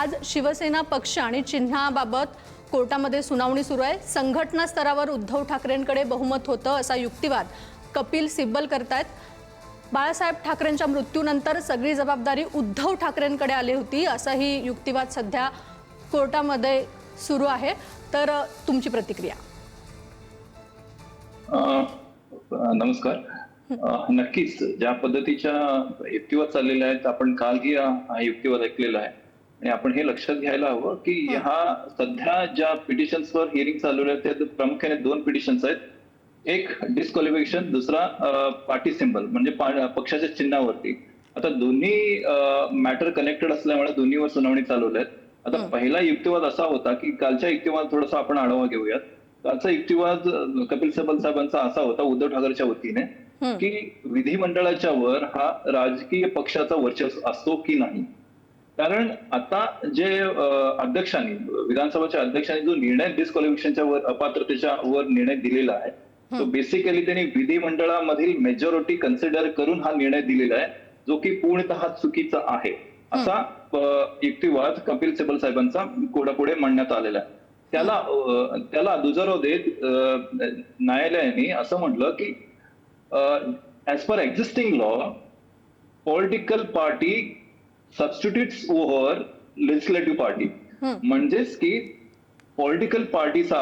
आज शिवसेना पक्ष आणि चिन्हाबाबत कोर्टामध्ये सुनावणी सुरू आहे। संघटना स्तरावर उद्धव ठाकरेंकडे बहुमत होतं असा युक्तिवाद कपिल सिब्बल करतायत। बाळासाहेब ठाकरेंच्या मृत्यूनंतर सगळी जबाबदारी उद्धव ठाकरेंकडे आली होती असाही युक्तिवाद सध्या कोर्टामध्ये सुरू आहे। तर तुमची प्रतिक्रिया? नमस्कार। नक्कीच ज्या पद्धतीच्या युक्तिवाद चाललेल्या आहेत, आपण कालही हा युक्तिवाद ऐकलेला आहे आणि आपण हे लक्षात घ्यायला हवं की हा सध्या ज्या पिटिशन्सवर हिअरिंग चालू आहे त्यात प्रामुख्याने दोन पिटिशन्स आहेत। एक डिस्क्वालिफिकेशन, दुसरा पार्टी सिंबल म्हणजे पक्षाच्या चिन्हावरती। आता दोन्ही मॅटर कनेक्टेड असल्यामुळे दोन्हीवर सुनावणी चालवल्या आहेत। आता पहिला युक्तिवाद असा होता की कालच्या युक्तिवाद थोडासा आपण आढावा घेऊयात। कालचा युक्तिवाद कपिल सिब्बल साहेबांचा असा होता उद्धव ठाकरेंच्या वतीने की विधिमंडळाच्या वर हा राजकीय पक्षाचा वर्चस्व असतो की नाही। कारण आता जे अध्यक्षांनी, विधानसभाच्या अध्यक्षांनी जो निर्णय डिस्क्वालिफिकेशनच्या वर, अपात्रतेच्या वर निर्णय दिलेला आहे, तो बेसिकली त्यांनी विधिमंडळामधील मेजॉरिटी कन्सिडर करून हा निर्णय दिलेला आहे, जो की पूर्णतः चुकीचा आहे असा युक्तिवाद कपिल सिब्बल साहेबांचा कोर्टापुढे मांडण्यात आलेला आहे। त्याला दुजोरा देत न्यायालयाने असं म्हटलं की as per existing law, political party substitutes over legislative party. म्हणजेच की पॉलिटिकल पार्टीचा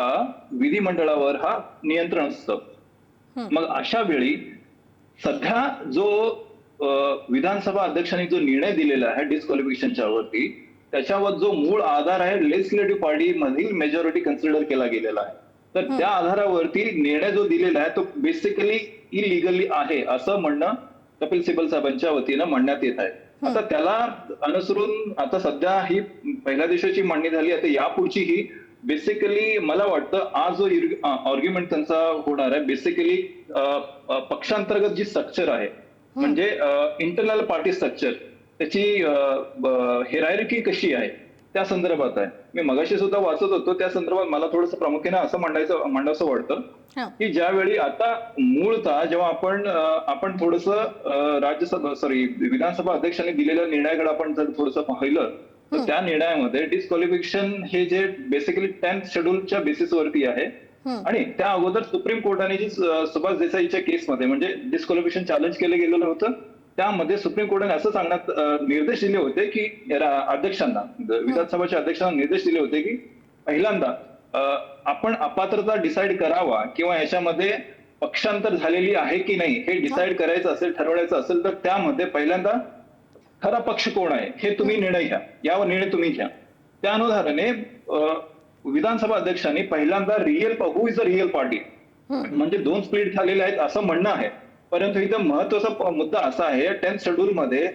विधिमंडळावर हा नियंत्रण असतं। मग अशा वेळी सध्या जो विधानसभा अध्यक्षांनी जो निर्णय दिलेला आहे डिस्क्वालिफिकेशनच्या वरती, त्याच्यावर जो मूळ आधार आहे लेजिस्लेटिव्ह पार्टी मधील मेजॉरिटी कन्सिडर केला गेलेला आहे। तर त्या आधारावरती निर्णय जो दिलेला आहे तो बेसिकली इलिगली आहे असं म्हणणं कपिल सिब्बल साहेबांच्या वतीनं म्हणण्यात येत आहे। आता त्याला अनुसरून आता सध्या ही पहिल्या दिवसाची मांडणी झाली, आता यापुढची ही बेसिकली मला वाटतं आज जो आर्ग्युमेंट त्यांचा होणार आहे बेसिकली पक्षांतर्गत जी स्ट्रक्चर आहे म्हणजे इंटरनल पार्टी स्ट्रक्चर, त्याची हेरायर्की कशी आहे त्या संदर्भात आहे। मी मगाशी सुद्धा वाचत होतो, त्या संदर्भात मला थोडंसं प्रामुख्याने असं मांडावंसं वाटतं की ज्यावेळी आता मूळतः जेव्हा आपण थोडंसं विधानसभा अध्यक्षांनी दिलेल्या निर्णयाकडे आपण जर थोडंसं पाहिलं तर त्या निर्णयामध्ये डिस्क्वालिफिकेशन हे जे बेसिकली 10th शेड्यूलच्या बेसिसवरती आहे आणि त्या अगोदर सुप्रीम कोर्टाने जी सुभाष देसाईच्या केसमध्ये म्हणजे डिस्क्वालिफिकेशन चॅलेंज केलं गेलेलं होतं, त्यामध्ये सुप्रीम कोर्टाने असं सांगण्यात निर्देश दिले होते की अध्यक्षांना, विधानसभाच्या अध्यक्षांना निर्देश दिले होते की पहिल्यांदा आपण अपात्रता डिसाईड करावा किंवा याच्यामध्ये पक्षांतर झालेली आहे की नाही हे डिसाईड करायचं असेल, ठरवायचं असेल तर त्यामध्ये पहिल्यांदा खरा पक्ष कोण आहे हे तुम्ही निर्णय घ्या, यावर निर्णय तुम्ही घ्या। त्या अनुसाराने विधानसभा अध्यक्षांनी पहिल्यांदा हु इज अ रिअल पार्टी म्हणजे दोन स्प्लिट झालेले आहेत असं म्हणणं आहे। परंतु इथं महत्वाचा मुद्दा असा आहे 10th शेड्यूल मध्ये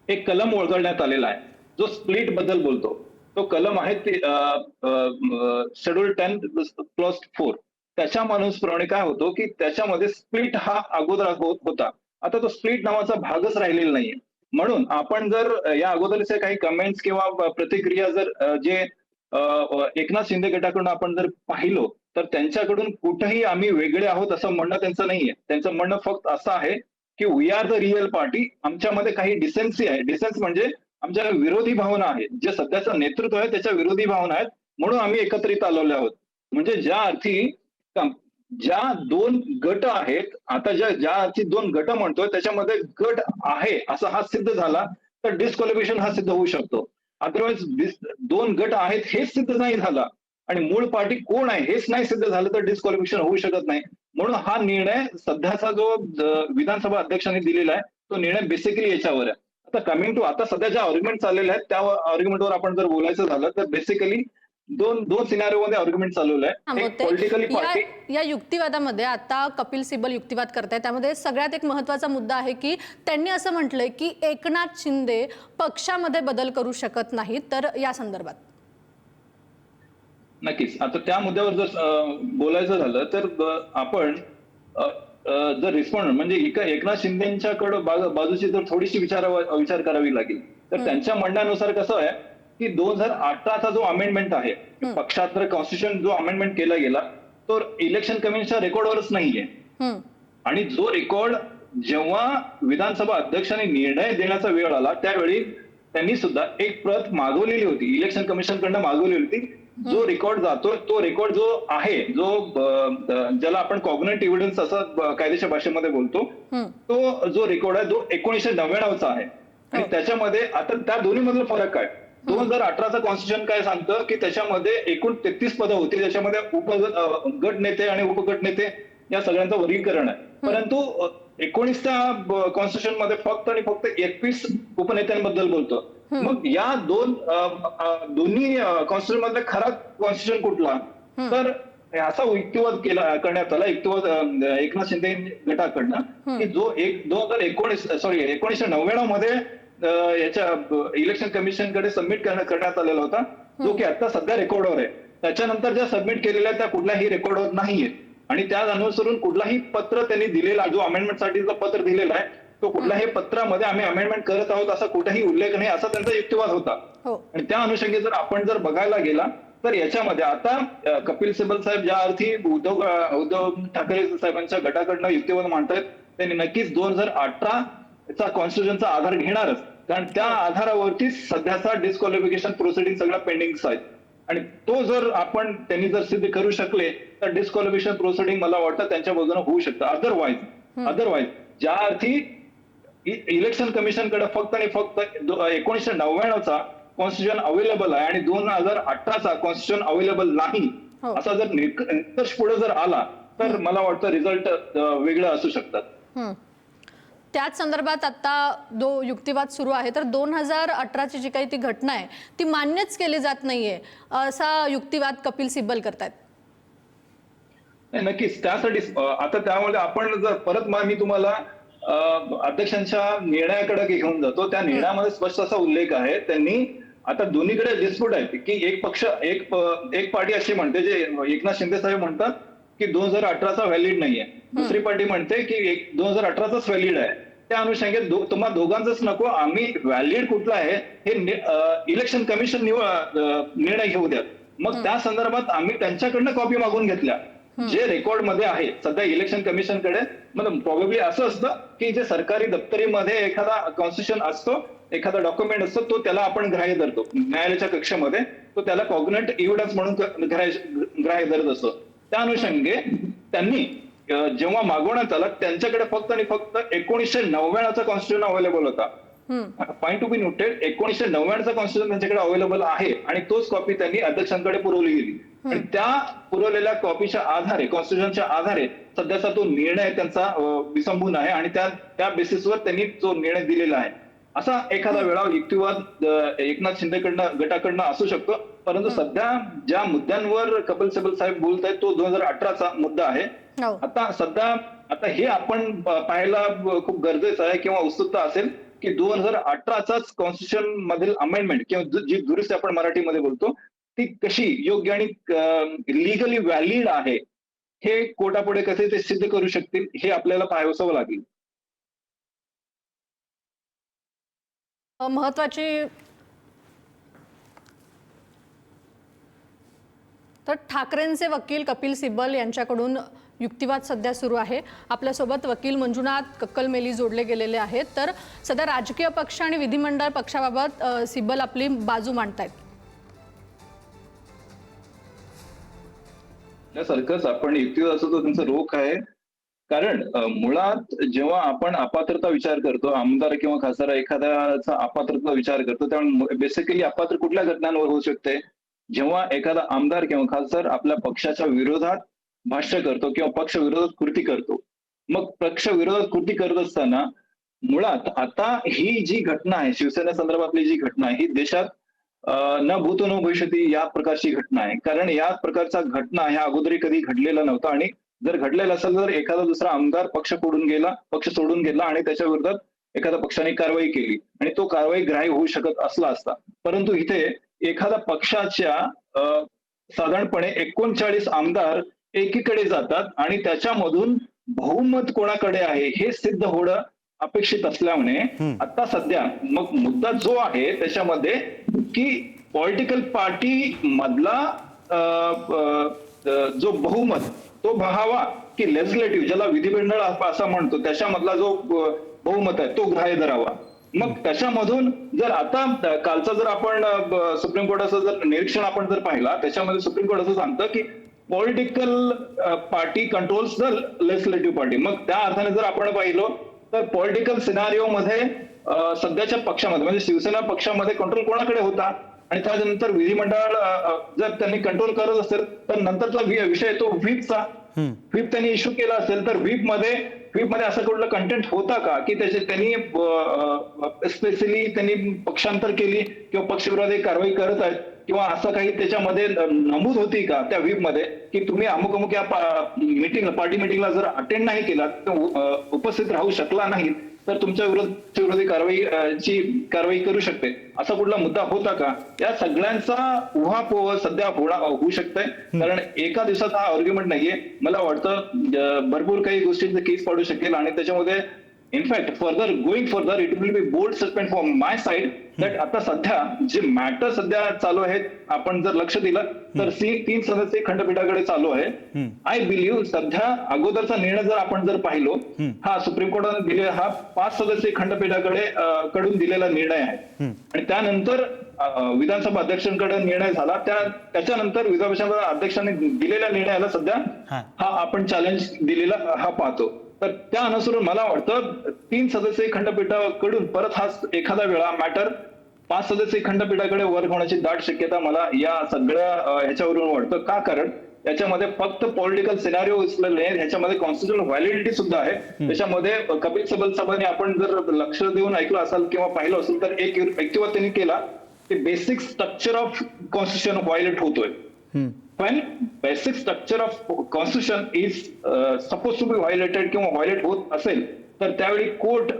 एक कलम वगळण्यात आलेला आहे जो स्प्लिट बद्दल बोलतो। तो कलम आहे शेड्यूल 10 क्लॉज 4। त्याच्या मानुसप्रमाणे काय होतो की त्याच्यामध्ये स्प्लिट हा अगोदर होता, आता तो स्प्लिट नावाचा भागच राहिलेला नाहीये। म्हणून आपण जर या अगोदरचे काही कमेंट्स किंवा प्रतिक्रिया जर जे एकनाथ शिंदे गटाकडून आपण जर पाहिलो तर त्यांच्याकडून कुठेही आम्ही वेगळे आहोत असं म्हणणं त्यांचं नाहीये। त्यांचं म्हणणं फक्त असं आहे की we are the real party, आमच्यामध्ये काही डिसेन्सी आहे। डिसेन्स म्हणजे आमच्या विरोधी भावना आहेत, जे सध्याचं नेतृत्व आहे त्याच्या विरोधी भावना आहेत, म्हणून आम्ही एकत्रित आलेलो आहोत। म्हणजे ज्या अर्थी ज्या दोन गट आहेत, आता ज्या अर्थी दोन गट म्हणतोय त्याच्यामध्ये गट आहे असं हा सिद्ध झाला तर डिस्क्वालिफिकेशन हा सिद्ध होऊ शकतो। अदरवाईज दोन गट आहेत हेच सिद्ध नाही झाला आणि मूळ पार्टी कोण आहे हेच नाही सिद्ध झालं तर डिस्क्वालिफिकेशन होऊ शकत नाही। म्हणून हा निर्णय सध्याचा जो विधानसभा अध्यक्षांनी दिलेला आहे तो निर्णय बेसिकली याच्यावर आहे। आता कमिंग टू आता सध्या ज्या आर्ग्युमेंट चाललेल्या आहेत त्या आर्ग्युमेंटवर आपण जर बोलायचं झालं तर बेसिकली दोन सिनारिओ मध्ये आर्ग्युमेंट चालवलं आहे। एक पॉलिटिकली पार्टी या युक्तिवादामध्ये आता कपिल सिब्बल युक्तिवाद करतायत, त्यामध्ये सगळ्यात एक महत्त्वाचा मुद्दा आहे की त्यांनी असं म्हटलंय की एकनाथ शिंदे पक्षामध्ये बदल करू शकत नाहीत। तर या संदर्भात नक्कीच आता त्या मुद्द्यावर जर बोलायचं झालं तर आपण जर रिस्पॉन्ड म्हणजे एकनाथ शिंदेच्याकडे बाजूची जर थोडीशी विचार करावी लागेल तर त्यांच्या म्हणण्यानुसार कसं आहे की 2018चा जो अमेंडमेंट आहे पक्षांतर कॉन्स्टिट्यूशन जो अमेंडमेंट केला गेला तो इलेक्शन कमिशनच्या रेकॉर्डवरच नाहीये। आणि जो रेकॉर्ड जेव्हा विधानसभा अध्यक्षांनी निर्णय देण्याचा वेळ आला त्यावेळी त्यांनी सुद्धा एक प्रत मागवलेली होती, इलेक्शन कमिशन कडनं मागवलेली होती. जो रेकॉर्ड जातो तो रेकॉर्ड जो आहे, जो ज्याला आपण कॉग्निट एव्हिडन्स असं कायदेशीर भाषेमध्ये बोलतो, तो जो रेकॉर्ड आहे तो 1999चा आहे. आणि त्याच्यामध्ये आता त्या दोन्ही मधला फरक काय, 2018चं कॉन्स्टिट्यूशन काय सांगतं की त्याच्यामध्ये एकूण 33 पदं होती, त्याच्यामध्ये गट नेते आणि उपगट नेते या सगळ्यांचं वर्गीकरण आहे. परंतु 19च्या कॉन्स्टिट्यूशन मध्ये फक्त आणि फक्त 21 उपनेत्यांबद्दल बोलतो. मग या दोन्ही कॉन्स्टिट्यूशन मधला खरा कॉन्स्टिट्यूशन कुठला, तर असा युक्तिवाद करण्यात आला, युक्तिवाद एकनाथ शिंदे गटाकडनं, की जो 1999 मध्ये याच्या इलेक्शन कमिशनकडे सबमिट करण्यात आलेला होता, जो की आता सध्या रेकॉर्डवर आहे. त्याच्यानंतर ज्या सबमिट केलेल्या त्या कुठल्याही रेकॉर्डवर नाहीये. आणि त्या अनुसरून कुठलाही पत्र त्यांनी दिलेला, जो अमेंडमेंटसाठीचं पत्र दिलेला आहे, तो कुठल्याही पत्रामध्ये आम्ही अमेंडमेंट करत आहोत असा कुठेही उल्लेख नाही, असा त्यांचा युक्तिवाद होता. आणि त्या अनुषंगी जर आपण बघायला गेला तर याच्यामध्ये आता कपिल सिब्बल साहेब ज्या अर्थी उद्धव ठाकरे साहेबांच्या गटाकडनं युक्तिवाद मांडतायत, त्यांनी नक्कीच 2018चा कॉन्स्टिट्यूशनचा आधार घेणारच, कारण त्या आधारावरती सध्याचा डिस्क्वालिफिकेशन प्रोसिडिंग सगळ्या पेंडिंग आहेत. आणि तो जर त्यांनी जर सिद्ध करू शकले तर डिस्क्वालिफिकेशन प्रोसिडिंग मला वाटतं त्यांच्या बाजूने होऊ शकतं. अदरवाईज ज्या अर्थी इलेक्शन कमिशनकडे फक्त आणि फक्त 1999चा कॉन्स्टिट्यूशन अवेलेबल आहे आणि 2018चा कॉन्स्टिट्यूशन अवेलेबल नाही, असा जर निष्कर्ष पुढे जर आला तर मला वाटतं रिझल्ट वेगळं असू शकतात. त्याच संदर्भात आता जो युक्तिवाद सुरू आहे, तर 2018ची जी काही ती घटना आहे ती मान्यच केली जात नाहीये असा युक्तिवाद कपिल सिब्बल करतायत. नक्कीच त्यासाठी आता त्यामुळे आपण जर परत मी तुम्हाला अध्यक्षांच्या निर्णयाकडे घेऊन जातो. त्या निर्णयामध्ये स्पष्ट असा उल्लेख आहे, त्यांनी आता दोन्हीकडे डिस्प्यूट आहे की एक पक्ष एक पार्टी अशी म्हणते, जे एकनाथ शिंदे साहेब म्हणतात की 2018चा व्हॅलिड नाहीये, दुसरी पार्टी म्हणते की 2018चाच व्हॅलिड आहे. त्या अनुषंगे तुम्हा दोघांचंच नको, आम्ही व्हॅलिड कुठला आहे हे इलेक्शन कमिशन निर्णय घेऊ द्या. मग त्या संदर्भात आम्ही त्यांच्याकडनं कॉपी मागून घेतल्या, जे रेकॉर्ड मध्ये आहे सध्या इलेक्शन कमिशनकडे. मतलब प्रॉबेबली असं असतं की जे सरकारी दप्तरीमध्ये एखादा कॉन्स्टिट्यूशन असतो, एखादा डॉक्युमेंट असतो, तो त्याला आपण ग्राह्य धरतो न्यायालयाच्या कक्षेमध्ये, तो त्याला कॉग्निट एव्हिडन्स म्हणून ग्राह्य धरत असतो. त्या अनुषंगे त्यांनी जेव्हा मागवण्यात आला, त्यांच्याकडे फक्त आणि फक्त 1999चा कॉन्स्टिट्यूशन अवेलेबल होता. पॉइंट टू बी नोटेड, 1999चा कॉन्स्टिट्यूशन त्यांच्याकडे अवेलेबल आहे आणि तोच कॉपी त्यांनी अध्यक्षांकडे पुरवली गेली. आणि त्या पुरवलेल्या कॉपीच्या आधारे, कॉन्स्टिट्यूशनच्या आधारे सध्याचा तो निर्णय त्यांचा विसंबून आहे आणि त्या बेसिसवर त्यांनी जो निर्णय दिलेला आहे. असा एखादा वेळा युक्तिवाद एकनाथ शिंदे गटाकडनं असू शकतो. परंतु सध्या ज्या मुद्द्यांवर कपिल सिब्बल साहेब बोलत आहेत तो 2018चा मुद्दा आहे. आता हे आपण पाहायला खूप गरजेचं आहे किंवा उत्सुकता असेल की 2018चाच कॉन्स्टिट्यूशन मधील अमेंडमेंट किंवा जी दुरुस्ती आपण मराठीमध्ये बोलतो, ती कशी योग्य आणि लिगली व्हॅलिड आहे, हे कोर्टापुढे कसे ते सिद्ध करू शकतील हे आपल्याला पाहावं लागेल. महत्वाची तर ठाकरेंचे वकील कपिल सिब्बल यांच्याकडून युक्तिवाद सध्या सुरू आहे. आपल्यासोबत वकील मंजुनाथ कक्कलमेली जोडले गेलेले आहेत. तर सध्या राजकीय पक्ष आणि विधिमंडळ पक्षाबाबत सिब्बल आपली बाजू मांडतायत. सारखंच आपण युक्तिवाद असतो तो त्यांचा रोख आहे. कारण मुळात जेव्हा आपण अपात्रता विचार करतो, आमदार किंवा खासदार एखाद्याचा अपात्रता विचार करतो, त्यामुळे बेसिकली अपात्र कुठल्या घटनांवर होऊ शकते, जेव्हा एखादा आमदार किंवा खासदार आपल्या पक्षाच्या विरोधात भाष्य करतो किंवा पक्ष विरोधात कृती करतो. मग पक्ष विरोधात कृती करत असताना मुळात आता ही जी घटना आहे, शिवसेना संदर्भातली जी घटना आहे, ही देशात न भूतो न भविष्यती या प्रकारची घटना आहे. कारण या प्रकारचा घटना ह्या अगोदरही कधी घडलेला नव्हता आणि जर घडलेला असेल तर एखादा दुसरा आमदार पक्ष सोडून गेला आणि त्याच्या विरोधात एखाद्या पक्षाने कारवाई केली आणि तो कारवाई ग्राह्य होऊ शकत असता. परंतु इथे एखाद्या पक्षाच्या साधारणपणे 39 आमदार एकीकडे जातात आणि त्याच्यामधून बहुमत कोणाकडे आहे हे सिद्ध होणं अपेक्षित असल्यामुळे आता सध्या मग मुद्दा जो आहे त्याच्यामध्ये की पॉलिटिकल पार्टी मधला जो बहुमत तो पाहावा की लेजिस्लेटिव्ह, ज्याला विधिमंडळ असं म्हणतो, त्याच्यामधला जो बहुमत आहे तो ग्राह्य धरावा. मग त्याच्यामधून जर आता कालचा जर आपण सुप्रीम कोर्टाचं जर निरीक्षण आपण जर पाहिला, त्याच्यामध्ये सुप्रीम कोर्ट असं सांगतं की political party controls the legislative party. मग त्या अर्थाने जर आपण पाहिलं तर पॉलिटिकल सिनारिओ मध्ये सध्याच्या पक्षामध्ये म्हणजे शिवसेना पक्षामध्ये कंट्रोल कोणाकडे होता, आणि त्यानंतर विधिमंडळ जर त्यांनी कंट्रोल करत असेल तर नंतरचा विषय तो व्हीपचा. व्हीप त्यांनी इश्यू केला असेल तर व्हीप मध्ये असं कुठलं कंटेंट होता का की त्यांनी स्पेशली त्यांनी पक्षांतर केली किंवा पक्षविरोधी कारवाई करत आहेत, किंवा असं काही त्याच्यामध्ये नमूद होती का त्या व्हीप मध्ये की तुम्ही अमुक या पार्टी मिटिंगला जर अटेंड नाही केला, उपस्थित राहू शकला नाही तर तुमच्या विरोधी कारवाई करू शकते, असा कुठला मुद्दा होता का? या सगळ्यांचा उहापोह सध्या होऊ शकतंय, कारण एका दिवसाचा हा आर्ग्युमेंट नाहीये. मला वाटतं भरपूर काही गोष्टींचं केस पाडू शकेल, आणि त्याच्यामध्ये in fact going further it will be bold statement from my side that आता सध्या जे मॅटर सध्या चालू आहेत, आपण जर लक्ष दिलं तर 3 सदस्यीय खंडपीठाकडे चालू आहे. आय बिलीव्ह सध्या अगोदरचा निर्णय जर आपण जर पाहिलो, हा सुप्रीम कोर्टाने दिलेला हा 5 सदस्यीय खंडपीठाकडे कडून दिलेला निर्णय आहे, आणि त्यानंतर विधानसभा अध्यक्षांकडे निर्णय झाला, त्याच्यानंतर विधानसभा अध्यक्षांनी दिलेल्या निर्णयाला सध्या हा आपण चॅलेंज दिलेला हा पाहतो. तर त्या अनुसरून मला वाटतं 3 सदस्यीय खंडपीठाकडून परत हा एखादा वेळा मॅटर 5 सदस्यीय खंडपीठाकडे वर्ग होण्याची दाट शक्यता मला या सगळ्या ह्याच्यावरून वाटतं. का? कारण याच्यामध्ये फक्त पॉलिटिकल सिनारिओ नाही, ह्याच्यामध्ये कॉन्स्टिट्युशनल व्हॅलिडिटी सुद्धा आहे. त्याच्यामध्ये कपिल सिब्बल साहेबांनी आपण जर लक्ष देऊन ऐकलं असेल किंवा पाहिलं असेल तर एक युक्तिवाद त्यांनी केला की basic structure of constitution violate होतोय. पण basic structure of constitution is suppose to be violated किंवा व्हायलेट होत असेल तर त्यावेळी कोर्ट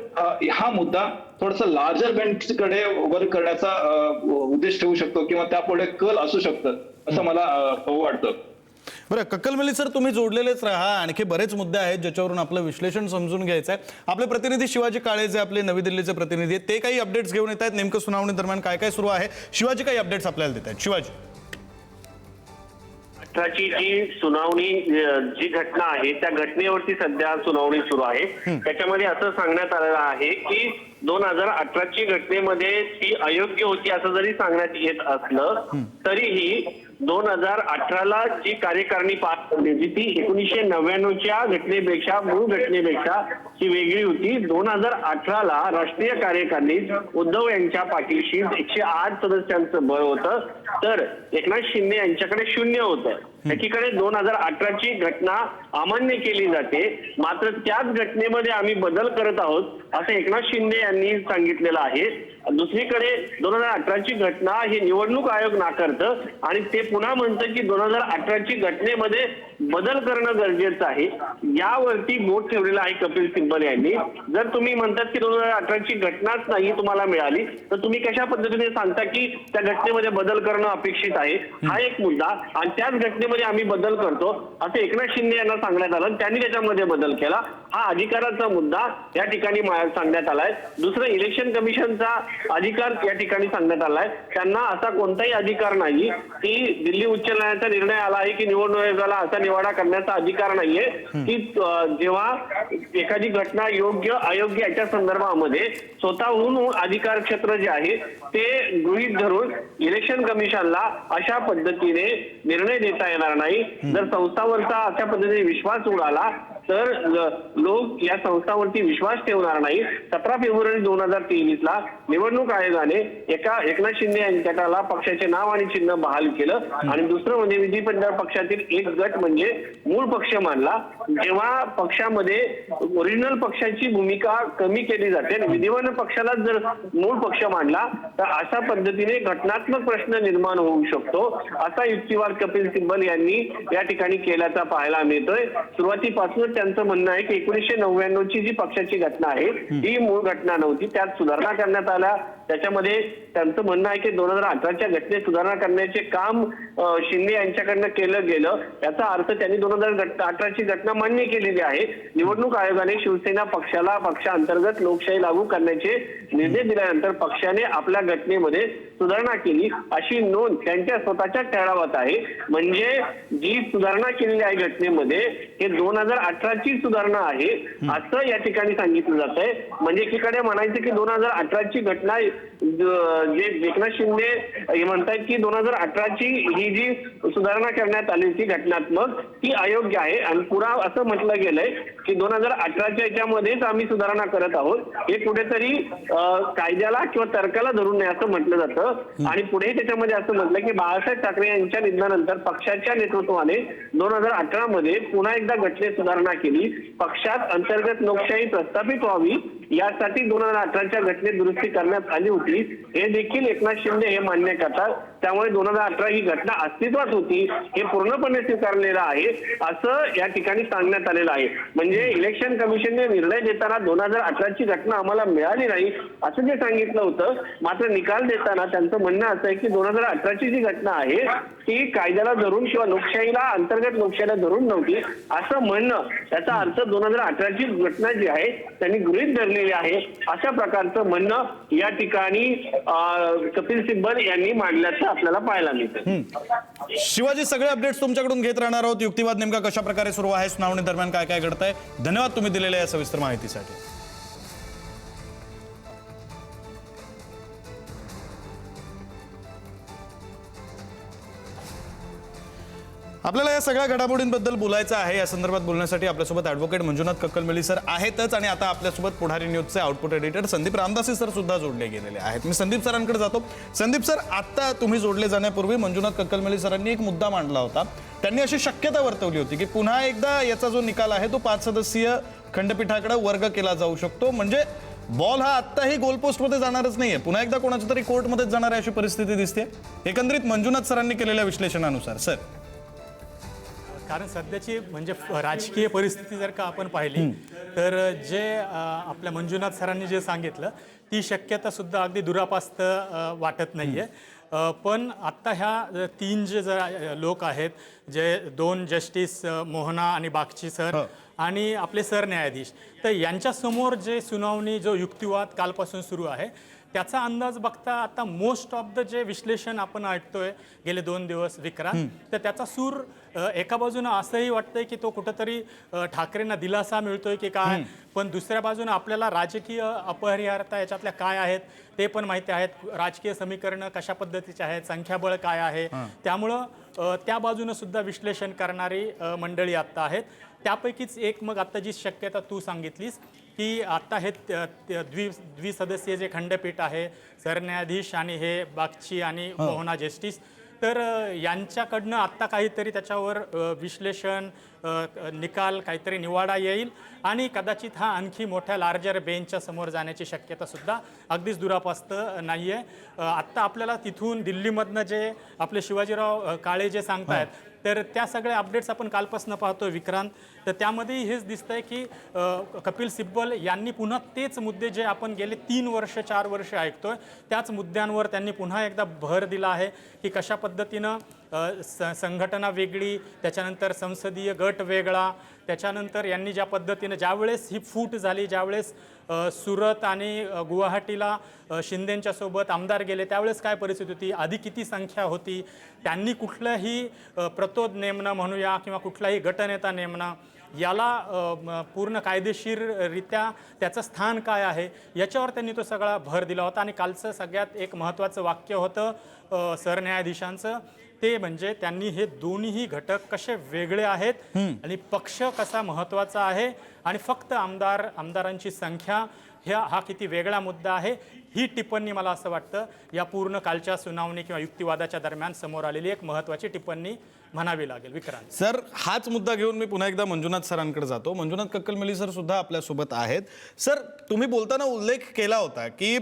हा मुद्दा थोडासा लार्जर बेंचकडे वर्क करण्याचा उद्देश ठेवू शकतो किंवा त्यापुढे कल असू शकतं असं मला वाटतं. बरं, कक्कलमल्ली सर, तुम्ही जोडलेलेच राहा. आणखी बरेच मुद्दे आहेत ज्याच्यावरून आपलं विश्लेषण समजून घ्यायचं आहे. आपले प्रतिनिधी शिवाजी काळे जे आपले नवी दिल्लीचे प्रतिनिधी आहेत ते काही अपडेट्स घेऊन येत आहेत. नेमकं सुनावणी दरम्यान काय काय सुरू आहे, शिवाजी काही अपडेट्स आपल्याला देत आहेत. शिवाजी, 18ची जी सुनावणी जी घटना आहे त्या घटनेवरती सध्या सुनावणी सुरू आहे. त्याच्यामध्ये असं सांगण्यात आलेलं आहे की 2018ची घटनेमध्ये ती अयोग्य होती असं जरी सांगण्यात येत असलं तरीही 2018ला जी कार्यकारिणी पार पडली ती 1999च्या घटनेपेक्षा मूळ घटनेपेक्षा ती वेगळी होती. 2018ला राष्ट्रीय कार्यकारिणीत उद्धव यांच्या पाठीशी 108 सदस्यांचं बळ होतं तर एकनाथ शिंदे यांच्याकडे 0 होतं. एकीकडे 2018ची घटना अमान्य केली जाते, मात्र त्याच घटनेमध्ये आम्ही बदल करत आहोत असं एकनाथ शिंदे यांनी सांगितलेलं आहे. दुसरीकडे 2018ची घटना ही निवडणूक आयोग नाकारतं आणि ते पुन्हा म्हणतं की 2018ची घटनेमध्ये बदल करणं गरजेचं आहे. यावरती बोट ठेवलेलं आहे कपिल सिब्बल यांनी. जर तुम्ही म्हणतात की 2018ची घटनाच नाही तुम्हाला मिळाली तर तुम्ही कशा पद्धतीने सांगता की त्या घटनेमध्ये बदल करणं अपेक्षित आहे, हा एक मुद्दा. आणि त्याच घटनेमध्ये आम्ही बदल करतो असं एकनाथ शिंदे यांना सांगण्यात आलं, त्यांनी त्याच्यामध्ये बदल केला. हा अधिकाराचा मुद्दा या ठिकाणी सांगण्यात आलाय. दुसरं, इलेक्शन कमिशनचा अधिकार या ठिकाणी सांगण्यात आलाय. त्यांना असा कोणताही अधिकार नाही की दिल्ली उच्च न्यायालयाचा निर्णय आला आहे की निवडणूक आयोगाला असा निवाडा करण्याचा अधिकार नाहीये की जेव्हा एखादी घटना योग्य अयोग्य याच्या संदर्भामध्ये स्वतःहून अधिकार क्षेत्र जे आहे ते गृहीत धरून इलेक्शन कमिशनला अशा पद्धतीने निर्णय देता येणार नाही. जर संस्थांवरचा अशा पद्धतीने विश्वास उडाला तर लोक या संस्थांवरती विश्वास ठेवणार नाही. 17 फेब्रुवारी 2023ला निवडणूक आयोगाने एकनाथ शिंदे यांच्याला पक्षाचे नाव आणि चिन्ह बहाल केलं आणि दुसरं म्हणजे विधिमंडळ पक्षातील एक गट म्हणजे मूळ पक्ष मानला. जेव्हा पक्षामध्ये ओरिजिनल पक्षाची भूमिका कमी केली जाते आणि विधिमंडळ पक्षाला जर मूळ पक्ष मानला तर अशा पद्धतीने घटनात्मक प्रश्न निर्माण होऊ शकतो असा युक्तिवाद कपिल सिब्बल यांनी या ठिकाणी केल्याचा पाहायला मिळतोय. सुरुवातीपासून त्यांचं म्हणणं आहे की 1999ची जी पक्षाची घटना आहे ही मूळ घटना नव्हती, त्यात सुधारणा करण्यात आल्या. त्याच्यामध्ये त्यांचं म्हणणं आहे की 2018च्या घटनेत सुधारणा करण्याचे काम शिंदे यांच्याकडनं केलं गेलं. याचा अर्थ त्यांनी 2018ची घटना मान्य केलेली आहे. निवडणूक आयोगाने शिवसेना पक्षाला पक्षांतर्गत लोकशाही लागू करण्याचे निर्देश दिल्यानंतर पक्षाने आपल्या घटनेमध्ये सुधारणा केली अशी नोंद त्यांच्या स्वतःच्या ठरावात आहे. म्हणजे जी सुधारणा केलेली आहे घटनेमध्ये हे 2018 2018ची सुधारणा आहे असं या ठिकाणी सांगितलं जात आहे. म्हणजे एकीकडे म्हणायचं की 2018ची घटना जे एकनाथ शिंदे हे म्हणतायत की 2018ची ही जी सुधारणा करण्यात आली होती घटनात्मक ती अयोग्य आहे आणि पुन्हा असं म्हटलं गेलंय की 2018च्या याच्यामध्येच आम्ही सुधारणा करत आहोत. हे कुठेतरी कायद्याला किंवा तर्काला धरून नाही असं म्हटलं जातं. आणि पुढे त्याच्यामध्ये असं म्हटलं की बाळासाहेब ठाकरे यांच्या निधनानंतर पक्षाच्या नेतृत्वाने 2018 मध्ये पुन्हा एकदा घटनेत सुधारणा केली. पक्षात अंतर्गत लोकशाही प्रस्थापित व्हावी यासाठी 2018च्या घटनेत दुरुस्ती करण्यात आली होती. हे देखील एकनाथ शिंदे हे मान्य करतात. त्यामुळे 2018 ही घटना अस्तित्वात होती हे पूर्णपणे स्वीकारलेलं आहे असं या ठिकाणी सांगण्यात आलेलं आहे. म्हणजे इलेक्शन कमिशनने निर्णय देताना 2018ची घटना आम्हाला मिळाली नाही असं जे सांगितलं होतं, मात्र निकाल देताना त्यांचं म्हणणं असं आहे की 2018ची जी घटना आहे ती कायद्याला धरून किंवा लोकशाहीला अंतर्गत लोकशाहीला धरून नव्हती असं म्हणणं. त्याचा अर्थ 2018ची घटना जी आहे त्यांनी गृहीत धरलेली आहे अशा प्रकारचं म्हणणं या ठिकाणी कपिल सिब्बल यांनी मांडल्याचं आपल्याला पाहायला मिळतं. शिवाजी, सगळे अपडेट्स तुमच्याकडून घेत राहणार आहोत. युक्तिवाद नेमका कशा प्रकारे सुरू आहे, सुनावणी दरम्यान काय काय घडतंय. धन्यवाद तुम्ही दिलेल्या या सविस्तर माहितीसाठी. आपल्याला या सगळ्या घडामोडींबद्दल बोलायचं आहे. या संदर्भात बोलण्यासाठी आपल्यासोबत ॲडव्होकेट मंजुनाथ कक्कलमेली सर आहेतच आणि आता आपल्यासोबत पुढारी न्यूजचे output editor Sandeep Ramdasi sir सुद्धा जोडले गेलेले आहेत. मी संदीप सरांकडे जातो. संदीप सर, आता तुम्ही जोडले जाण्यापूर्वी मंजुनाथ कक्कलमेली सरांनी एक मुद्दा मांडला होता. त्यांनी अशी शक्यता वर्तवली होती की पुन्हा एकदा याचा जो निकाल आहे तो 5 सदस्यीय खंडपीठाकडे वर्ग केला जाऊ शकतो. म्हणजे बॉल हा आत्ताही गोलपोस्टमध्ये जाणारच नाहीये, पुन्हा एकदा कोणाच्या तरी कोर्टमध्येच जाणार आहे अशी परिस्थिती दिसते एकंदरीत मंजुनाथ सरांनी केलेल्या विश्लेषणानुसार. सर, कारण सध्याची म्हणजे राजकीय परिस्थिती जर का आपण पाहिली तर जे आपल्या मंजुनाथ सरांनी जे सांगितलं ती शक्यता सुद्धा अगदी दुरापास्त वाटत नाहीये. पण आत्ता ह्या 3 जे लोक आहेत, जे 2 जस्टिस मोहना आणि बागची सर आणि आपले सरन्यायाधीश, तर यांच्यासमोर जे सुनावणी जो युक्तिवाद कालपासून सुरू आहे त्याचा अंदाज बघता आता मोस्ट ऑफ द जे विश्लेषण आपण ऐकतोय गेले 2 दिवस विक्रांत, तर त्याचा सूर एका बाजूनं असंही वाटतंय की तो कुठंतरी ठाकरेंना दिलासा मिळतोय की काय, पण दुसऱ्या बाजूनं आपल्याला राजकीय अपरिहार्यता याच्यातल्या काय आहेत ते पण माहिती आहेत. राजकीय समीकरणं कशा पद्धतीचे आहेत, संख्याबळ काय आहे, त्यामुळं त्या बाजूनं सुद्धा विश्लेषण करणारी मंडळी आत्ता आहेत. त्यापैकीच एक मग आत्ता जी शक्यता तू सांगितलीस की आत्ता हे द्विसदस्यीय जे खंडपीठ आहे, सरन्यायाधीश आणि हे बागची आणि मोहना जस्टिस, तर यांच्याकडनं आत्ता काहीतरी त्याच्यावर विश्लेषण निकाल काहीतरी निवाडा येईल आणि कदाचित हा आणखी मोठ्या लार्जर बेंचच्या समोर जाण्याची शक्यता सुद्धा अगदीच दुरापास्त नाही आहे. आत्ता आपल्याला तिथून दिल्लीमधनं जे आपले शिवाजीराव काळे जे सांगतायत तर त्या सगळ्या अपडेट्स आपण कालपासून पाहतोय विक्रांत. तर त्यामध्येही हेच दिसतंय की कपिल सिब्बल यांनी पुन्हा तेच मुद्दे जे आपण गेले 3 वर्ष 4 वर्ष ऐकतोय त्याच मुद्द्यांवर त्यांनी पुन्हा एकदा भर दिला आहे की कशा पद्धतीनं संघटना वेगळी, त्याच्यानंतर संसदीय गट वेगळा, त्याच्यानंतर यांनी ज्या पद्धतीनं ज्यावेळेस ही फूट झाली, ज्यावेळेस सुरत आणि गुवाहाटीला शिंदेंच्या सोबत आमदार गेले त्यावेळेस काय परिस्थिती होती, आधी किती संख्या होती, त्यांनी कुठलंही प्रतोद नेमणं म्हणूया किंवा कुठलाही गटनेता नेमणं याला पूर्ण कायदेशीररित्या त्याचं स्थान काय आहे याच्यावर त्यांनी तो सगळा भर दिला होता. आणि कालचं सगळ्यात एक महत्त्वाचं वाक्य होतं सरन्यायाधीशांचं, ते म्हणजे त्यांनी हे दोन्हीही घटक कसे वेगळे आहेत आणि पक्ष कसा महत्त्वाचा आहे आणि फक्त आमदारांची संख्या हा किती वेगळा मुद्दा आहे. ही टिप्पणी मला असं वाटतं या पूर्ण कालच्या सुनावणी किंवा युक्तिवादाच्या दरम्यान समोर आलेली एक महत्त्वाची टिप्पणी म्हणावी लागेल. विक्रांत सर, हाच मुद्दा घेऊन मी पुन्हा एकदा मंजुनाथ सरांकडे जातो. मंजुनाथ कक्कलमेली सर सुद्धा आपल्यासोबत आहेत. सर, तुम्ही बोलताना उल्लेख केला होता की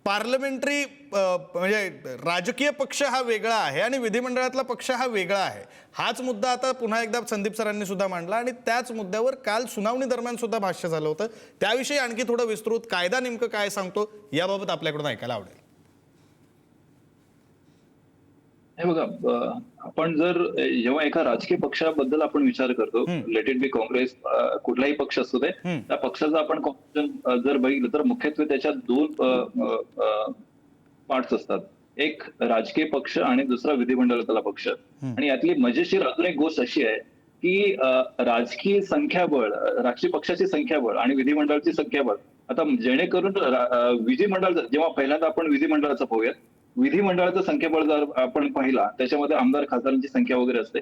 पार्लमेंटरी म्हणजे राजकीय पक्ष हा वेगळा आहे आणि विधिमंडळातला पक्ष हा वेगळा आहे. हाच मुद्दा आता पुन्हा एकदा संदीप सरांनी सुद्धा मांडला आणि त्याच मुद्द्यावर काल सुनावणी दरम्यान सुद्धा भाष्य झालं होतं. त्याविषयी आणखी थोडं विस्तृत कायदा नेमकं काय सांगतो याबाबत आपल्याकडून ऐकायला आवडेल. हे बघा, आपण जर जेव्हा एका राजकीय पक्षाबद्दल आपण विचार करतो, लेट इट बी काँग्रेस, कुठलाही पक्ष असतो ते, त्या पक्षाचं आपण जर बघितलं तर मुख्यत्वे त्याच्यात 2 पार्ट्स असतात. एक राजकीय पक्ष आणि दुसरा विधिमंडळातला पक्ष. आणि यातली मजेशीर अजून एक गोष्ट अशी आहे की राजकीय संख्याबळ, राजकीय पक्षाची संख्याबळ आणि विधिमंडळाची संख्याबळ, आता जेणेकरून विधिमंडळ जेव्हा पहिल्यांदा आपण विधिमंडळाचं पाहूया, विधिमंडळाचं संख्याबळ जर आपण पाहिला त्याच्यामध्ये आमदार खासदारांची संख्या वगैरे असते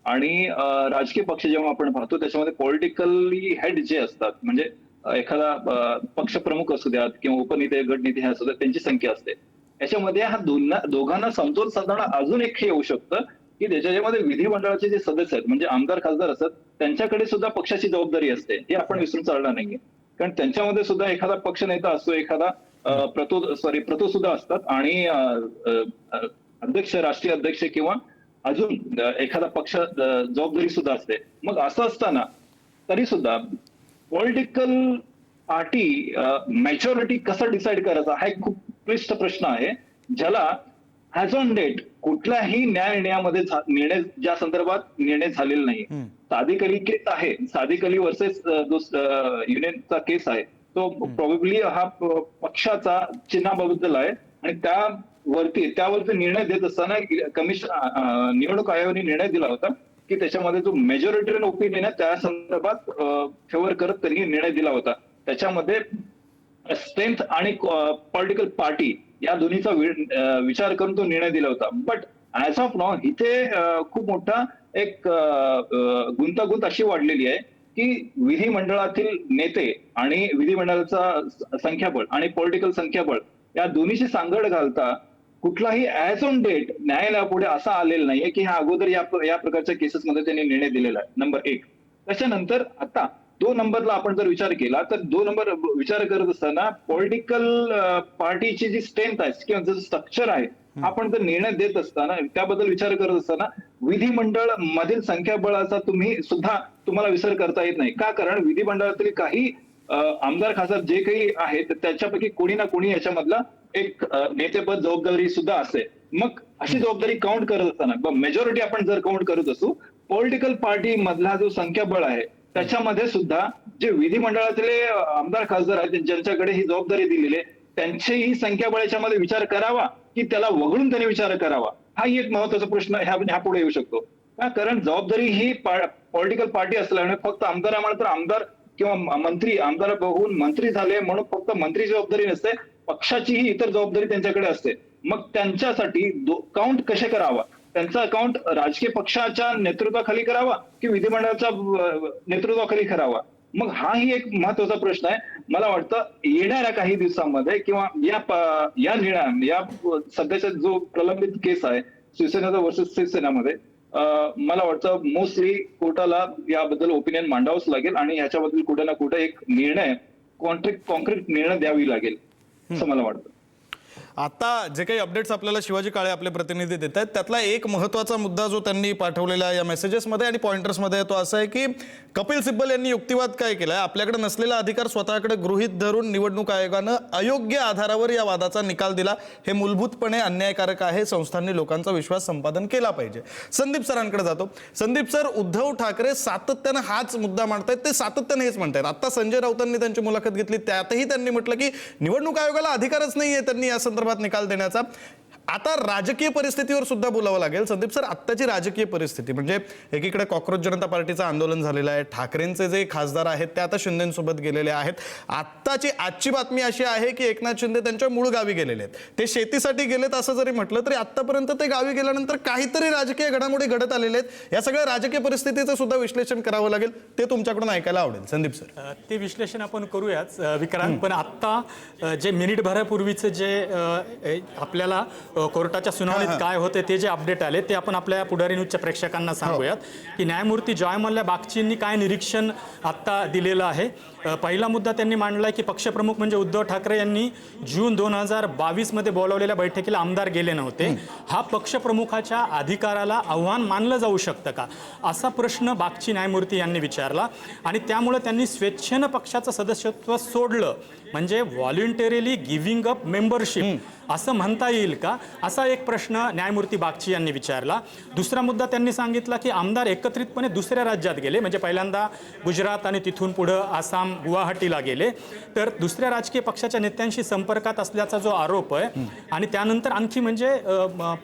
आणि राजकीय पक्ष जेव्हा आपण पाहतो त्याच्यामध्ये पॉलिटिकली हेड जे असतात म्हणजे एखादा पक्ष प्रमुख असू द्यात किंवा उपनेते गटनेते हे असू द्यात त्यांची संख्या असते. याच्यामध्ये हा दोघांना समतोल साधणं अजून एक हे येऊ शकतं की त्याच्यामध्ये विधिमंडळाचे जे सदस्य आहेत म्हणजे आमदार खासदार असतात त्यांच्याकडे सुद्धा पक्षाची जबाबदारी असते, हे आपण विसरून चालणार नाहीये. कारण त्यांच्यामध्ये सुद्धा एखादा पक्ष नेता असतो, एखादा प्रतो सुद्धा असतात आणि अध्यक्ष, राष्ट्रीय अध्यक्ष किंवा अजून एखादा पक्ष जबाबदारी सुद्धा असते. मग असं असताना तरी सुद्धा पॉलिटिकल पार्टी मॅच्युरिटी कसं डिसाईड करायचा हा एक खूप क्लिष्ट प्रश्न आहे, ज्याला ॲज ऑन डेट कुठल्याही निर्णय ज्या संदर्भात निर्णय झालेला नाही. सादिक अली केस आहे, सादिक अली वर्सेस युनियनचा केस आहे, तो प्रॉबेबली हा पक्षाचा चिन्हाबद्दल आहे आणि त्यावरती निर्णय देत असताना निवडणूक आयोगाने निर्णय दिला होता की त्याच्यामध्ये जो मेजॉरिटरी ओपिनियन आहे त्या संदर्भात फेवर करत त्यांनी निर्णय दिला होता. त्याच्यामध्ये स्ट्रेंथ आणि पॉलिटिकल पार्टी या दोन्हीचा विचार करून तो निर्णय दिला होता. बट ऍज ऑफ नाउ इथे खूप मोठा एक गुंतागुंत अशी वाढलेली आहे की विधिमंडळातील नेते आणि विधिमंडळाचा संख्याबळ आणि पॉलिटिकल संख्याबळ या दोन्हीची सांगड घालता कुठलाही ऍज ऑन डेट न्यायालयापुढे असा आलेला नाहीये की हा अगोदर या प्रकारच्या केसेसमध्ये त्यांनी निर्णय दिलेला आहे. नंबर 1. त्याच्यानंतर आता 2 नंबरला आपण जर विचार केला तर 2 नंबर विचार करत असताना पॉलिटिकल पार्टीची जी स्ट्रेंथ आहे किंवा जसं स्ट्रक्चर आहे आपण जर निर्णय देत असताना त्याबद्दल विचार करत असताना विधिमंडळ मधील संख्याबळाचा तुम्हाला विसर करता येत नाही. का? कारण विधिमंडळातील काही आमदार खासदार जे काही आहेत त्याच्यापैकी कोणी ना कोणी याच्यामधला एक नेतेपद जबाबदारी सुद्धा असते. मग अशी जबाबदारी काउंट करत असताना मेजॉरिटी आपण जर काउंट करत असू, पॉलिटिकल पार्टी मधला जो संख्याबळ आहे त्याच्यामध्ये सुद्धा जे विधिमंडळातले आमदार खासदार आहेत ज्यांच्याकडे ही जबाबदारी दिलेली आहे त्यांचेही संख्याबळ याच्यामध्ये विचार करावा की त्याला वगळून त्यांनी विचार करावा, हाही एक महत्वाचा प्रश्न ह्या पुढे येऊ शकतो. का? कारण जबाबदारी ही पॉलिटिकल पार्टी असल्यामुळे फक्त आमदार आमदार किंवा मंत्री, आमदार बघून मंत्री झाले म्हणून फक्त मंत्री जबाबदारी नसते, पक्षाचीही इतर जबाबदारी त्यांच्याकडे असते. मग त्यांच्यासाठी काउंट कसे करावा, त्यांचा अकाउंट राजकीय पक्षाच्या नेतृत्वाखाली करावा की विधिमंडळाच्या नेतृत्वाखाली करावा, मग हाही एक महत्वाचा प्रश्न आहे. मला वाटतं येणाऱ्या काही दिवसांमध्ये किंवा या सध्याचा जो प्रलंबित केस आहे शिवसेनेचा वर्सेस शिवसेनेमध्ये मला वाटतं मोस्टली कोर्टाला याबद्दल ओपिनियन मांडावंच लागेल आणि याच्याबद्दल कुठे ना कुठे एक निर्णय कॉन्क्रीट निर्णय द्यावी लागेल असं मला वाटतं. आता जे काही अपडेट्स आपल्याला शिवाजी काळे आपले प्रतिनिधी देत आहेत त्यातला एक महत्त्वाचा मुद्दा जो त्यांनी पाठवलेला या मेसेजेसमध्ये आणि पॉइंटर्समध्ये तो असा आहे की कपिल सिब्बल यांनी युक्तिवाद काय केलाय, आपल्याकडे नसलेला अधिकार स्वतःकडे गृहीत धरून निवडणूक आयोगानं अयोग्य आधारावर या वादाचा निकाल दिला, हे मूलभूतपणे अन्यायकारक आहे, संस्थांनी लोकांचा विश्वास संपादन केला पाहिजे. संदीप सरांकडे जातो. संदीप सर, उद्धव ठाकरे सातत्यानं हाच मुद्दा मांडतायत, ते सातत्याने हेच म्हणतायत. आता संजय राऊतांनी त्यांची मुलाखत घेतली त्यातही त्यांनी म्हटलं की निवडणूक आयोगाला अधिकारच नाहीये त्यांनी या संदर्भात निकाल देण्याचा. आता राजकीय परिस्थितीवर सुद्धा बोलावं लागेल. संदीप सर, आत्ताची राजकीय परिस्थिती म्हणजे एकीकडे कॉक्रोच जनता पार्टीचं आंदोलन झालेलं आहे, ठाकरेंचे जे खासदार आहेत ते आता शिंदेसोबत गेलेले आहेत. आजची बातमी अशी आहे की एकनाथ शिंदे त्यांच्या मूळ गावी गेलेले आहेत, ते शेतीसाठी गेलेत असं जरी म्हटलं तरी आतापर्यंत ते गावी गेल्यानंतर काहीतरी राजकीय घडामोडी घडत आलेले आहेत. या सगळ्या राजकीय परिस्थितीचं सुद्धा विश्लेषण करावं लागेल, ते तुमच्याकडून ऐकायला आवडेल. संदीप सर, ते विश्लेषण आपण करूयाच विक्रांत, पण आत्ता जे मिनिटभरापूर्वीचं जे आपल्याला कोर्टाच्या सुनावणीत काय होते ते जे अपडेट आले ते आपण आपल्या पुढारी न्यूजच्या प्रेक्षकांना सांगूयात की न्यायमूर्ती जॉय मल्ल्या बागचींनी काय निरीक्षण आत्ता दिलेलं आहे. पहिला मुद्दा त्यांनी मांडला की पक्षप्रमुख म्हणजे उद्धव ठाकरे यांनी जून 2022 मध्ये बोलावलेल्या बैठकीला आमदार गेले नव्हते. हा पक्षप्रमुखाच्या अधिकाराला आव्हान मानलं जाऊ शकतं का, असा प्रश्न बागची न्यायमूर्ती यांनी विचारला आणि त्यामुळे त्यांनी स्वेच्छेनं पक्षाचं सदस्यत्व सोडलं म्हणजे व्हॉलंटरीली गिव्हिंग अप मेंबरशिप असं म्हणता येईल का, असा एक प्रश्न न्यायमूर्ती बागची यांनी विचारला. दुसरा मुद्दा त्यांनी सांगितला की आमदार एकत्रितपणे दुसऱ्या राज्यात गेले, म्हणजे पहिल्यांदा गुजरात आणि तिथून पुढं आसाम गुवाहाटीला गेले, तर दुसऱ्या राजकीय पक्षाच्या नेत्यांशी संपर्कात असल्याचा जो आरोप आहे आणि त्यानंतर आणखी म्हणजे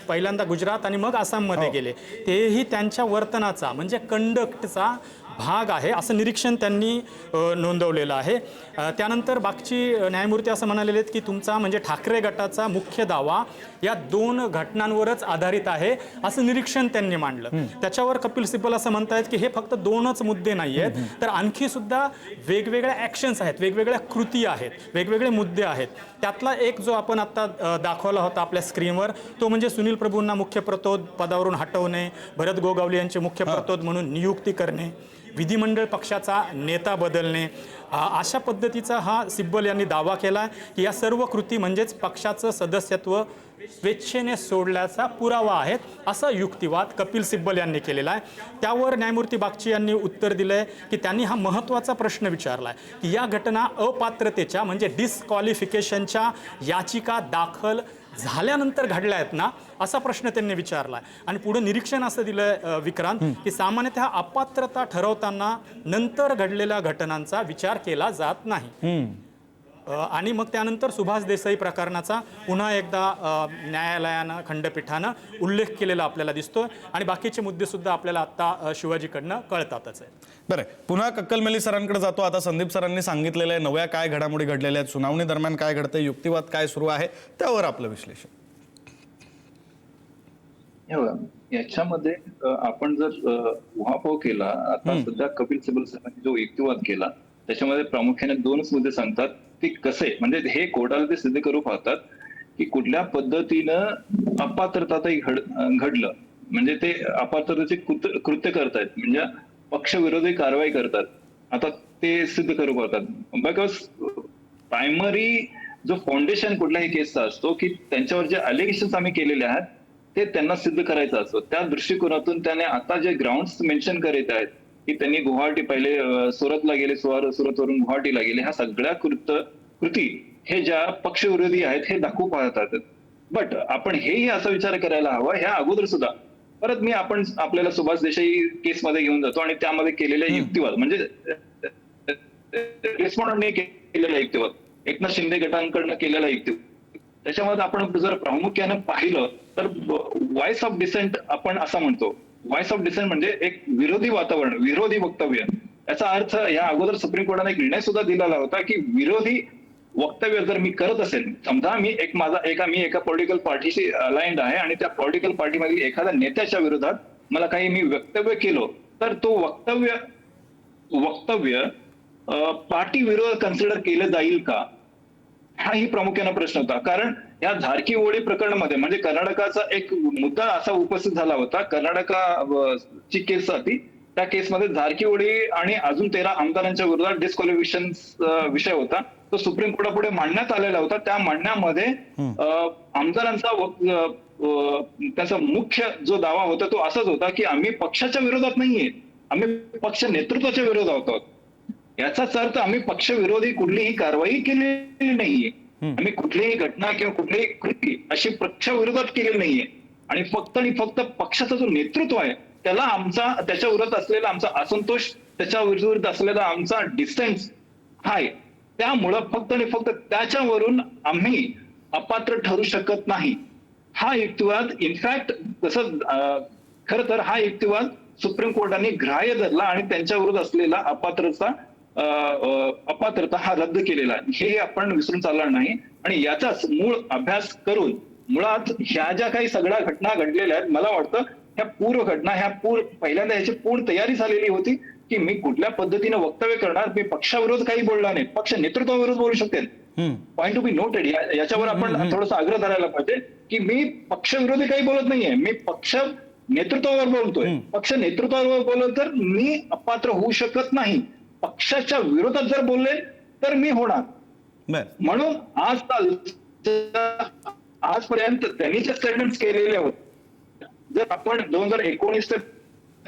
पहिल्यांदा गुजरात आणि मग आसाममध्ये गेले, तेही त्यांच्या वर्तनाचा म्हणजे कंडक्टचा भाग आहे असं निरीक्षण त्यांनी नोंदवलेलं आहे. त्यानंतर बागची न्यायमूर्ती असं म्हणालेले आहेत की तुमचा म्हणजे ठाकरे गटाचा मुख्य दावा या 2 घटनांवरच आधारित आहे असं निरीक्षण त्यांनी मांडलं. त्याच्यावर कपिल सिब्बल असं म्हणतायत की हे फक्त 2च मुद्दे नाही आहेत, तर आणखी सुद्धा वेगवेगळ्या ॲक्शन्स आहेत, वेगवेगळ्या कृती आहेत, वेगवेगळे मुद्दे आहेत. त्यातला एक जो आपण आता दाखवला होता आपल्या स्क्रीनवर, तो म्हणजे सुनील प्रभूंना मुख्य प्रतोद पदावरून हटवणे, भरत गोगावले यांचे मुख्य प्रतोद म्हणून नियुक्ती करणे, विधिमंडळ पक्षाचा नेता बदलणे, अशा पद्धतीचा हा सिब्बल यांनी दावा केला की या सर्व कृती म्हणजेच पक्षाचं सदस्यत्व स्वेच्छेने सोडल्याचा पुरावा आहेत, असा युक्तिवाद कपिल सिब्बल यांनी केलेला आहे. त्यावर न्यायमूर्ती बागची यांनी उत्तर दिलंय की त्यांनी हा महत्त्वाचा प्रश्न विचारला आहे की या घटना अपात्रतेच्या म्हणजे डिस्क्वालिफिकेशनच्या याचिका दाखल झाल्यानंतर घडल्या आहेत ना, असा प्रश्न त्यांनी विचारला आहे. आणि पुढे निरीक्षण असं दिलं विक्रांत की सामान्यतः अपात्रता ठरवताना नंतर घडलेल्या घटनांचा विचार केला जात नाही. आणि मग त्यानंतर सुभाष देसाई प्रकरणाचा पुन्हा एकदा न्यायालयानं खंडपीठानं उल्लेख केलेला आपल्याला दिसतोय आणि बाकीचे मुद्दे सुद्धा आपल्याला आता शिवाजीकडनं कळतातच आहे. बरं, पुन्हा कक्कलमेली सरांकडे जातो. आता संदीप सरांनी सांगितलेलं आहे नव्या काय घडामोडी घडलेल्या आहेत, सुनावणी दरम्यान काय घडतंय, युक्तिवाद काय सुरू आहे, त्यावर आपलं विश्लेषण. याच्यामध्ये आपण जर उहापोह केला, आता सध्या कपिल सिब्बल सरांनी जो युक्तिवाद केला त्याच्यामध्ये प्रामुख्याने 2च मुद्दे सांगतात की कसे, म्हणजे हे कोर्टाला ते सिद्ध करू पाहतात की कुठल्या पद्धतीनं अपात्रताही घडलं, म्हणजे ते अपात्रतेचे कृत्य करतायत, म्हणजे पक्षविरोधी कारवाई करतात. आता ते सिद्ध करू पाहतात. बिकॉज प्रायमरी जो फाउंडेशन कुठल्याही केसचा असतो की त्यांच्यावर जे अलिगेशन्स आम्ही केलेले आहेत ते त्यांना सिद्ध करायचं असतं. त्या दृष्टिकोनातून त्याने आता जे ग्राउंड्स मेन्शन करीत आहेत की त्यांनी गुवाहाटी पहिले सुरतला गेले, सुरतवरून गुवाहाटीला गेले, ह्या सगळ्या कृती हे ज्या पक्षविरोधी आहेत हे दाखवू पाहतात. बट आपण हेही असा विचार करायला हवा, ह्या अगोदर सुद्धा परत आपण आपल्याला सुभाष देसाई केसमध्ये घेऊन जातो आणि त्यामध्ये केलेले युक्तिवाद म्हणजे रिस्पॉन्डंटने केलेला युक्तिवाद, एकनाथ शिंदे गटांकडनं केलेला युक्तिवाद, त्याच्यामध्ये आपण जर प्रामुख्यानं पाहिलं तर व्हॉइस ऑफ डिसेंट आपण असं म्हणतो. व्हॉइस ऑफ डिसेंट म्हणजे एक विरोधी वातावरण, विरोधी वक्तव्य. याचा अर्थ या अगोदर सुप्रीम कोर्टाने एक निर्णय सुद्धा दिलेला होता की विरोधी वक्तव्य जर मी करत असेल, समजा मी एका पॉलिटिकल पार्टीशी अलाइंड आहे आणि त्या पॉलिटिकल पार्टीमधील एखाद्या नेत्याच्या विरोधात मला काही मी वक्तव्य केलं, तर तो वक्तव्य पार्टी विरोध कन्सिडर केलं जाईल का, हाही प्रामुख्याने प्रश्न होता. कारण या झारकीहोळी प्रकरणामध्ये म्हणजे कर्नाटकाचा एक मुद्दा असा उपस्थित झाला होता, कर्नाटकाची केस होती, त्या केसमध्ये झारकीहोळी आणि अजून 13 आमदारांच्या विरोधात डिस्क्वालिफिकेशन विषय होता, तो सुप्रीम कोर्टापुढे मांडण्यात आलेला होता. त्या मांडण्यामध्ये आमदारांचा त्याचा मुख्य जो दावा होता तो असाच होता की आम्ही पक्षाच्या विरोधात नाहीये, आम्ही पक्ष नेतृत्वाच्या विरोधात आहोत. याचाच अर्थ आम्ही पक्षविरोधी कुठलीही कारवाई केलेली नाहीये, आम्ही कुठलीही घटना किंवा कुठलीही कृती अशी पक्षविरोधात केलेली नाहीये आणि फक्त पक्षाचा जो नेतृत्व आहे त्याच्या विरोधात असलेला आमचा असंतोष, त्याच्या विरुद्ध असलेला आमचा डिस्टन्स आहे, त्यामुळं फक्त आणि फक्त त्याच्यावरून आम्ही अपात्र ठरू शकत नाही. हा युक्तिवाद इनफॅक्ट तसं खरं तर हा युक्तिवाद सुप्रीम कोर्टाने ग्राह्य धरला आणि त्यांच्या विरोधात असलेला अपात्रता हा रद्द केलेला आहे. हे आपण विसरून चालणार नाही आणि याचाच मूळ अभ्यास करून मुळात ह्या ज्या काही सगळ्या घटना घडलेल्या आहेत, मला वाटतं ह्या पूर्व घटना पहिल्यांदा ह्याची पूर्ण तयारी झालेली होती की मी कुठल्या पद्धतीने वक्तव्य करणार, मी पक्षाविरोध काही बोलणार नाही, पक्ष नेतृत्वाविरोध बोलू शकते. पॉईंट टू बी नोटेड, याच्यावर आपण थोडासा आग्रह धरायला पाहिजे की मी पक्षविरोधी काही बोलत नाहीये, मी पक्ष नेतृत्वावर बोलतोय. पक्ष नेतृत्वावर बोललो तर मी अपात्र होऊ शकत नाही, पक्षाच्या विरोधात जर बोलले तर मी होणार. म्हणून आजपर्यंत त्यांनी जे स्टेटमेंट केलेले होते, जर आपण 2019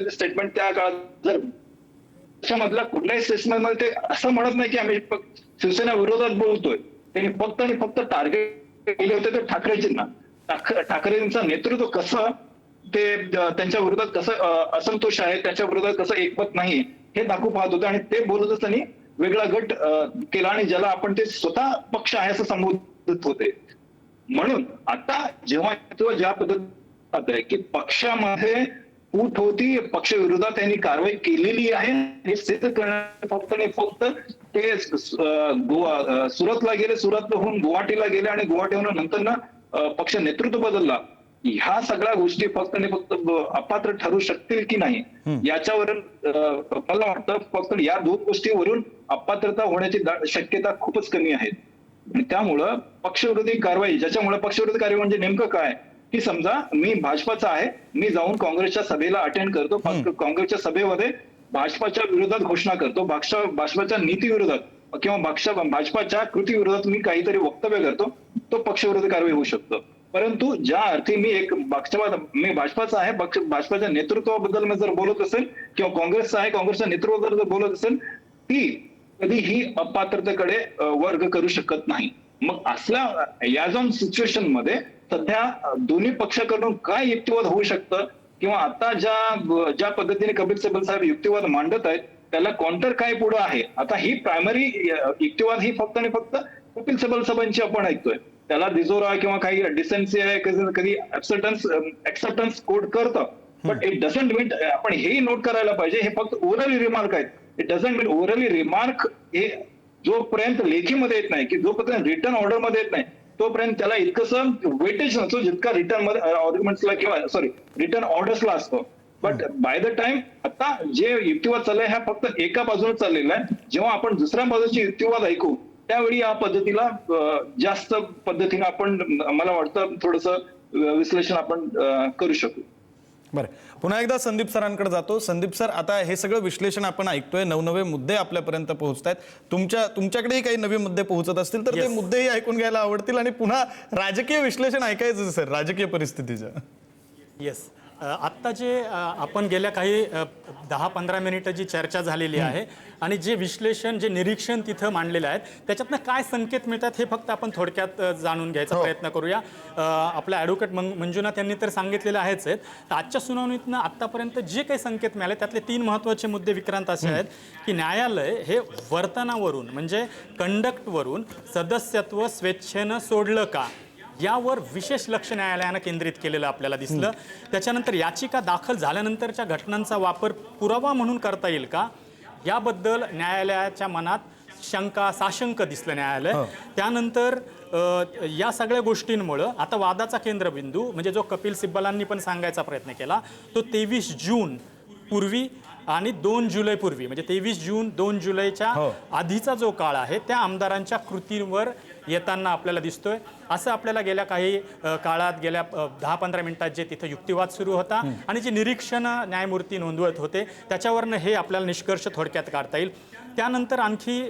स्टेटमेंट त्या काळात जर त्याच्यामधला कुठल्याही स्टेटमेंट मध्ये ते असं म्हणत नाही की आम्ही शिवसेना विरोधात बोलतोय, त्यांनी फक्त आणि फक्त टार्गेट केले होते ते ठाकरेजींना. ठाकरेंचं नेतृत्व कसं ते त्यांच्या विरोधात कसं असंतोष आहे, त्याच्या विरोधात कसं एकमत नाही हे दाखवू पाहत होते. आणि ते बोलत असताना वेगळा गट केला आणि ज्याला आपण ते स्वतः पक्ष आहे असं संबोधत होते. म्हणून आता जेव्हा ज्या पद्धतीने की पक्षामध्ये फूट होती, पक्ष विरोधात त्यांनी कारवाई केलेली आहे हे सिद्ध करण्यात फक्त आणि फक्त ते सुरतला गेले, सुरतहून गुवाहाटीला गेले आणि गुवाहाटीहून नंतर ना पक्ष नेतृत्व बदलला. ह्या सगळ्या गोष्टी फक्त आणि फक्त अपात्र ठरू शकतील की नाही याच्यावर मला वाटतं फक्त या दोन गोष्टीवरून अपात्रता होण्याची शक्यता खूपच कमी आहे. आणि त्यामुळं पक्षविरोधी कारवाई, ज्याच्यामुळे पक्षविरोधी कारवाई म्हणजे नेमकं काय की समजा मी भाजपाचा आहे, मी जाऊन काँग्रेसच्या सभेला अटेंड करतो, काँग्रेसच्या सभेमध्ये भाजपाच्या विरोधात घोषणा करतो, भाजपाच्या नीती विरोधात किंवा भाजपाच्या कृती विरोधात मी काहीतरी वक्तव्य करतो, तो पक्षविरोधी कारवाई होऊ शकतो. परंतु ज्या अर्थी मी भाजपाचा आहे, भाजपाच्या नेतृत्वाबद्दल मी जर बोलत असेल किंवा काँग्रेसचा आहे, काँग्रेसच्या नेतृत्वाबद्दल जर बोलत असेल, ती कधीही अपात्रतेकडे वर्ग करू शकत नाही. मग असल्या या दोन सिच्युएशन मध्ये सध्या दोन्ही पक्षाकडून काय युक्तिवाद होऊ शकतं किंवा आता ज्या पद्धतीने कपिल सिब्बल साहेब युक्तिवाद मांडत आहेत त्याला काउंटर काय पुढे आहे. आता ही प्रायमरी युक्तिवाद ही फक्त आणि फक्त कपिल सिब्बल साहेबांची आपण ऐकतोय. त्याला दिजोरा किंवा काही डिसेन्सी आहे, कधी ऍक्सेप्टन्स कोड करतं, बट इट डझंट मीन, आपण हेही नोट करायला पाहिजे, हे फक्त ओरली रिमार्क आहेत. It doesn't mean orally remark हे जोपर्यंत लेखीमध्ये येत नाही, की जोपर्यंत रिटर्न ऑर्डर मध्ये येत नाही तोपर्यंत त्याला इतकंसं वेटेज नसतो जितका रिटर्न मध्ये आर्ग्युमेंट्सला किंवा रिटर्न ऑर्डर्सला असतो. बट बाय द टाइम आता जे युक्तिवाद चाललाय हा फक्त एका बाजूने चाललेला आहे. जेव्हा आपण दुसऱ्या बाजूची युक्तिवाद ऐकू त्यावेळी या पद्धतीला जास्त पद्धतीने आपण, मला वाटतं, थोडंसं विश्लेषण आपण करू शकू. बरं, पुन्हा एकदा संदीप सरांकडे जातो. संदीप सर, आता हे सगळं विश्लेषण आपण ऐकतोय, नवनवे मुद्दे आपल्यापर्यंत पोहोचतायत, तुमच्याकडेही काही नवे मुद्दे पोहोचत असतील तर ते मुद्देही ऐकून घ्यायला आवडतील आणि पुन्हा राजकीय विश्लेषण ऐकायचं सर राजकीय परिस्थितीचं. येस, आत्ता जे आपण गेल्या काही 10-15 मिनिटं जी चर्चा झालेली आहे आणि जे विश्लेषण, जे निरीक्षण तिथं मांडलेलं आहेत त्याच्यातनं काय संकेत मिळतात हे फक्त आपण थोडक्यात जाणून घ्यायचा प्रयत्न करूया. आपल्या ॲडव्होकेट मंजुनाथ यांनी तर सांगितलेलं आहेच आहेत. तर आजच्या सुनावणीतनं आत्तापर्यंत जे काही संकेत मिळाले त्यातले 3 महत्त्वाचे मुद्दे विक्रांत असे आहेत की न्यायालय हे वर्तनावरून म्हणजे कंडक्टवरून सदस्यत्व स्वेच्छेनं सोडलं का यावर विशेष लक्ष न्यायालयानं केंद्रित केलेलं आपल्याला दिसलं. त्याच्यानंतर याचिका दाखल झाल्यानंतरच्या घटनांचा वापर पुरावा म्हणून करता येईल का याबद्दल न्यायालयाच्या मनात साशंक दिसलं न्यायालय. त्यानंतर या सगळ्या गोष्टींमुळं आता वादाचा केंद्रबिंदू म्हणजे जो कपिल सिब्बलांनी पण सांगायचा प्रयत्न केला तो 23 जून पूर्वी आणि 2 जुलैपूर्वी म्हणजे 23 जून 2 जुलैच्या आधीचा जो काळ आहे त्या आमदारांच्या कृतींवर येताना आपल्याला दिसतोय. असं आपल्याला गेल्या काही काळात गेल्या 10-15 मिनिटात जे तिथं युक्तिवाद सुरू होता आणि जे निरीक्षण न्यायमूर्ती नोंदवत होते त्याच्यावरनं हे आपल्याला निष्कर्ष थोडक्यात काढता येईल. त्यानंतर आणखी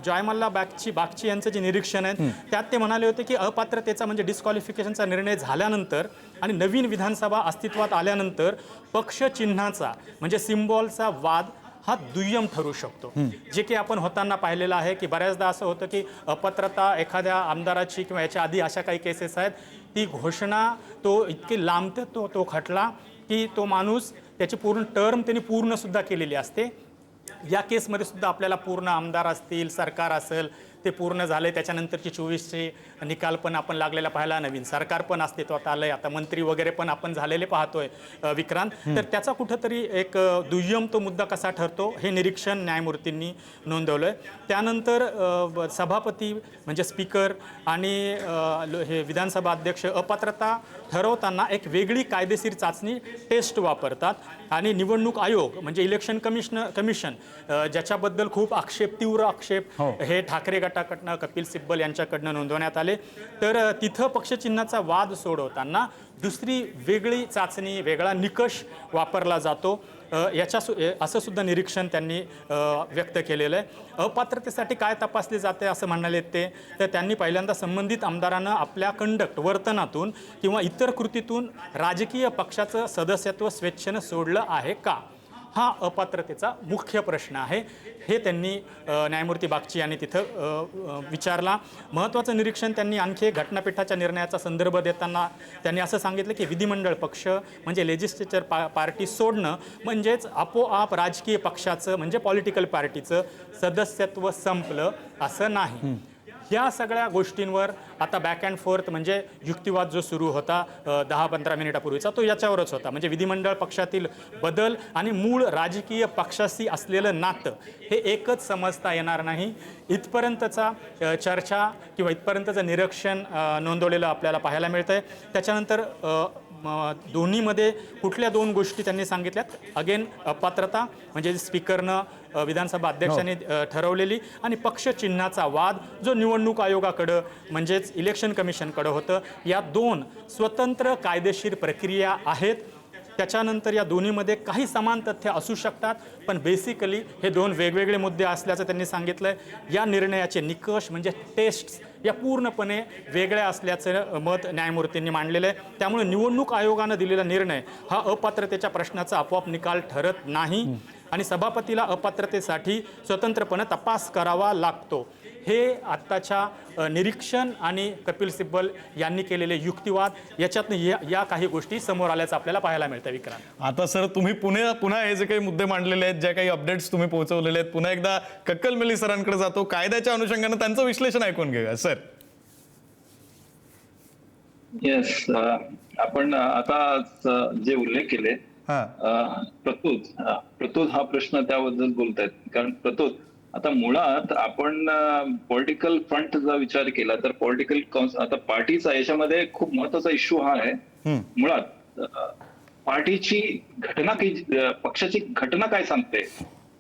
जयमल्ला बागची यांचं जे निरीक्षण आहे त्यात ते म्हणाले होते की अपात्रतेचा म्हणजे डिस्क्वालिफिकेशनचा निर्णय झाल्यानंतर आणि नवीन विधानसभा अस्तित्वात आल्यानंतर पक्ष चिन्हाचा म्हणजे सिम्बॉलचा वाद हा दुय्यम ठरू शकतो. जे की आपण होताना पाहिलेलं आहे की बऱ्याचदा असं होतं की अपात्रता एखाद्या आमदाराची किंवा याच्या आधी अशा काही केसेस आहेत ती घोषणा तो इतकी लांबते तो खटला की तो माणूस त्याची पूर्ण टर्म त्यांनी पूर्ण सुद्धा केलेली असते. या केसमध्ये सुद्धा आपल्याला पूर्ण आमदार असतील, सरकार असेल ते पूर्ण झाले, त्याच्यानंतरची 24चे निकाल पण आपण लागलेला पाहिला, नवीन सरकार पण अस्तित्वात आलंय, आता मंत्री वगैरे पण आपण झालेले पाहतोय विक्रांत. तर त्याचा कुठंतरी एक दुय्यम तो मुद्दा कसा ठरतो हे निरीक्षण न्यायमूर्तींनी नोंदवलंय. त्यानंतर सभापती म्हणजे स्पीकर आणि हे विधानसभा अध्यक्ष अपात्रता ठरवताना एक वेगळी कायदेशीर चाचणी टेस्ट वापरतात आणि निवडणूक आयोग म्हणजे इलेक्शन कमिशन ज्याच्याबद्दल खूप तीव्र आक्षेप हे ठाकरे गटाकडनं कपिल सिब्बल यांच्याकडनं नोंदवण्यात आले. तर तिथं पक्षचिन्हाचा वाद सोडवताना दुसरी वेगळी चाचणी, वेगळा निकष वापरला जातो असं सुद्धा निरीक्षण त्यांनी व्यक्त केलेलं आहे. अपात्रतेसाठी काय तपासले जाते असं म्हणाले ते, तर त्यांनी पहिल्यांदा संबंधित आमदारांना आपल्या वर्तनातून किंवा इतर कृतीतून राजकीय पक्षाचं सदस्यत्व स्वेच्छेनं सोडलं आहे का हा अपात्रतेचा मुख्य प्रश्न आहे. हे त्यांनी न्यायमूर्ती बागची यांनी तिथं विचारला. महत्त्वाचं निरीक्षण त्यांनी आणखी एक घटनापीठाच्या निर्णयाचा संदर्भ देताना त्यांनी असं सांगितलं की विधिमंडळ पक्ष म्हणजे लेजिस्लेचर पार्टी सोडणं म्हणजेच आपोआप राजकीय पक्षाचं म्हणजे पॉलिटिकल पार्टीचं सदस्यत्व संपलं असं नाही. या सगळ्या गोष्टींवर आता बॅक अँड फोर्थ म्हणजे युक्तिवाद जो सुरू होता 10-15 मिनिटापूर्वीचा तो याच्यावरच होता. म्हणजे विधिमंडळ पक्षातील बदल आणि मूळ राजकीय पक्षाशी असलेलं नातं हे एकच समजता येणार नाही. इथपर्यंतचा चर्चा किंवा इथपर्यंतचं निरीक्षण नोंदवलेलं आपल्याला पाहायला मिळतंय. त्याच्यानंतर दोन्हीमध्ये कुठल्या 2 गोष्टी त्यांनी सांगितल्यात. अगेन अपात्रता म्हणजे स्पीकरनं विधानसभा अध्यक्षांनी ठरवलेली आणि पक्ष चिन्हाचा वाद जो निवडणूक आयोगाकडं म्हणजेच इलेक्शन कमिशनकडं होतं. या 2 स्वतंत्र कायदेशीर प्रक्रिया आहेत. त्याच्यानंतर या दोन्हीमध्ये काही समान तथ्य असू शकतात पण बेसिकली हे 2 वेगवेगळे मुद्दे असल्याचं त्यांनी सांगितलंय. या निर्णयाचे निकष म्हणजे टेस्ट्स या पूर्णपणे वेगळ्या असल्याचं मत न्यायमूर्तींनी मांडलेलं आहे. त्यामुळे निवडणूक आयोगानं दिलेला निर्णय हा अपात्रतेच्या प्रश्नाचा आपोआप निकाल ठरत नाही आणि सभापतीला अपात्रतेसाठी स्वतंत्रपणे तपास करावा लागतो. हे आत्ताच्या निरीक्षण आणि कपिल सिब्बल यांनी केलेले युक्तिवाद याच्यातनं या काही गोष्टी समोर आल्याचं आपल्याला पाहायला मिळतं. विक्रांत, आता सर तुम्ही पुन्हा हे जे काही मुद्दे मांडलेले आहेत, ज्या काही अपडेट्स तुम्ही पोहोचवलेले आहेत, पुन्हा एकदा कक्कल मिली सरांकडे जातो. कायद्याच्या अनुषंगाने त्यांचं विश्लेषण ऐकून घेऊया सर. येस, आपण आता जे उल्लेख केले प्रतोद हा प्रश्न त्याबद्दल बोलतायत. कारण प्रतोद आता मुळात आपण पॉलिटिकल फ्रंटचा विचार केला तर आता पार्टीचा याच्यामध्ये खूप महत्वाचा इश्यू हा आहे. मुळात पार्टीची घटना पक्षाची घटना काय सांगते,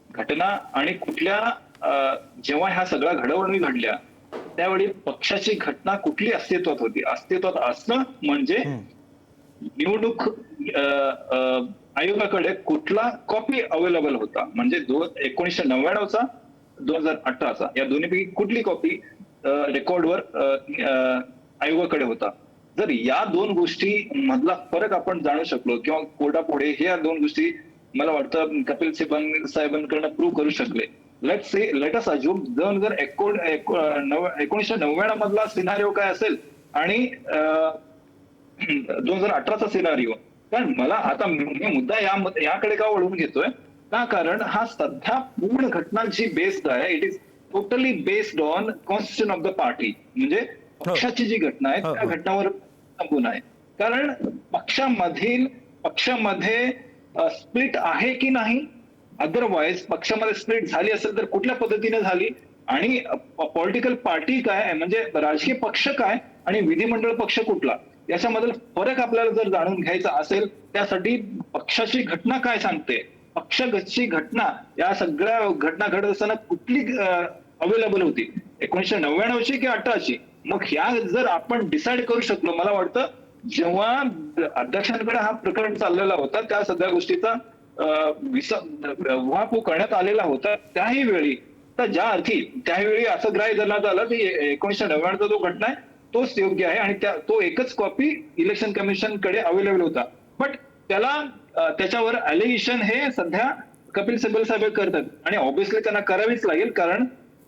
घटना आणि कुठल्या जेव्हा ह्या सगळ्या घडामोडी घडल्या त्यावेळी पक्षाची घटना कुठली अस्तित्वात होती. अस्तित्वात असणं म्हणजे निवडणूक आयोगाकडे कुठला कॉपी अवेलेबल होता. म्हणजे 1999चा 2018चा या दोन्हीपैकी कुठली कॉपी रेकॉर्डवर आयोगाकडे होता. जर या 2 गोष्टी मधला फरक आपण जाणू शकलो किंवा कोर्टापुढे ह्या 2 गोष्टी मला वाटतं कपिल सिब्बल साहेबांकडनं प्रूव्ह करू शकले. लेट अस अज्यूम 1999 मधला सिनारिओ काय असेल आणि 2018चा सिनारिओ. कारण मला आता मुद्दा याकडे का वळवून घेतोय का, कारण हा सध्या पूर्ण घटना जी बेस्ड आहे it is totally based on constitution of the party. म्हणजे पक्षाची जी घटना आहे त्या घटनावर अवलंबून आहे. कारण पक्षामध्ये स्प्लिट आहे की नाही, अदरवाईज पक्षामध्ये स्प्लिट झाली असेल तर कुठल्या पद्धतीने झाली आणि पॉलिटिकल पार्टी काय म्हणजे राजकीय पक्ष काय आणि विधिमंडळ पक्ष कुठला याच्यामधील फरक आपल्याला जर जाणून घ्यायचा असेल त्यासाठी पक्षाची घटना काय सांगते, पक्षाची घटना या सगळ्या घटना घडत असताना कुठली अवेलेबल होती 1999ची की 18ची. मग ह्या जर आपण डिसाईड करू शकलो, मला वाटतं जेव्हा अध्यक्षांकडे हा प्रकरण चाललेला होता त्या सगळ्या गोष्टीचा उहापोह करण्यात आलेला होता त्याही वेळी, तर ज्या अर्थी त्यावेळी असं ग्राह्य धरण्यात आलं की 1999चा जो घटना आहे तोच योग्य आहे आणि तो एकच कॉपी इलेक्शन कमिशनकडे अवेलेबल होता. बट त्याच्यावर अलिगेशन हे सध्या कपिल सिब्बल साहेब करतात आणि ऑब्व्हियसली त्यांना करावीच लागेल. कारण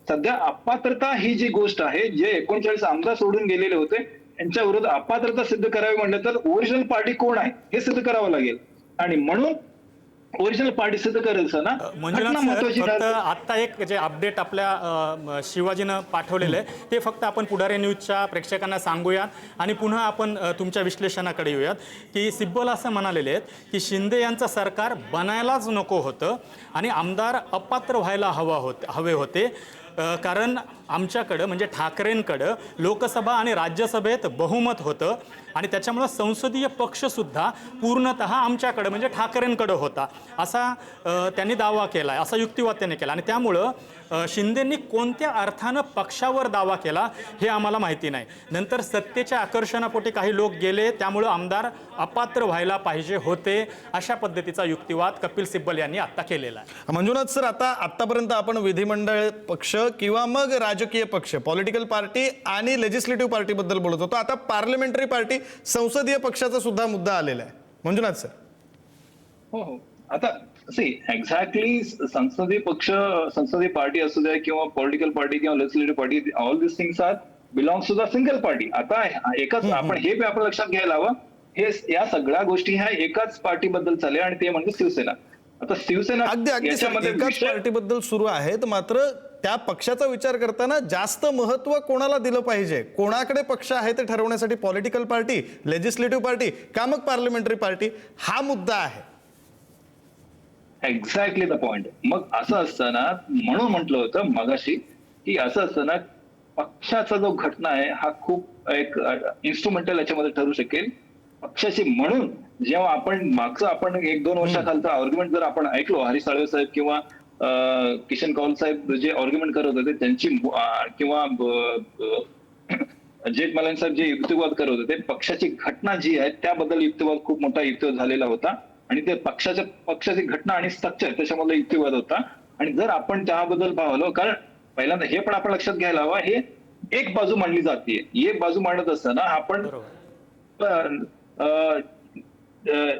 सध्या अपात्रता ही जी गोष्ट आहे, जे 39 आमदार सोडून गेलेले होते यांच्या विरुद्ध अपात्रता सिद्ध करावी म्हटलं तर ओरिजिनल पार्टी कोण आहे हे सिद्ध करावं लागेल आणि म्हणून ओरिजिनल पार्टी सिद्ध करायचं ना. फक्त आता एक जे अपडेट आपल्या शिवाजीनं पाठवलेलं आहे ते फक्त आपण पुढारी न्यूजच्या प्रेक्षकांना सांगूयात आणि पुन्हा आपण तुमच्या विश्लेषणाकडे येऊयात की सिब्बल असं म्हणालेले आहेत की शिंदे यांचं सरकार बनायलाच नको होतं आणि आमदार अपात्र व्हायला हवे होते. कारण आमच्याकडं म्हणजे ठाकरेंकडं लोकसभा आणि राज्यसभेत बहुमत होतं आणि त्याच्यामुळं संसदीय पक्षसुद्धा पूर्णतः आमच्याकडं म्हणजे ठाकरेंकडं होता असा त्यांनी दावा केला, असा युक्तिवाद त्यांनी केला. आणि त्यामुळं शिंदेंनी कोणत्या अर्थानं पक्षावर दावा केला हे आम्हाला माहिती नाही. नंतर सत्तेच्या आकर्षणापोटी काही लोक गेले त्यामुळं आमदार अपात्र व्हायला पाहिजे होते अशा पद्धतीचा युक्तिवाद कपिल सिब्बल यांनी आता केलेला आहे. मंजुनाथ सर, आतापर्यंत आपण विधिमंडळ पक्ष किंवा मग राजकीय पक्ष पॉलिटिकल पार्टी आणि लेजिस्लेटिव्ह पार्टी बद्दल बोलत होतो. आता पार्लमेंटरी पार्टी संसदीय पक्षाचा सुद्धा मुद्दा आलेला आहे. मंजुनाथ सर. हो, आता एक्झॅक्टली संसदीय पार्टी असू द्या किंवा पॉलिटिकल पार्टी किंवा legislative party, all this things are belongs to the single party. आता एकच आपण हे आपण लक्षात घ्यायला हवं, हे या सगळ्या गोष्टी ह्या एकाच पार्टी बद्दल चालल्या आणि ते म्हणजे शिवसेना. आता शिवसेना अगदी याच्यामध्ये एकाच पार्टीबद्दल सुरू आहेत, मात्र त्या पक्षाचा विचार करताना जास्त महत्व कोणाला दिलं पाहिजे, कोणाकडे पक्ष आहे ते ठरवण्यासाठी पॉलिटिकल पार्टी, लेजिस्लेटिव्ह पार्टी का मग पार्लमेंटरी पार्टी, हा मुद्दा आहे. Exactly the point. मग असं असताना म्हणून म्हटलं होतं मगाशी की असं असताना पक्षाचा जो घटना आहे हा खूप एक इन्स्ट्रुमेंटल याच्यामध्ये ठरू शकेल पक्षाची. म्हणून जेव्हा आपण मागचं आपण 1-2 वर्षाखालचा आर्ग्युमेंट जर आपण ऐकलो, हरीश साळवे साहेब किंवा किशन कौल साहेब जे आर्ग्युमेंट करत होते त्यांची किंवा जेठ मलानी साहेब जे युक्तिवाद करत होते, पक्षाची घटना जी आहे त्याबद्दल युक्तिवाद, खूप मोठा युक्तिवाद झालेला होता आणि ते पक्षाची घटना आणि स्ट्रक्चर त्याच्यामध्ये युक्तिवाद होता. आणि जर आपण त्याबद्दल पाहिलं, कारण पहिल्यांदा हे पण आपण लक्षात घ्यायला हवं, हे एक बाजू मांडली जाते. एक बाजू मांडत असताना आपण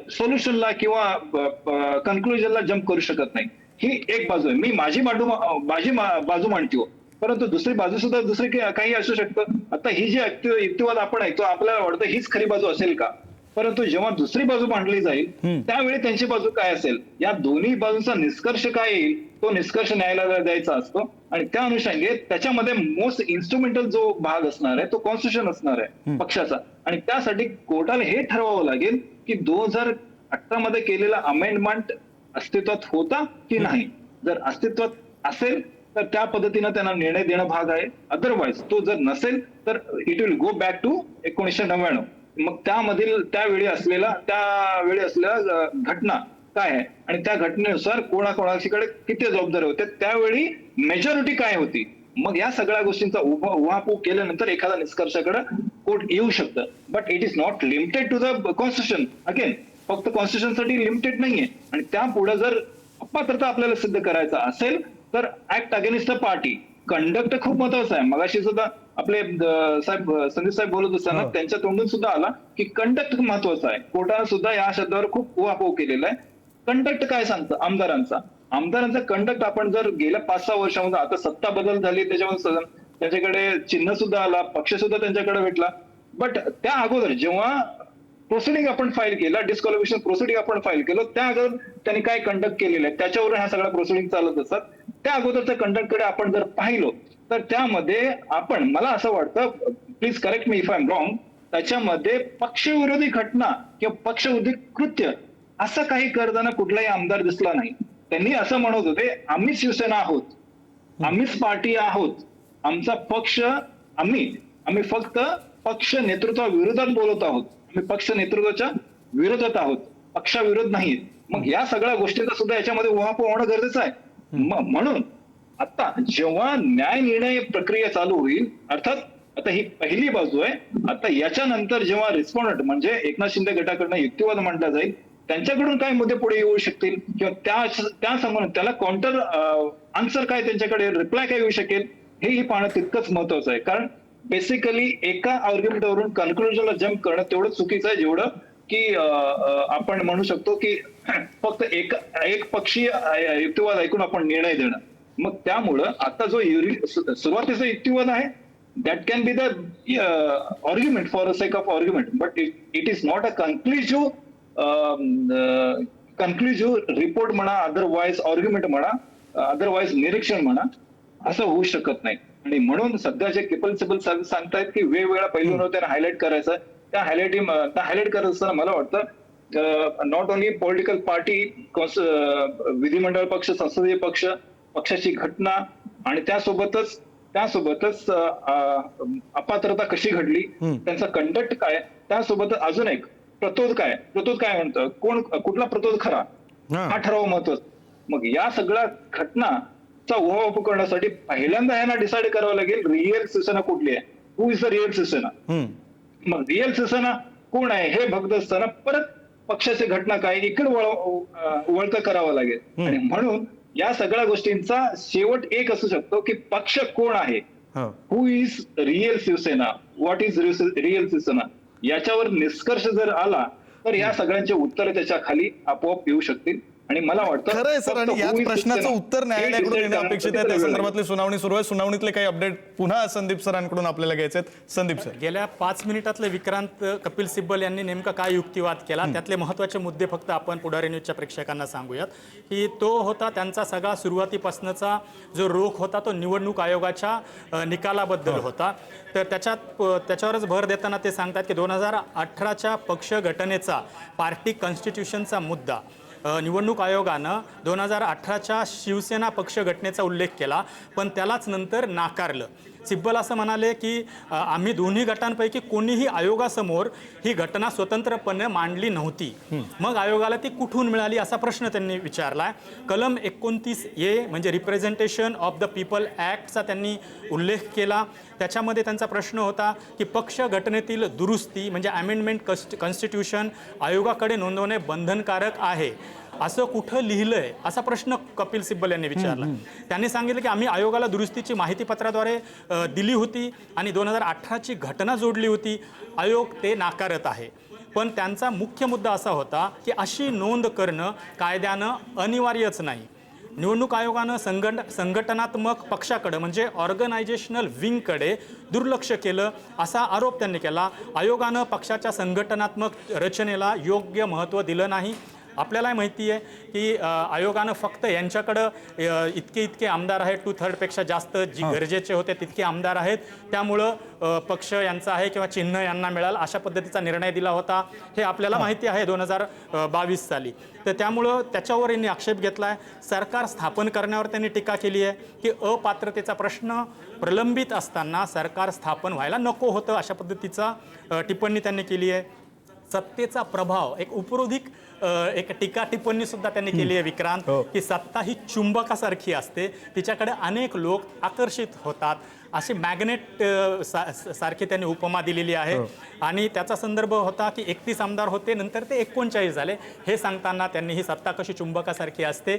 सोल्युशनला किंवा कन्क्लुजनला जम्प करू शकत नाही. ही एक बाजू आहे, मी माझी बाजू मांडतो, परंतु दुसरी बाजू सुद्धा दुसरी काही असू शकतं. आता ही जी युक्तिवाद आपण ऐकतो आपल्याला वाटतं हीच खरी बाजू असेल का, परंतु जेव्हा दुसरी बाजू मांडली जाईल त्यावेळी त्यांची बाजू काय असेल, या दोन्ही बाजूंचा निष्कर्ष काय येईल तो निष्कर्ष न्यायालयाला द्यायचा असतो. आणि त्या अनुषंगे त्याच्यामध्ये मोस्ट इन्स्ट्रुमेंटल जो भाग असणार आहे तो कॉन्स्टिट्यूशन असणार आहे पक्षाचा. आणि त्यासाठी कोर्टाला हे ठरवावं लागेल की 2018 मध्ये केलेला अमेंडमेंट अस्तित्वात होता की नाही. जर अस्तित्वात असेल तर त्या पद्धतीनं त्यांना निर्णय देणं भाग आहे. अदरवाईज तो जर नसेल तर it will go back to 1999. मग त्यावेळी असलेला घटना काय आहे आणि त्या घटनेनुसार कोणाकोणाकडे किती जबाबदारी होते, त्यावेळी मेजॉरिटी काय होती. मग या सगळ्या गोष्टींचा उहापोह केल्यानंतर एखाद्या निष्कर्षाकडे कोर्ट येऊ शकतं. But it is not limited to the constitution. Again फक्त कॉन्स्टिट्यूशनसाठी लिमिटेड नाहीये. आणि त्यापुढे जर अपात्रता आपल्याला सिद्ध करायचा असेल तर act against the party, conduct खूप महत्वाचा आहे. मगाशी सुद्धा आपले संदीप साहेब बोलत असताना त्यांच्या तोंडून सुद्धा आला की कंडक्ट महत्वाचा आहे. कोर्टाने सुद्धा या शब्दावर खूप उहापोह केलेला आहे. कंडक्ट काय सांगतं आमदारांचा कंडक्ट आपण जर गेल्या 5-6 वर्षामध्ये, आता सत्ता बदल झाली त्याच्यामध्ये त्यांच्याकडे चिन्ह सुद्धा आला, पक्ष सुद्धा त्यांच्याकडे भेटला. बट त्या अगोदर जेव्हा प्रोसिडिंग आपण फाईल केला, डिस्क्वालिफिकेशन प्रोसिडिंग आपण फाईल केलं, त्या अगोदर त्यांनी काय कंडक्ट केलेलं आहे त्याच्यावरून ह्या सगळ्या प्रोसिडिंग चालत असतात. त्या अगोदरच्या कंडक्टकडे आपण जर पाहिलो तर त्यामध्ये मला असं वाटतं, please correct me if I am wrong, त्याच्यामध्ये पक्षविरोधी घटना किंवा पक्षविरोधी कृत्य असं काही करताना कुठलाही आमदार दिसला नाही. त्यांनी असं म्हणत होते, आम्ही शिवसेना आहोत, आम्हीच पार्टी आहोत, आमचा पक्ष, आम्ही फक्त पक्ष नेतृत्वाविरोधात बोलत आहोत, आम्ही पक्ष नेतृत्वाच्या विरोधात आहोत, पक्षाविरोध नाही. मग या सगळ्या गोष्टींचा सुद्धा याच्यामध्ये उहापोह होणं गरजेचं आहे. म्हणून आता जेव्हा न्याय निर्णय प्रक्रिया चालू होईल, अर्थात आता ही पहिली बाजू आहे, आता याच्यानंतर जेव्हा रिस्पॉन्डंट म्हणजे एकनाथ शिंदे गटाकडनं युक्तिवाद मांडला जाईल, त्यांच्याकडून काय मुद्दे पुढे येऊ शकतील किंवा त्या संबंध त्याला काउंटर आन्सर काय, त्यांच्याकडे रिप्लाय काय येऊ शकेल, हेही पाहणं तितकंच महत्वाचं आहे. कारण बेसिकली एका आर्ग्युमेंटवरून कन्क्लुजनला जम्प करणं तेवढं चुकीचं आहे जेवढं की आपण म्हणू शकतो की फक्त एक पक्षीय युक्तिवाद ऐकून आपण निर्णय देणं. मग त्यामुळं आता जो सुरुवातीचा युक्तिवाद आहे that can be the argument for the sake of argument, but it is not a conclusive report म्हणा, otherwise argument म्हणा, otherwise निरीक्षण म्हणा, असं होऊ शकत नाही. आणि म्हणून सध्या जे कपिल सिब्बल सांगतायत की वेगवेगळ्या पैलूंवर त्यांना हायलाईट करायचं, त्या हायलाईट करत असताना मला वाटतं नॉट ओनली पॉलिटिकल पार्टी, विधिमंडळ पक्ष, संसदीय पक्ष, पक्षाची घटना आणि त्यासोबतच अपात्रता कशी घडली, त्यांचा कंडक्ट काय, त्यासोबत अजून एक प्रतोद काय म्हणतं, कुठला प्रतोद खरा, हा ठराव महत्वाचा. मग या सगळ्या घटनाचा उहापोह करण्यासाठी पहिल्यांदा यांना डिसाईड करावं लागेल रिअल शिवसेना कुठली आहे, who is the real Shiv Sena. मग रिअल शिवसेना कोण आहे हे बघत असताना परत पक्षाची घटना काय इकडे वळतं करावं लागेल. आणि म्हणून या सगळ्या गोष्टींचा शेवट एक असू शकतो की पक्ष कोण आहे, who is real Shiv Sena, what is real Shiv Sena, याच्यावर निष्कर्ष जर आला तर या सगळ्यांचे उत्तर त्याच्या खाली आपोआप येऊ शकतील. आणि मला वाटतं खरं आहे सर, आणि याच प्रश्नाचं उत्तर न्यायालयाकडून येणं अपेक्षित आहे. त्या संदर्भातली सुनावणी सुरू आहे. सुनावणीतले काही अपडेट पुन्हा संदीप सरांकडून आपल्याला घ्यायचे आहेत. संदीप सर, गेल्या 5 मिनिटातले विक्रांत कपिल सिब्बल यांनी नेमका काय युक्तिवाद केला, त्यातले महत्त्वाचे मुद्दे फक्त आपण पुढारी न्यूजच्या प्रेक्षकांना सांगूयात. की तो होता त्यांचा सगळा सुरुवातीपासूनचा जो रोख होता तो निवडणूक आयोगाच्या निकालाबद्दल होता. तर त्याच्यावरच भर देताना ते सांगतात की 2018च्या पक्ष घटनेचा पार्टी कॉन्स्टिट्यूशनचा मुद्दा निवडणूक आयोगानं 2018च्या शिवसेना पक्ष घटनेचा उल्लेख केला, पण त्यालाच नंतर नाकारलं. सिब्बल असं म्हणाले की आम्ही दोन्ही गटांपैकी कोणीही आयोगासमोर ही घटना स्वतंत्रपणे मांडली नव्हती, मग आयोगाला ती कुठून मिळाली असा प्रश्न त्यांनी विचारला. कलम 29A म्हणजे रिप्रेझेंटेशन ऑफ द पीपल ॲक्टचा त्यांनी उल्लेख केला. त्याच्यामध्ये त्यांचा प्रश्न होता की पक्ष घटनेतील दुरुस्ती म्हणजे अमेंडमेंट कॉन्स्टिट्यूशन आयोगाकडे नोंदवणे बंधनकारक आहे असं कुठं लिहिलंय असा प्रश्न कपिल सिब्बल यांनी विचारला. त्यांनी सांगितलं की आम्ही आयोगाला दुरुस्तीची माहितीपत्राद्वारे दिली होती आणि 2018ची घटना जोडली होती, आयोग ते नाकारत आहे. पण त्यांचा मुख्य मुद्दा असा होता की अशी नोंद करणं कायद्यानं अनिवार्यच नाही. निवडणूक आयोगानं संघटनात्मक पक्षाकडे म्हणजे ऑर्गनायझेशनल विंगकडे दुर्लक्ष केलं असा आरोप त्यांनी केला. आयोगानं पक्षाच्या संघटनात्मक रचनेला योग्य महत्त्व दिलं नाही. आपल्याला माहिती आहे की आयोगानं फक्त यांच्याकडं इतके आमदार आहेत, 2/3 पेक्षा जास्त जी गरजेचे होते तितके आमदार आहेत, त्यामुळं पक्ष यांचा आहे किंवा चिन्ह यांना मिळाल अशा पद्धतीचा निर्णय दिला होता. हे आपल्याला माहिती आहे 2022 साली. तर त्यामुळं त्याच्यावर यांनी आक्षेप घेतला आहे. सरकार स्थापन करण्यावर त्यांनी टीका केली आहे की अपात्रतेचा प्रश्न प्रलंबित असताना सरकार स्थापन व्हायला नको होतं अशा पद्धतीचा टिप्पणी त्यांनी केली आहे. सत्तेचा प्रभाव एक उपरोधिक एक टीका टिप्पणी सुद्धा त्यांनी केली आहे विक्रांत, की सत्ता ही चुंबकासारखी असते, तिच्याकडे अनेक लोक आकर्षित होतात अशी मॅग्नेट सारखी त्यांनी उपमा दिलेली आहे. आणि त्याचा संदर्भ होता की 31 आमदार होते, नंतर ते 39 झाले. हे सांगताना त्यांनी ही सत्ता कशी चुंबकासारखी असते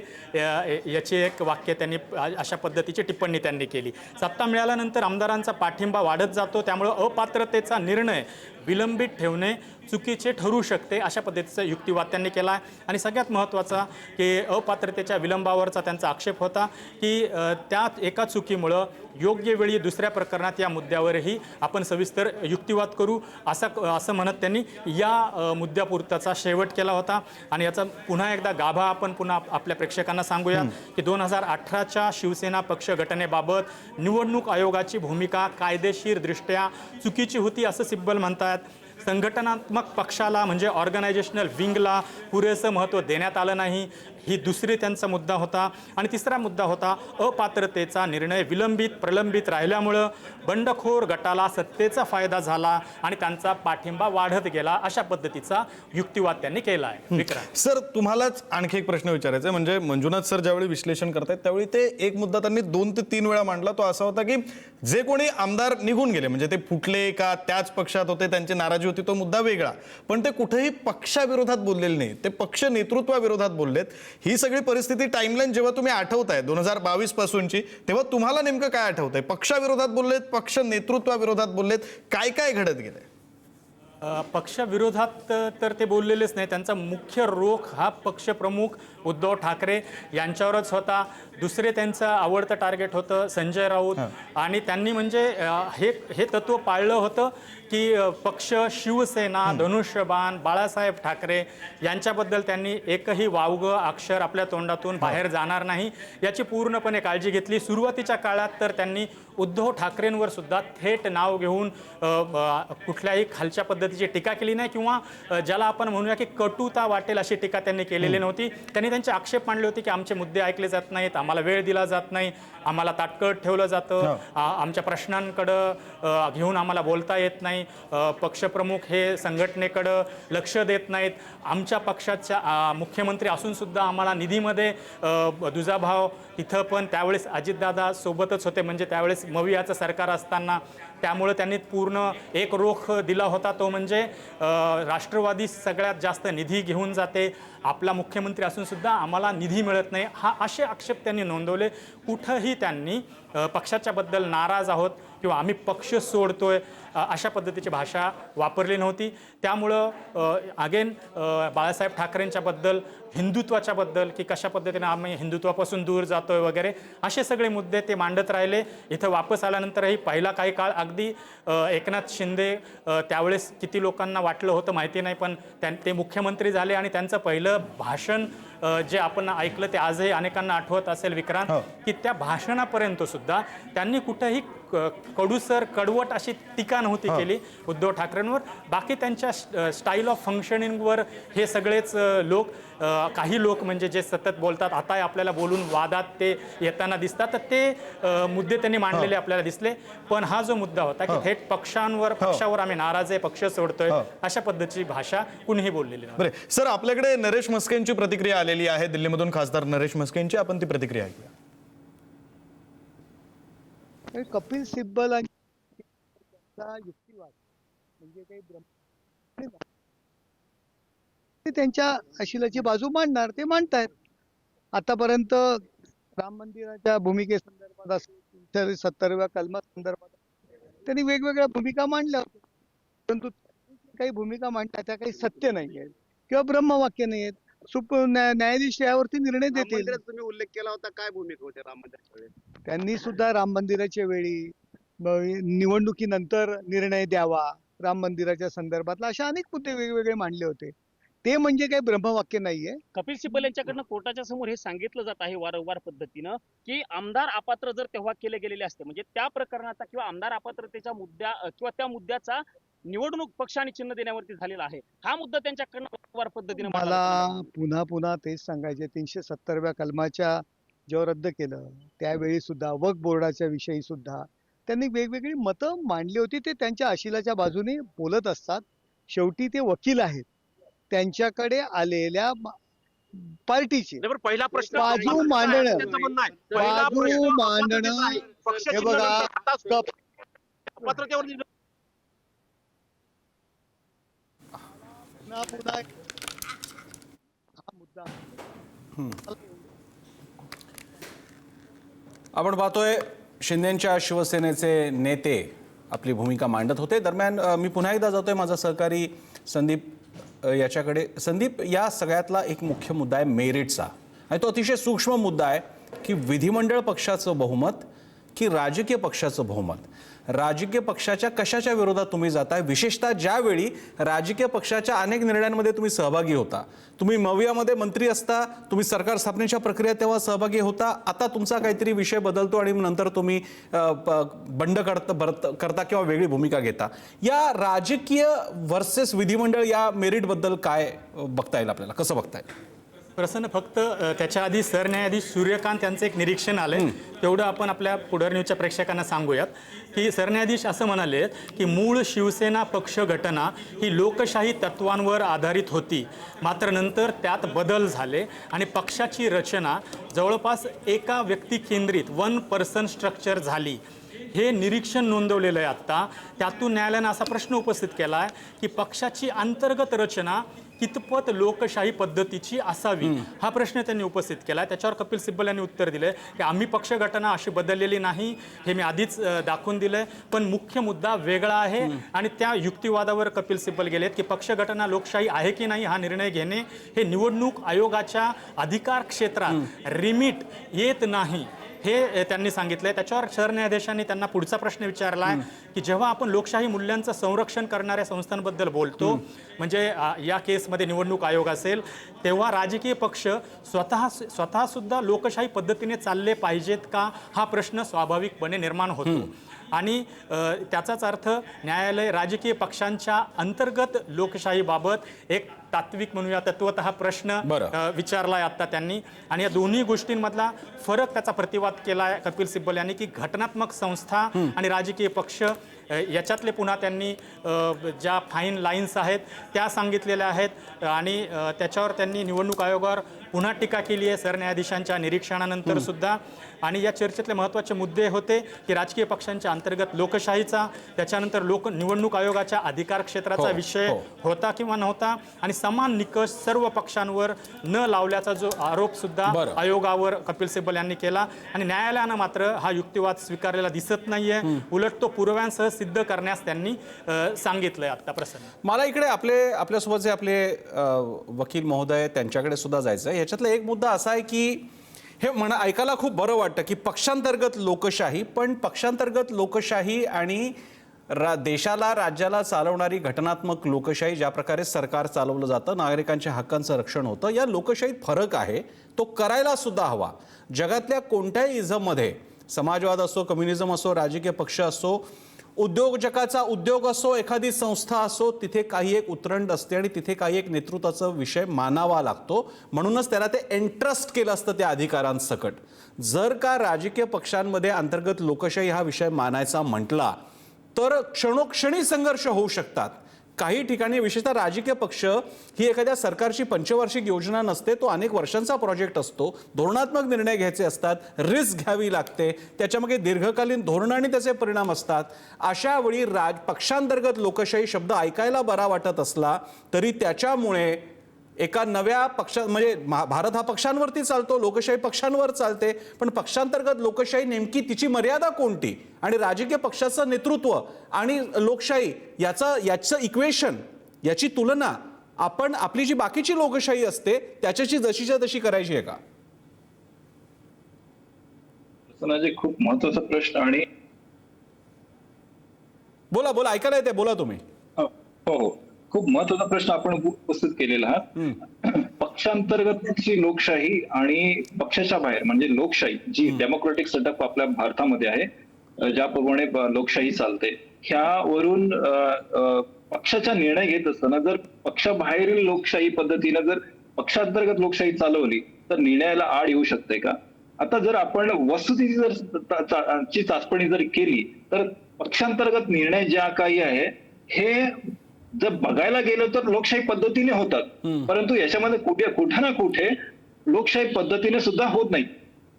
याची एक वाक्य त्यांनी अशा पद्धतीची टिप्पणी त्यांनी केली. सत्ता मिळाल्यानंतर आमदारांचा पाठिंबा वाढत जातो, त्यामुळं अपात्रतेचा निर्णय विलंबित ठेवणे चुकीचे ठरू शकते अशा पद्धतीचा युक्तिवाद त्यांनी केला. आणि सगळ्यात महत्त्वाचा की अपात्रतेच्या विलंबावरचा त्यांचा आक्षेप होता की त्या एका चुकीमुळं योग्य वेळी दुसऱ्या प्रकरणात या मुद्द्यावरही आपण सविस्तर युक्तिवाद करू असं म्हणत त्यांनी या मुद्द्यापुरताचा शेवट केला होता. आणि याचा पुन्हा एकदा गाभा आपण पुन्हा आपल्या प्रेक्षकांना सांगूया की 2018च्या शिवसेना पक्ष घटनेबाबत निवडणूक आयोगाची भूमिका कायदेशीरदृष्ट्या चुकीची होती असं सिब्बल म्हणतात. संघटनात्मक पक्षाला म्हणजे ऑर्गनायझेशनल विंगला पुरेसं महत्त्व देण्यात आलं नाही, ही दुसरी त्यांचा मुद्दा होता. आणि तिसरा मुद्दा होता अपात्रतेचा निर्णय प्रलंबित राहिल्यामुळं बंडखोर गटाला सत्तेचा फायदा झाला आणि त्यांचा पाठिंबा वाढत गेला अशा पद्धतीचा युक्तिवाद त्यांनी केला आहे. विक्रांत सर, तुम्हालाच आणखी एक प्रश्न विचारायचा आहे. म्हणजे मंजुनाथ सर ज्यावेळी विश्लेषण करतायत त्यावेळी ते एक मुद्दा त्यांनी 2 ते 3 वेळा मांडला. तो असा होता की जे कोणी आमदार निघून गेले म्हणजे ते फुटले का त्याच पक्षात होते, त्यांची नाराजी होती, तो मुद्दा वेगळा, पण ते कुठेही पक्षाविरोधात बोललेले नाही, ते पक्ष नेतृत्वाविरोधात बोललेत. ही सगळी परिस्थिती टाइमलाईन जेव्हा तुम्ही आठवताय 2022 पासूनची, तेव्हा तुम्हाला नेमकं काय आठवतंय? पक्षाविरोधात बोललेत, पक्ष नेतृत्वाविरोधात बोललेत, काय काय घडत गेलंय? पक्षविरोधात तर ते बोललेलेच नाही. त्यांचा मुख्य रोख हा पक्षप्रमुख उद्धव ठाकरे यांच्यावरच होता. दुसरे त्यांचं आवडतं टार्गेट होतं संजय राऊत. आणि त्यांनी म्हणजे हे तत्व पाळलं होतं की पक्ष, शिवसेना, धनुष्यबाण, बाळासाहेब ठाकरे यांच्याबद्दल त्यांनी एकही वावगं अक्षर आपल्या तोंडातून बाहेर जाणार नाही याची पूर्णपणे काळजी घेतली. सुरुवातीच्या काळात तर त्यांनी उद्धव ठाकरेंवर सुद्धा थेट नाव घेऊन कुठल्याही खालच्या पद्धतीची टीका केली नाही किंवा ज्याला आपण म्हणूया की कटुता वाटेल अशी टीका त्यांनी केलेली नव्हती. त्यांनी त्यांचे आक्षेप मांडले होते की आमचे मुद्दे ऐकले जात नाहीत, आम्हाला वेळ दिला जात नाही, आम्हाला ताटकळत ठेवलं जातं, आमच्या प्रश्नांकडं घेऊन आम्हाला बोलता येत नाही, पक्षप्रमुख हे संघटनेकडं लक्ष देत नाहीत, आमच्या पक्षाच्या मुख्यमंत्री असून सुद्धा आम्हाला निधीमध्ये दुजाभाव, तिथं पण त्यावेळेस अजितदादा सोबतच होते म्हणजे त्यावेळेस मवियाचं सरकार असताना त्यामुळे त्यांनी पूर्ण एक रोख दिला होता, तो म्हणजे राष्ट्रवादी सगळ्यात जास्त निधी घेऊन जाते, आपला मुख्यमंत्री असून सुद्धा आम्हाला निधी मिळत नाही, असे आक्षेप त्यांनी नोंदवले. कुठंही त्यांनी पक्षाच्या बद्दल नाराज आहोत किंवा आम्ही पक्ष सोडतोय अशा पद्धतीची भाषा वापरली नव्हती. त्यामुळं अगेन बाळासाहेब ठाकरेंच्या बद्दल, हिंदुत्वाच्या बद्दल, की कशा पद्धतीने आम्ही हिंदुत्वापासून दूर जातोय वगैरे असे सगळे मुद्दे ते मांडत राहिले. इथं वापस आल्यानंतरही पहिला काही काळ अगदी एकनाथ शिंदे त्यावेळेस किती लोकांना वाटलं होतं माहिती नाही, पण ते मुख्यमंत्री झाले आणि त्यांचं पहिलं भाषण जे आपण ऐकलं ते आजही अनेकांना आठवत असेल विक्रांत, की त्या भाषणापर्यंत सुद्धा त्यांनी कुठेही कडूसर कडवट अशी टीका नव्हती केली उद्धव ठाकरेंवर. बाकी त्यांच्या स्टाईल ऑफ फंक्शनिंगवर हे सगळेच लोक, काही लोक म्हणजे जे सतत बोलतात, आता आपल्याला बोलून वादात ते येताना दिसतात, तर ते मुद्दे त्यांनी मांडलेले आपल्याला दिसले. पण हा जो मुद्दा होता की थेट पक्षावर आम्ही नाराज आहे, पक्ष सोडतोय, अशा पद्धतीची भाषा कुणीही बोललेली नाही. बरं सर, आपल्याकडे नरेश म्हस्केंची प्रतिक्रिया आलेली आहे, दिल्लीमधून खासदार नरेश म्हस्केंची. आपण ती प्रतिक्रिया ऐकूया. कपिल सिब्बल युक्तिवाद म्हणजे काही ते त्यांच्या अशिलाची बाजू मांडणार, ते मांडतायत. आतापर्यंत राम मंदिराच्या भूमिकेसंदर्भात असेल, 70व्या कलमासंदर्भात त्यांनी वेगवेगळ्या भूमिका मांडल्या होत्या, परंतु काही भूमिका मांडतात त्या काही सत्य नाही आहेत किंवा ब्रह्मवाक्य नाही आहेत. न्यायाधीश यावरती निर्णय देतील. तुम्ही उल्लेख केला होता, काय भूमिका होती राम मंदिराच्या वेळी? त्यांनी सुद्धा राम मंदिराच्या वेळी, निवडणुकीनंतर निर्णय द्यावा राम मंदिराच्या संदर्भातला, अशा अनेक मुद्दे वेगवेगळे मांडले होते. ते म्हणजे काही ब्रह्मवाक्य नाहीये. कपिल सिब्बल यांच्याकडनं कोर्टाच्या समोर हे सांगितलं जात आहे वारंवार पद्धतीनं की आमदार अपात्र जर तेव्हा केले गेलेले असते, म्हणजे त्या प्रकरणाचा किंवा आमदार अपात्रतेच्या मुद्द्या किंवा त्या मुद्द्याचा निवडणूक पक्ष आणि चिन्ह देण्यावरती झालेला आहे. हा मुद्दा त्यांच्याकडनं वारंवार पद्धतीने मला पुन्हा तेच सांगायचे, 370व्या कलमाच्या जेव्हा रद्द केलं त्यावेळी सुद्धा वक्फ बोर्डाच्या विषयी सुद्धा त्यांनी वेगवेगळी मतं मांडली होती. ते त्यांच्या अशिलाच्या बाजूने बोलत असतात. शेवटी ते वकील आहेत, त्यांच्याकडे आलेल्या पार्टीची पहिला प्रश्न बाजू मांडणं, बाजू मांडणं, हे बघा पत्रतेवर पुन्हा हा मुद्दा आपण पाहतोय शिंदेच्या शिवसेनेचे नेते आपली भूमिका मांडत होते. दरम्यान मी पुन्हा एकदा जातोय माझा सहकारी संदीप याच्याकडे. संदीप, या सगळ्यातला एक मुख्य मुद्दा आहे मेरिटचा, आणि तो अतिशय सूक्ष्म मुद्दा आहे की विधिमंडळ पक्षाचं बहुमत की राजकीय पक्षाचं बहुमत. राजकीय पक्षाच्या कशाच्या विरोधात तुम्ही जाताय, विशेषतः ज्यावेळी राजकीय पक्षाच्या अनेक निर्णयांमध्ये तुम्ही सहभागी होता. तुम्ही मवियामध्ये मंत्री असता, तुम्ही सरकार स्थापनेच्या प्रक्रियेत तेव्हा सहभागी होता. आता तुमचा काहीतरी विषय बदलतो आणि नंतर तुम्ही बंड करता किंवा वेगळी भूमिका घेता. या राजकीय वर्सेस विधिमंडळ या मेरिटबद्दल काय बघता येईल आपल्याला, कसं बघता येईल? प्रसन्न, फक्त त्याच्या आधी सरन्यायाधीश सूर्यकांत यांचं एक निरीक्षण आलंय, तेवढं आपण आपल्या पुढर न्यूजच्या प्रेक्षकांना सांगूयात. की सरन्यायाधीश असं म्हणाले की मूळ शिवसेना पक्ष घटना ही लोकशाही तत्वांवर आधारित होती, मात्र नंतर त्यात बदल झाले आणि पक्षाची रचना जवळपास एका व्यक्ती केंद्रित 1 पर्सन स्ट्रक्चर झाली. हे निरीक्षण नोंदवलेलं आहे आत्ता. त्यातून न्यायालयानं असा प्रश्न उपस्थित केला आहे की पक्षाची अंतर्गत रचना कितपत लोकशाही पद्धतीची असावी, हा प्रश्न त्यांनी उपस्थित केला. त्याच्यावर कपिल सिब्बल यांनी उत्तर दिलंय की आम्ही पक्ष घटना अशी बदललेली नाही, हे मी आधीच दाखवून दिलंय, पण मुख्य मुद्दा वेगळा आहे. आणि त्या युक्तिवादावर कपिल सिब्बल गेलेत की पक्ष घटना लोकशाही आहे की नाही हा निर्णय घेणे हे निवडणूक आयोगाच्या अधिकार क्षेत्रात रिमिट येत नाही, हे त्यांनी सांगितलंय. त्याच्यावर सरन्यायाधीशांनी त्यांना पुढचा प्रश्न विचारला आहे की जेव्हा आपण लोकशाही मूल्यांचं संरक्षण करणाऱ्या संस्थांबद्दल बोलतो, म्हणजे या केसमध्ये निवडणूक आयोग असेल, तेव्हा राजकीय पक्ष स्वतः सुद्धा लोकशाही पद्धतीने चालले पाहिजेत का, हा प्रश्न स्वाभाविकपणे निर्माण होतो. आणि त्याचाच अर्थ न्यायालय राजकीय पक्षांच्या अंतर्गत लोकशाहीबाबत एक तात्विक म्हणूया तत्वतः प्रश्न विचारलाय आता त्यांनी. आणि या दोन्ही गोष्टींमधला फरक, त्याचा प्रतिवाद केलाय कपिल सिब्बल यांनी की घटनात्मक संस्था आणि राजकीय पक्ष याच्यातले पुन्हा त्यांनी ज्या फाईन लाईन्स आहेत त्या सांगितलेल्या आहेत. आणि त्याच्यावर त्यांनी निवडणूक आयोगावर पुन्हा टीका केली आहे सरन्यायाधीशांच्या निरीक्षणानंतर सुद्धा. आणि या चर्चेतले महत्त्वाचे मुद्दे होते की राजकीय पक्षांच्या अंतर्गत लोकशाहीचा, त्याच्यानंतर निवडणूक आयोगाच्या अधिकार क्षेत्राचा विषय होता किंवा नव्हता, आणि समान निकष सर्व पक्षांवर न लावल्याचा जो आरोप सुद्धा आयोगावर कपिल सिब्बल यांनी केला. आणि न्यायालयानं मात्र हा युक्तिवाद स्वीकारलेला दिसत नाहीये, उलट तो पुराव्यांसह सिद्ध करण्यास त्यांनी सांगितलंय आता प्रसन्न. मला इकडे आपल्यासोबत जे आपले वकील महोदय त्यांच्याकडे सुद्धा जायचं आहे. याच्यातला एक मुद्दा असा आहे की हे ऐकायला खूप बरं वाटतं की पक्षांतर्गत लोकशाही, पण पक्षांतर्गत लोकशाही आणि देशाला राज्याला चालवणारी घटनात्मक लोकशाही, ज्या प्रकारे सरकार चालवलं जातं, नागरिकांच्या हक्कांचं रक्षण होतं, या लोकशाहीत फरक आहे. तो करायला सुद्धा हवा. जगातल्या कोणत्याही इझममध्ये, समाजवाद असो, कम्युनिझम असो, राजकीय पक्ष असो, उद्योजकाचा उद्योग असो, एखादी संस्था असो, तिथे काही एक उतरंड असते आणि तिथे काही एक नेतृत्वाचा विषय मानावा लागतो. म्हणूनच त्याला ते एंट्रस्ट केलं असतं त्या अधिकारांसकट. जर का राजकीय पक्षांमध्ये अंतर्गत लोकशाही हा विषय मानायचा म्हटला तर क्षणोक्षणी संघर्ष होऊ शकतात. काही ठिकाणी विशेषतः राजकीय पक्ष ही एखाद्या सरकारची पंचवार्षिक योजना नसते, तो अनेक वर्षांचा प्रोजेक्ट असतो. धोरणात्मक निर्णय घ्यायचे असतात, रिस्क घ्यावी लागते, त्याच्यामागे दीर्घकालीन धोरण आणि त्याचे परिणाम असतात. अशा वेळी पक्षांतर्गत लोकशाही शब्द ऐकायला बरा वाटत असला तरी त्याच्यामुळे एका नव्या पक्षा, म्हणजे भारत हा पक्षांवरती चालतो, लोकशाही पक्षांवर चालते, पण पक्षांतर्गत लोकशाही नेमकी तिची मर्यादा कोणती, आणि राजकीय पक्षाचं नेतृत्व आणि लोकशाही याचं इक्वेशन, याची तुलना आपण आपली जी बाकीची लोकशाही असते त्याच्याशी जशीच्या तशी करायची आहे का? खूप महत्वाचा प्रश्न. आणि बोला ऐकायला येते, बोला तुम्ही. हो, खूप महत्वाचा प्रश्न आपण उपस्थित केलेला आहात. पक्षांतर्गतची लोकशाही आणि पक्षाच्या बाहेर म्हणजे लोकशाही, जी डेमोक्रेटिक सेटअप आपल्या भारतामध्ये आहे, ज्याप्रमाणे लोकशाही चालते, ह्यावरून पक्षाचा निर्णय घेत असताना जर पक्षाबाहेरील लोकशाही पद्धतीने जर पक्षांतर्गत लोकशाही चालवली तर निर्णयाला आड येऊ शकते का? आता जर आपण वस्तुस्थिती जर चाचपणी जर केली तर पक्षांतर्गत निर्णय ज्या काही आहे हे जर बघायला गेलं तर लोकशाही पद्धतीने होतात, परंतु याच्यामध्ये कुठे ना कुठे लोकशाही पद्धतीने सुद्धा होत नाही.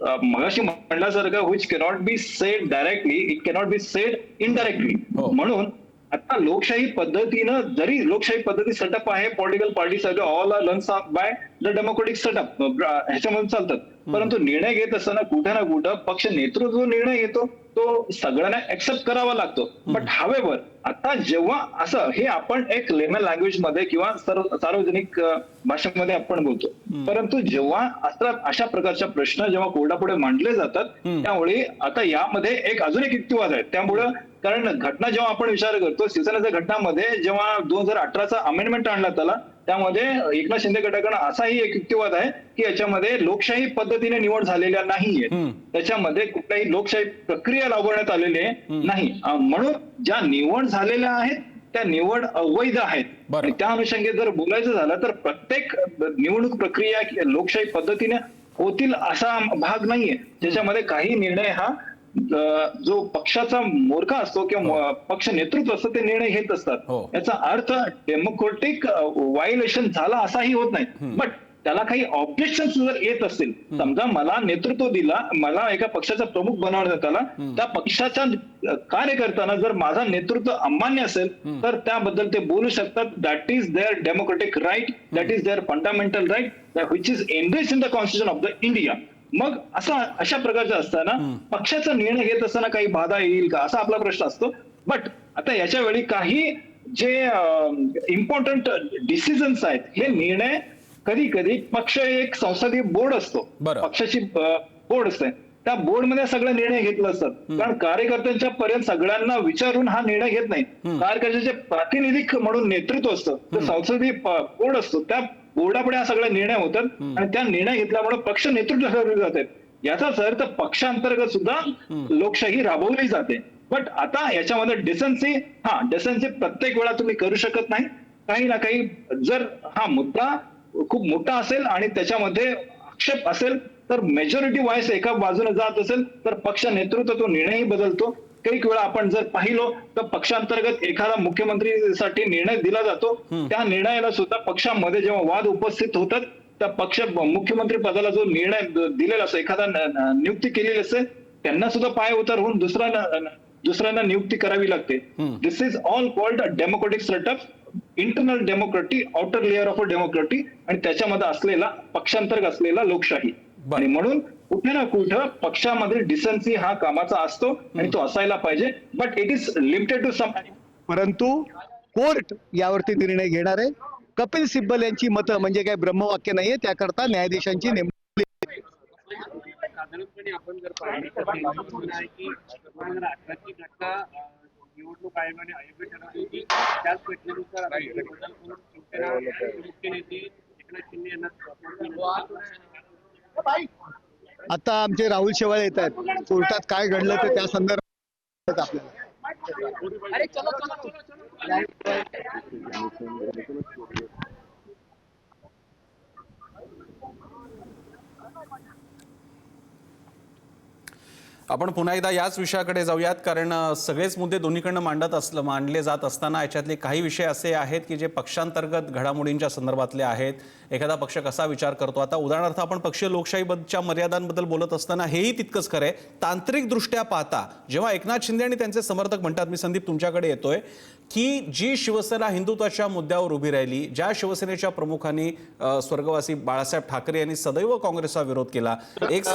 मगाशी म्हणल्यासारखं which cannot be said directly, it cannot be said indirectly. म्हणून आता लोकशाही पद्धतीनं, जरी लोकशाही पद्धती सेटअप आहे, political parties all are learns by the democratic setup, ह्याच्यामध्ये चालतात, परंतु निर्णय घेत असताना कुठे ना कुठं पक्ष नेतृत्व निर्णय घेतो तो सगळ्यांना एक्सेप्ट करावा लागतो. बट हावेवर आता जेव्हा असं हे आपण एक लेमन लँग्वेज मध्ये किंवा सार्वजनिक भाषेमध्ये आपण बोलतो, परंतु जेव्हा अशा प्रकारच्या प्रश्न जेव्हा कोर्टापुढे मांडले जातात त्यामुळे आता यामध्ये अजून एक युक्तिवाद आहे. त्यामुळं कारण घटना जेव्हा आपण विचार करतो, शिवसेनेच्या घटनामध्ये जेव्हा 2018चा अमेंडमेंट आणला त्यामध्ये एकनाथ शिंदे गटाकडे असाही एक युक्तिवाद आहे की याच्यामध्ये लोकशाही पद्धतीने निवड झालेल्या नाहीये, त्याच्यामध्ये कुठल्याही लोकशाही प्रक्रिया राबवण्यात आलेली नाही, म्हणून ज्या निवड झालेल्या आहेत त्या निवड अवैध आहेत. आणि त्या अनुषंगे जर बोलायचं झालं तर प्रत्येक निवडणूक प्रक्रिया लोकशाही पद्धतीने होतील असा भाग नाहीये, ज्याच्यामध्ये काही निर्णय हा जो पक्षाचा मोर्चा असतो किंवा पक्ष नेतृत्व असतं ते निर्णय घेत असतात. याचा अर्थ डेमोक्रेटिक व्हायोलेशन झाला असाही होत नाही. बट त्याला काही ऑब्जेक्शन जर येत असतील, समजा मला नेतृत्व दिला, मला एका पक्षाचा प्रमुख बनवण्यात आला, त्या पक्षाच्या कार्यकर्त्यांना जर माझा नेतृत्व अमान्य असेल तर त्याबद्दल ते बोलू शकतात. That is their democratic right, that is their fundamental right which is enriched in the constitution of the India. मग अशा प्रकारचं असताना पक्षाचा निर्णय घेत असताना काही बाधा येईल का असा आपला प्रश्न असतो. बट आता याच्या वेळी काही जे इम्पॉर्टंट डिसिजन्स आहेत, हे निर्णय कधी कधी पक्ष एक संसदीय बोर्ड असतो, पक्षाची बोर्ड असते, त्या बोर्डमध्ये सगळे निर्णय घेतले असतात. कारण कार्यकर्त्यांच्या पर्यंत सगळ्यांना विचारून हा निर्णय घेत नाही. कार्यकर्त्याचे प्रातिनिधिक म्हणून नेतृत्व असतं, तर संसदीय बोर्ड असतो, त्या बोर्डापुढे हा सगळे निर्णय होतात आणि त्या निर्णय घेतल्यामुळे पक्ष नेतृत्व ठरवले जाते. याचाच अर्थ पक्षांतर्गत सुद्धा लोकशाही राबवली जाते. बट आता याच्यामध्ये डिसेन्सी प्रत्येक वेळा तुम्ही करू शकत नाही. काही ना काही जर हा मुद्दा खूप मोठा असेल आणि त्याच्यामध्ये आक्षेप असेल तर मेजॉरिटी व्हाईस एका बाजूने जात असेल तर पक्ष नेतृत्व तो निर्णयही बदलतो. काही वेळा आपण जर पाहिलो तर पक्षांतर्गत एखादा मुख्यमंत्रीसाठी निर्णय दिला जातो, त्या निर्णयाला सुद्धा पक्षामध्ये जेव्हा वाद उपस्थित होतात त्या पक्ष मुख्यमंत्री पदाला जो निर्णय दिलेला असतो, एखादा नियुक्ती केलेली असते, त्यांना सुद्धा पाय उतार होऊन दुसऱ्यांना नियुक्ती करावी लागते. This is all called democratic setup, internal democracy, outer layer of a democracy, आणि त्याच्यामध्ये असलेला पक्षांतर्गत असलेला लोकशाही. आणि म्हणून कुठे ना कुठं पक्षामध्ये डिसेन्सी हा कामाचा असतो आणि तो असायला पाहिजे, but it is limited to some. परंतु कोर्ट यावरती निर्णय घेणार आहे. कपिल सिब्बल यांची मतं म्हणजे काय ब्रह्मवाक्य नाहीये, त्याकरता न्यायाधीशांची नेमणूक. साधारणपणे आपण जर पाहिली तर आहे की 2018ची घटना निवडणूक आयोगाने अयोग्य ठरवली होती. त्याच घटनेनुसार मुख्य नेते एकनाथ शिंदे यांना आता आमचे राहुल शेवाळे येत आहेत. कोर्टात काय घडलं ते त्या संदर्भात आपल्याला आपण पुन्हा एकदा याच विषयाकडे जाऊयात, कारण सगळेच मुद्दे दोन्हीकडनं मांडले जात असताना याच्यातले काही विषय असे आहेत की जे पक्षांतर्गत घडामोडींच्या संदर्भातले आहेत. एखादा पक्ष कसा विचार करतो, आता उदाहरणार्थ आपण पक्षीय लोकशाहीच्या मर्यादांबद्दल बोलत असताना हेही तितकंच खरं आहे. तांत्रिकदृष्ट्या पाहता जेव्हा एकनाथ शिंदे आणि त्यांचे समर्थक म्हणतात, मी संदीप तुमच्याकडे येतोय, की जी शिवसेना हिंदुत्वाच्या मुद्द्यावर उभी राहिली, ज्या शिवसेनेच्या प्रमुखांनी स्वर्गवासी बाळासाहेब ठाकरे यांनी सदैव काँग्रेसचा विरोध केला, एक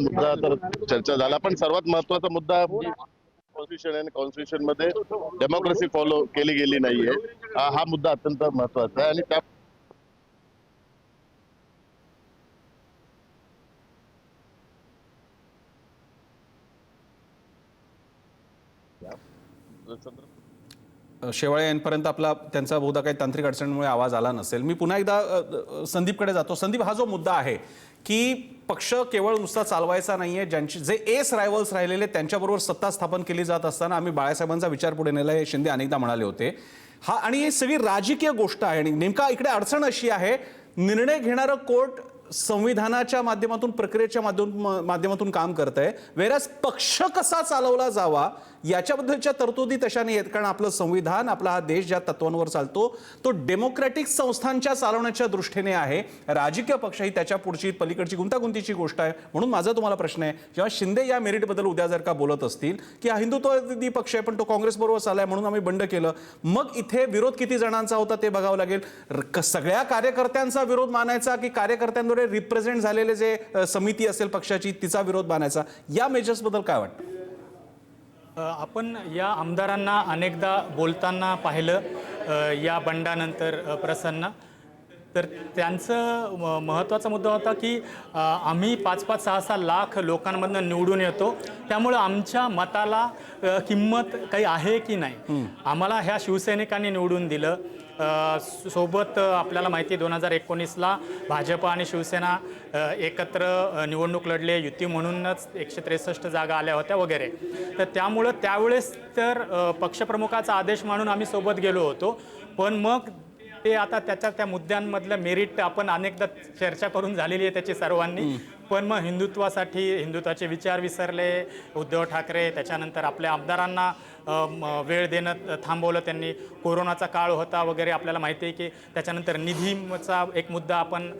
मुद्दा तर चर्चा झाला, पण सर्वात महत्वाचा मुद्दा कॉन्स्टिट्यूशन आणि कॉन्स्टिट्यूशन मध्ये डेमोक्रेसी फॉलो केली गेली नाहीये, हा मुद्दा अत्यंत महत्वाचा आहे. आणि त्या शेवाळे यांपर्यंत त्यांचा बहुधा काही तांत्रिक अडचणीमुळे आवाज आला नसेल. मी पुन्हा एकदा संदीपकडे जातो. संदीप, हा जो मुद्दा आहे की पक्ष केवळ नुसता चालवायचा नाहीये, जे एस रायव्हल्स राहिलेले त्यांच्याबरोबर सत्ता स्थापन केली जात असताना आम्ही बाळासाहेबांचा विचार पुढे नेला, हे शिंदे अनेकदा म्हणाले होते. हा आणि ही सगळी राजकीय गोष्ट आहे. आणि नेमका इकडे अडचण अशी आहे, निर्णय घेणारं कोर्ट संविधानाच्या माध्यमातून, प्रक्रियेच्या माध्यमातून काम करत आहे, वेराज पक्ष कसा चालवला जावा याच्याबद्दलच्या तरतुदी तशा नाही आहेत. कारण आपलं संविधान, आपला हा देश ज्या तत्वांवर चालतो तो डेमोक्रॅटिक संस्थांच्या चालवण्याच्या दृष्टीने आहे. राजकीय पक्ष ही त्याच्या पुढची पलीकडची गुंतागुंतीची गोष्ट आहे. म्हणून माझा तुम्हाला प्रश्न आहे, जेव्हा शिंदे या मेरिटबद्दल उद्या जर का बोलत असतील की हा हिंदुत्ववादी पक्ष आहे पण तो काँग्रेसबरोबर चाललाय म्हणून आम्ही बंड केलं, मग इथे विरोध किती जणांचा होता ते बघावं लागेल. सगळ्या कार्यकर्त्यांचा विरोध मानायचा की कार्यकर्त्यांद्वारे रिप्रेझेंट झालेले जे समिती असेल पक्षाची तिचा विरोध मानायचा, या मेजर्सबद्दल काय वाटतं? आपण या आमदारांना अनेकदा बोलताना पाहिलं या बंडानंतर प्रसन्न, तर त्यांचं महत्त्वाचा मुद्दा होता की आम्ही 5-5, 6-6 लाख लोकांमधून निवडून येतो, त्यामुळं आमच्या मताला किंमत काही आहे की नाही. आम्हाला ह्या शिवसैनिकांनी निवडून दिलं. सोबत आपल्याला माहिती आहे 2019ला भाजप आणि शिवसेना एकत्र निवडणूक लढले, युती म्हणूनच 163 जागा आल्या होत्या वगैरे. तर त्यामुळं त्यावेळेस तर पक्षप्रमुखाचा आदेश मानून आम्ही सोबत गेलो होतो. पण मग ते आता त्या मुद्द्यांमधलं मेरिट आपण अनेकदा चर्चा करून झालेली आहे त्याची सर्वांनी. पण मग हिंदुत्वाचे विचार विसरले उद्धव ठाकरे. त्याच्यानंतर आपल्या आमदारांना वेळ देणं थांबवलं त्यांनी. कोरोनाचा काळ होता वगैरे आपल्याला माहिती आहे की त्याच्यानंतर निधीचा एक मुद्दा आपण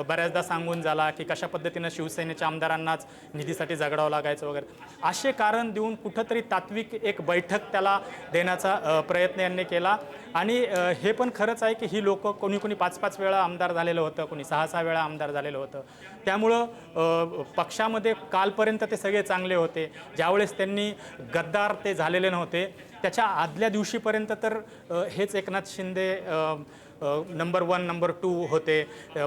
बऱ्याचदा सांगून झाला की कशा पद्धतीनं शिवसेनेच्या आमदारांनाच निधीसाठी झगडावं लागायचं वगैरे. असे कारण देऊन कुठंतरी तात्विक एक बैठक त्याला देण्याचा प्रयत्न यांनी केला. आणि हे पण खरंच आहे की ही लोक कोणी 5-5 वेळा आमदार झालेलं होतं, कोणी 6-6 वेळा आमदार झालेलं होतं. त्यामुळं पक्षामध्ये कालपर्यंत ते सगळे चांगले होते. ज्यावेळेस त्यांनी गद्दार ते झालेले नव्हते, त्याच्या आदल्या दिवशीपर्यंत तर हेच एकनाथ शिंदे नंबर 1 नंबर 2 होते.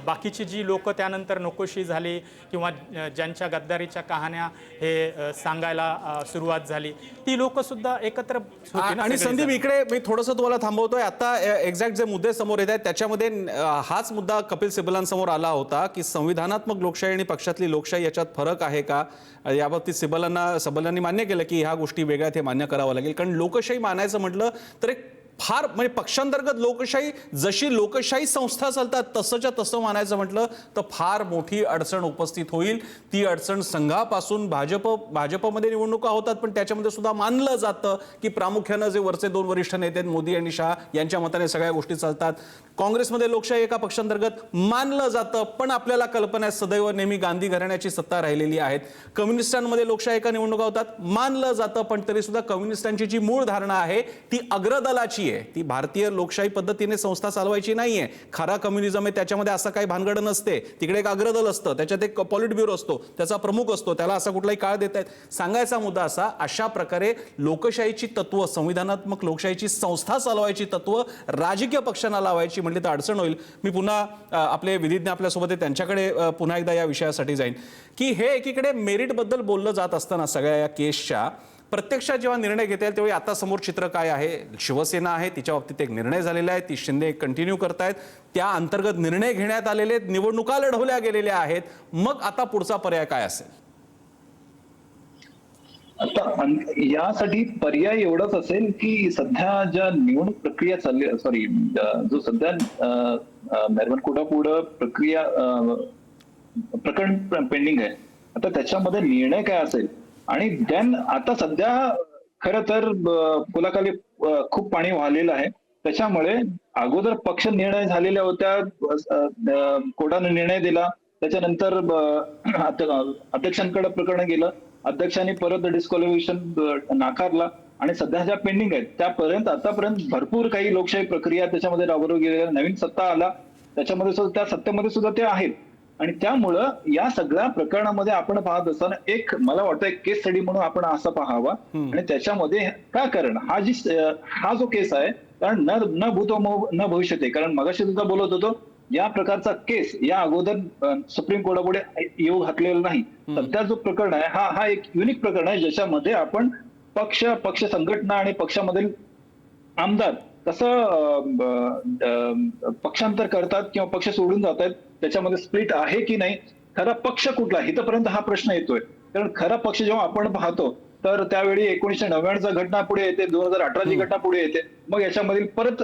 बाकीची जी लोक त्यानंतर नकोशी झाली किंवा ज्यांच्या गद्दारीच्या कहाण्या हे सांगायला सुरुवात झाली, ती लोक सुद्धा एकत्र होती. आणि संदीप, इकडे मी थोडंसं तुम्हाला थांबवतोय. आता एक्झॅक्ट जे मुद्दे समोर येत आहेत त्याच्यामध्ये हाच मुद्दा कपिल सिब्बलांसमोर आला होता की संविधानात्मक लोकशाही आणि पक्षातली लोकशाही याच्यात फरक आहे का. याबाबतीत सिब्बलांनी मान्य केलं की ह्या गोष्टी वेगळ्या, ते मान्य करावं लागेल. कारण लोकशाही मानायचं म्हटलं तर एक फार म्हणजे पक्षांतर्गत लोकशाही जशी लोकशाही संस्था चालतात तसंच्या तसं मानायचं म्हटलं तर फार मोठी अडचण उपस्थित होईल. ती अडचण संघापासून भाजपमध्ये निवडणुका होतात, पण त्याच्यामध्ये सुद्धा मानलं जातं की प्रामुख्यानं जे वरचे दोन वरिष्ठ नेते आहेत मोदी आणि शहा यांच्या मताने सगळ्या गोष्टी चालतात. काँग्रेसमध्ये लोकशाही एका पक्षांतर्गत मानलं जातं, पण आपल्याला कल्पना आहे सदैव नेहमी गांधी घराण्याची सत्ता राहिलेली आहे. कम्युनिस्टांमध्ये लोकशाही एका निवडणुका होतात मानलं जातं, पण तरी सुद्धा कम्युनिस्टांची जी मूळ धारणा आहे ती अग्रदलाची आहे. ती भारतीय लोकशाही पद्धतीने संस्था चालवायची नाहीये. खरा कम्युनिझम आहे त्याच्यामध्ये असं काही भानगड नसते. तिकडे एक अग्रदल असतं, त्याच्यात एक पॉलिट ब्युरो असतो, त्याचा प्रमुख असतो, त्याला असा कुठलाही काळ देत आहेत. सांगायचा मुद्दा असा, अशा प्रकारे लोकशाहीची तत्व, संविधानात्मक लोकशाहीची संस्था चालवायची तत्व राजकीय पक्षांना लावायची म्हटली तर अडचण होईल. मी पुन्हा आपले विधिज्ञ आपल्यासोबत आहे त्यांच्याकडे पुन्हा एकदा या विषयासाठी जाईन की हे एकीकडे मेरिट बद्दल बोललं जात असताना सगळ्या या केसच्या प्रत्यक्षात जेव्हा निर्णय घेता येईल तेव्हा आता समोर चित्र काय आहे. शिवसेना आहे, तिच्या बाबतीत एक निर्णय झालेला आहे, ती शिंदे कंटिन्यू करतायत, त्या अंतर्गत निर्णय घेण्यात आलेले, निवडणुका लढवल्या गेलेल्या आहेत. मग आता पुढचा पर्याय काय असेल? आता यासाठी पर्याय एवढाच असेल की सध्या ज्या निवडणूक प्रक्रिया चालली, जो सध्या मेहरबान कोर्टापुढं प्रक्रिया प्रकरण पेंडिंग आहे, आता त्याच्यामध्ये निर्णय काय असेल. आणि देन आता सध्या खरं तर पुलाखाली खूप पाणी वाहलेलं आहे. त्याच्यामुळे अगोदर पक्ष निर्णय झालेल्या होत्या, कोर्टाने निर्णय दिला, त्याच्यानंतर अध्यक्षांकडे प्रकरण गेलं, अध्यक्षांनी परत डिस्क्वालिफिकेशन नाकारला आणि सध्या ज्या पेंडिंग आहेत त्यापर्यंत आतापर्यंत भरपूर काही लोकशाही प्रक्रिया त्याच्यामध्ये राबवली गेलेल्या. नवीन सत्ता आला त्याच्यामध्ये सुद्धा, त्या सत्तेमध्ये सुद्धा ते आहेत. आणि त्यामुळं या सगळ्या प्रकरणामध्ये आपण पाहत असताना एक मला वाटतं एक केस स्टडी म्हणून आपण असं पाहावा. आणि त्याच्यामध्ये का, कारण हा जो केस आहे, कारण न भूतो न भविष्यते, कारण मगाशी सुद्धा बोलत होतो या प्रकारचा केस या अगोदर सुप्रीम कोर्टापुढे येऊ घातलेला नाही. सध्या जो प्रकरण आहे हा एक युनिक प्रकरण आहे ज्याच्यामध्ये आपण पक्ष संघटना आणि पक्षामधील आमदार कसं पक्षांतर करतात किंवा पक्ष सोडून जात आहेत, त्याच्यामध्ये स्प्लिट आहे की नाही, खरा पक्ष कुठला, इथपर्यंत हा प्रश्न येतोय. कारण खरा पक्ष जेव्हा आपण पाहतो तर त्यावेळी 1999 घटना पुढे येते, 2018 घटना पुढे येते. मग याच्यामधील परत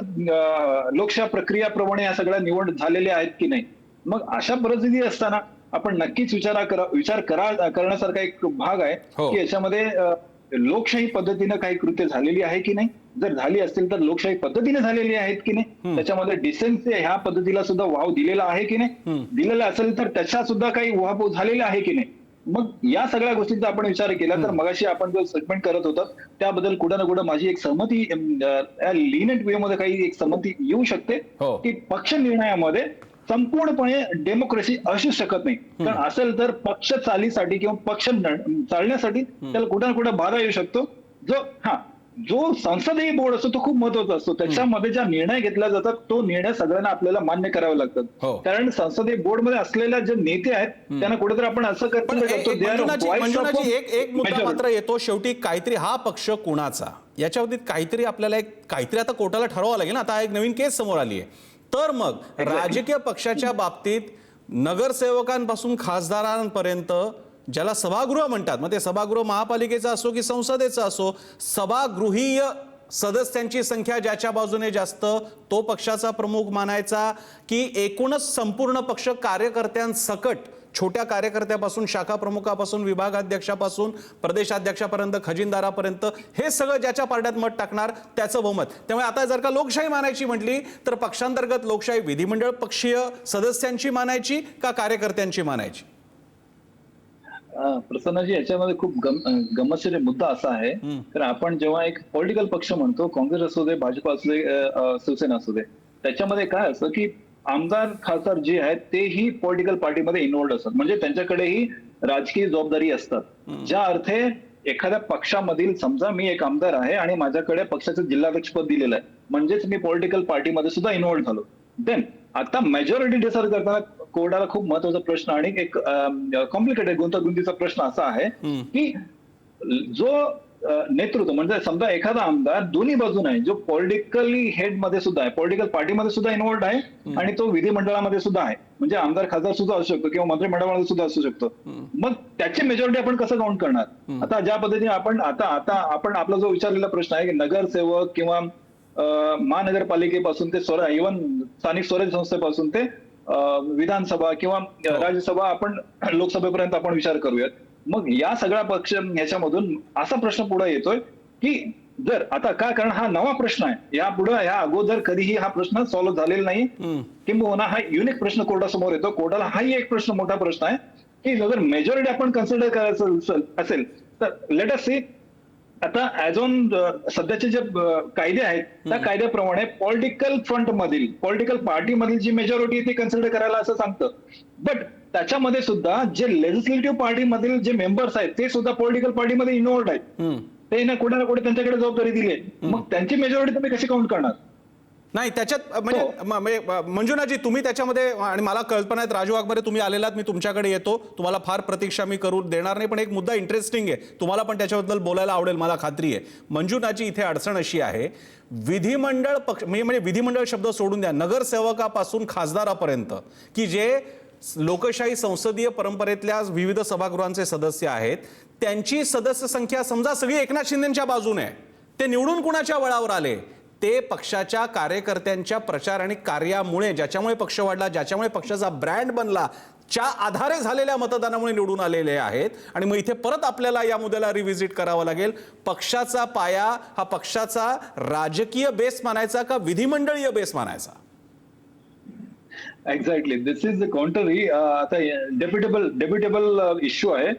लोकशाही प्रक्रियाप्रमाणे या सगळ्या निवड झालेल्या आहेत की नाही. मग अशा परिस्थिती असताना आपण नक्कीच विचार करण्यासारखा एक भाग आहे की याच्यामध्ये लोकशाही पद्धतीनं काही कृत्य झालेली आहे की नाही. जर झाली असतील तर लोकशाही पद्धतीने झालेली आहेत की नाही, त्याच्यामध्ये डिसेन्सी ह्या पद्धतीला सुद्धा वाव दिलेला आहे की नाही, दिलेला असेल तर त्याच्या सुद्धा काही उहापोह झालेला आहे की नाही. मग या सगळ्या गोष्टींचा आपण विचार केला तर मगाशी आपण जो सेगमेंट करत होतो त्याबद्दल कुठं ना कुठं माझी एक सहमती, लिनियंट वे मध्ये काही एक सहमती येऊ शकते की पक्ष निर्णयामध्ये संपूर्णपणे डेमोक्रेसी असू शकत नाही. कारण असेल तर पक्ष चालीसाठी किंवा पक्ष चालण्यासाठी त्याला कुठं ना कुठं बाधा येऊ शकतो. जो संसदीय बोर्ड असतो तो खूप महत्वाचा असतो. त्याच्यामध्ये ज्या निर्णय घेतला जातात तो निर्णय सगळ्यांना आपल्याला मान्य करावे लागतात. कारण संसदीय बोर्डमध्ये असलेल्या जे नेते आहेत त्यांना कुठेतरी आपण असं करतो. एक मुद्दा मात्र येतो शेवटी, काहीतरी हा पक्ष कुणाचा याच्यावरती काहीतरी आपल्याला काहीतरी आता कोर्टाला ठरवावं लागेल ना. आता एक नवीन केस समोर आली आहे तर मग राजकीय पक्षाच्या बाबतीत नगरसेवकांपासून खासदारांपर्यंत ज्याला सभागृह म्हणतात, मग ते सभागृह महापालिकेचं असो की संसदेचं असो, सभागृहीय सदस्यांची संख्या ज्याच्या बाजूने जास्त तो पक्षाचा प्रमुख मानायचा की एकूणच संपूर्ण पक्ष कार्यकर्त्यांसकट, छोट्या कार्यकर्त्यापासून शाखा प्रमुखापासून विभागाध्यक्षापासून प्रदेशाध्यक्षापर्यंत खजिनदारापर्यंत हे सगळं ज्याच्या पारड्यात मत टाकणार त्याचं बहुमत. त्यामुळे आता जर का लोकशाही मानायची म्हटली तर पक्षांतर्गत लोकशाही विधिमंडळ पक्षीय सदस्यांची मानायची का कार्यकर्त्यांची मानायची? प्रसन्नजी, याच्यामध्ये खूप गमतीशीर मुद्दा असा आहे तर आपण जेव्हा एक पॉलिटिकल पक्ष म्हणतो, काँग्रेस असू दे, भाजपा असू दे, शिवसेना असू दे, त्याच्यामध्ये काय असतं की आमदार खासदार जे आहेत तेही पॉलिटिकल पार्टीमध्ये इन्व्हॉल्ड असतात. म्हणजे त्यांच्याकडेही राजकीय जबाबदारी असतात. ज्या अर्थे एखाद्या पक्षामधील, समजा मी एक आमदार आहे आणि माझ्याकडे पक्षाचं जिल्हाध्यक्षपद दिलेलं आहे, म्हणजेच मी पॉलिटिकल पार्टीमध्ये सुद्धा इन्व्हॉल्ड झालो. देन आता मेजॉरिटी डिसाईड करताना कोर्टाला खूप महत्वाचा प्रश्न आणि एक कॉम्प्लिकेटेड गुंतागुंतीचा प्रश्न असा आहे की जो नेतृत्व, म्हणजे समजा एखादा आमदार दोन्ही बाजूने आहे, जो पॉलिटिकली हेड मध्ये सुद्धा आहे, पॉलिटिकल पार्टीमध्ये सुद्धा इन्व्हॉल्ड आहे आणि तो विधिमंडळामध्ये सुद्धा आहे, म्हणजे आमदार खासदार सुद्धा असू शकतो किंवा मंत्रिमंडळामध्ये सुद्धा असू शकतो. मग त्याची मेजॉरिटी आपण कसं काउंट करणार? आता ज्या पद्धतीने आपण आपला जो विचारलेला प्रश्न आहे की नगरसेवक किंवा महानगरपालिकेपासून ते इव्हन स्थानिक स्वराज्य संस्थेपासून ते विधानसभा किंवा राज्यसभा आपण लोकसभेपर्यंत आपण विचार करूयात. मग या सगळ्या पक्ष ह्याच्यामधून असा प्रश्न पुढे येतोय की जर आता का, कारण हा नवा प्रश्न आहे, या अगोदर कधीही हा प्रश्न सॉल्व्ह झालेला नाही, किंबहुना हा युनिक प्रश्न कोर्टासमोर येतो. कोर्टाला हाही एक प्रश्न, मोठा प्रश्न आहे की जर मेजॉरिटी आपण कन्सिडर करायचं असेल तर लेट अस सी आता ऍज ऑन सध्याचे जे कायदे आहेत त्या कायद्याप्रमाणे पॉलिटिकल फ्रंट मधील, पॉलिटिकल पार्टी मधील जी मेजॉरिटी ती कन्सिडर करायला असं सांगतं. बट त्याच्यामध्ये सुद्धा जे लेजिस्लेटिव्ह पार्टी मधील जे मेंबर्स आहेत ते सुद्धा पॉलिटिकल पार्टीमध्ये इन्व्हॉल्ड आहेत. ते ना कुठे ना कुठे त्यांच्याकडे जबाबदारी दिली आहे. मग त्यांची मेजॉरिटी तुम्ही कशी काउंट करणार? नाही त्याच्यात म्हणजे मंजुनाजी तुम्ही त्याच्यामध्ये, आणि मला कल्पना आहे राजू वाघमारे तुम्ही आलेलात, मी तुमच्याकडे येतो, तुम्हाला फार प्रतीक्षा मी करू देणार नाही, पण एक मुद्दा इंटरेस्टिंग आहे, तुम्हाला पण त्याच्याबद्दल बोलायला आवडेल मला खात्री आहे. मंजुनाजी इथे अडचण अशी आहे, विधिमंडळ पक्ष म्हणजे विधिमंडळ शब्द सोडून द्या, नगरसेवकापासून खासदारापर्यंत की जे लोकशाही संसदीय परंपरेतल्या विविध सभागृहांचे सदस्य आहेत, त्यांची सदस्य संख्या समजा सगळी एकनाथ शिंदेच्या बाजूने आहे, ते निवडून कुणाच्या बळावर आले? ते पक्षाच्या कार्यकर्त्यांच्या प्रचार आणि कार्यामुळे, ज्याच्यामुळे पक्ष वाढला, ज्याच्यामुळे पक्षाचा ब्रँड बनला, च्या आधारे झालेल्या मतदानामुळे निवडून आलेले आहेत. आणि मग इथे परत आपल्याला या मुद्द्याला रिव्हिजिट करावं लागेल, पक्षाचा पाया हा पक्षाचा राजकीय बेस मानायचा का विधिमंडळीय बेस मानायचा? Exactly, this is contrary. आता डेब्युटेबल इश्यू आहे,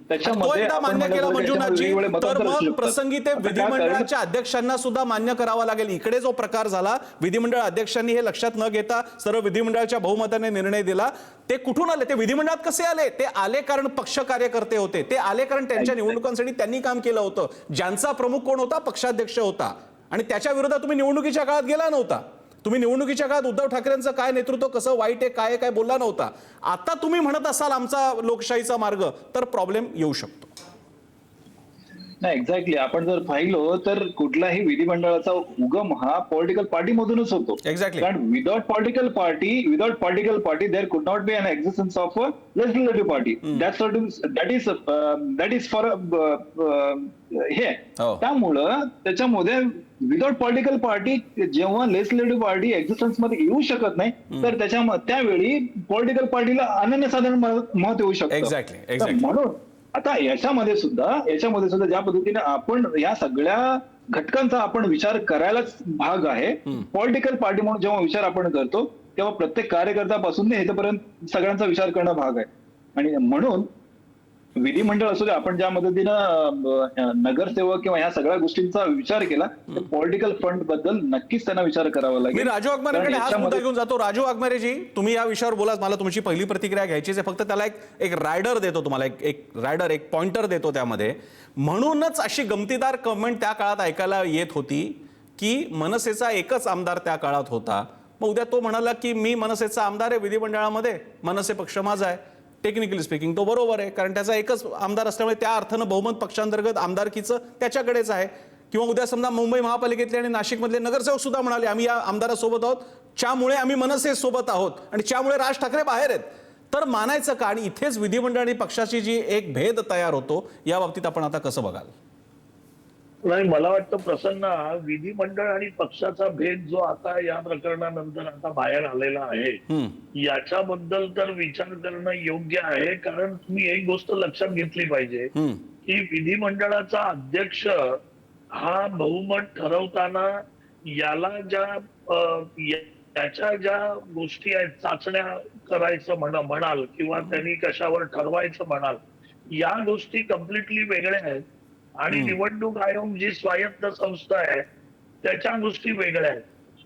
त्याच्यामध्ये मान्य केला मंजुनाथजी, तर मग प्रसंगी ते विधिमंडळाच्या अध्यक्षांना सुद्धा मान्य करावा लागेल. इकडे जो प्रकार झाला, विधिमंडळ अध्यक्षांनी हे लक्षात न घेता सर्व विधिमंडळाच्या बहुमताने निर्णय दिला. ते कुठून आले? ते विधिमंडळात कसे आले? ते आले कारण पक्ष कार्यकर्ते होते, ते आले कारण त्यांच्या निवडणुकांसाठी त्यांनी काम केलं होतं. ज्यांचा प्रमुख कोण होता? पक्षाध्यक्ष होता, आणि त्याच्या विरोधात तुम्ही निवडणुकीच्या काळात गेला नव्हता. तुम्ही निवडणुकीच्या काळात उद्धव ठाकरेंचं काय नेतृत्व, कसं वाईट आहे, काय बोलला नव्हता. आता तुम्ही म्हणत असाल आमचा लोकशाहीचा मार्ग, तर प्रॉब्लेम येऊ शकतो. नाही, एक्झॅक्टली, आपण जर पाहिलं तर कुठलाही विधिमंडळाचा उगम हा पॉलिटिकल पार्टी मधूनच होतो. एक्झॅक्टली, कारण without political party there could not be an existence of a legislative party. That is for hey. त्यामुळं त्याच्यामध्ये विदाउट पॉलिटिकल पार्टी जेव्हा लेजिस्लेटिव्ह पार्टी एक्झिस्टन्स मध्ये येऊ शकत नाही, तर त्यावेळी पॉलिटिकल पार्टीला अनन्यसाधारण महत्व येऊ शकतं. एक्झॅक्टली. म्हणून आता याच्यामध्ये सुद्धा ज्या पद्धतीने आपण या सगळ्या घटकांचा आपण विचार करायलाच भाग आहे. पॉलिटिकल पार्टी म्हणून जेव्हा विचार आपण करतो तेव्हा प्रत्येक कार्यकर्त्यापासून हेतपर्यंत सगळ्यांचा विचार करणं भाग आहे. आणि म्हणून विधिमंडळ असू दे, आपण ज्या पद्धतीनं नगरसेवक किंवा ह्या सगळ्या गोष्टींचा विचार केला तर पॉलिटिकल फ्रंट बद्दल नक्कीच त्यांना विचार करावा लागेल. मी राजू वाघमारेकडे हाच मुद्दा घेऊन जातो. राजू वाघमारेजी, तुम्ही या विषयावर बोला, मला तुमची पहिली प्रतिक्रिया घ्यायची आहे. फक्त त्याला एक रायडर देतो तुम्हाला, एक पॉइंटर देतो त्यामध्ये. म्हणूनच अशी गमतीदार कमेंट त्या काळात ऐकायला येत होती की मनसेचा एकच आमदार त्या काळात होता. मग उद्या तो म्हणाला की मी मनसेचा आमदार आहे विधिमंडळामध्ये, मनसे पक्ष माझा आहे. टेक्निकली स्पीकिंग तो बरोबर आहे, कारण त्याचा एकच आमदार असल्यामुळे त्या अर्थानं बहुमत पक्षांतर्गत आमदारकीचं त्याच्याकडेच आहे. किंवा उद्या समजा मुंबई महापालिकेतले आणि नाशिकमधले नगरसेवक सुद्धा म्हणाले आम्ही या आमदारासोबत आहोत, त्यामुळे आम्ही मनसे सोबत आहोत आणि त्यामुळे राज ठाकरे बाहेर आहेत, तर मानायचं का? आणि इथेच विधिमंडळ आणि पक्षाची जी एक भेद तयार होतो, या बाबतीत आपण आता कसं बघाल? नाही, मला वाटतं प्रसन्न, विधिमंडळ आणि पक्षाचा भेद जो आता या प्रकरणानंतर आता बाहेर आलेला आहे, याच्याबद्दल तर विचार करणं योग्य आहे. कारण तुम्ही एक गोष्ट लक्षात घेतली पाहिजे की विधिमंडळाचा अध्यक्ष हा बहुमत ठरवताना याला त्याच्या ज्या गोष्टी आहेत, चाचण्या करायचं म्हणाल किंवा त्यांनी कशावर ठरवायचं म्हणाल, या गोष्टी कम्प्लिटली वेगळ्या आहेत. आणि निवडणूक आयोग जी स्वायत्त संस्था आहे त्याच्या गोष्टी वेगळ्या आहेत.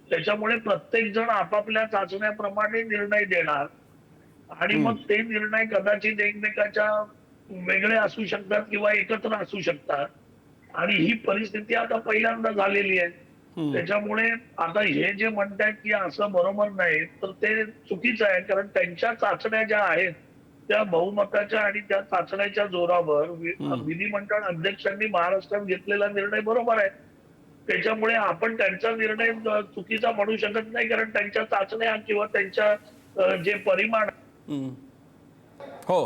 त्याच्यामुळे प्रत्येक जण आपापल्या चाचण्याप्रमाणे निर्णय देणार आणि मग ते निर्णय कदाचित एकमेकाच्या वेगळे असू शकतात किंवा एकत्र असू शकतात. आणि ही परिस्थिती आता पहिल्यांदा झालेली आहे. त्याच्यामुळे आता हे जे म्हणतात की असं बरोबर नाही, तर ते चुकीचं आहे. कारण त्यांच्या चाचण्या ज्या आहेत त्या बहुमताच्या आणि त्या चाचण्याच्या जोरावर विधिमंडळ अध्यक्षांनी महाराष्ट्रात घेतलेला निर्णय बरोबर आहे. त्याच्यामुळे आपण त्यांचा निर्णय चुकीचा म्हणू शकत नाही, कारण त्यांच्या चाचण्या किंवा त्यांच्या जे परिमाण हो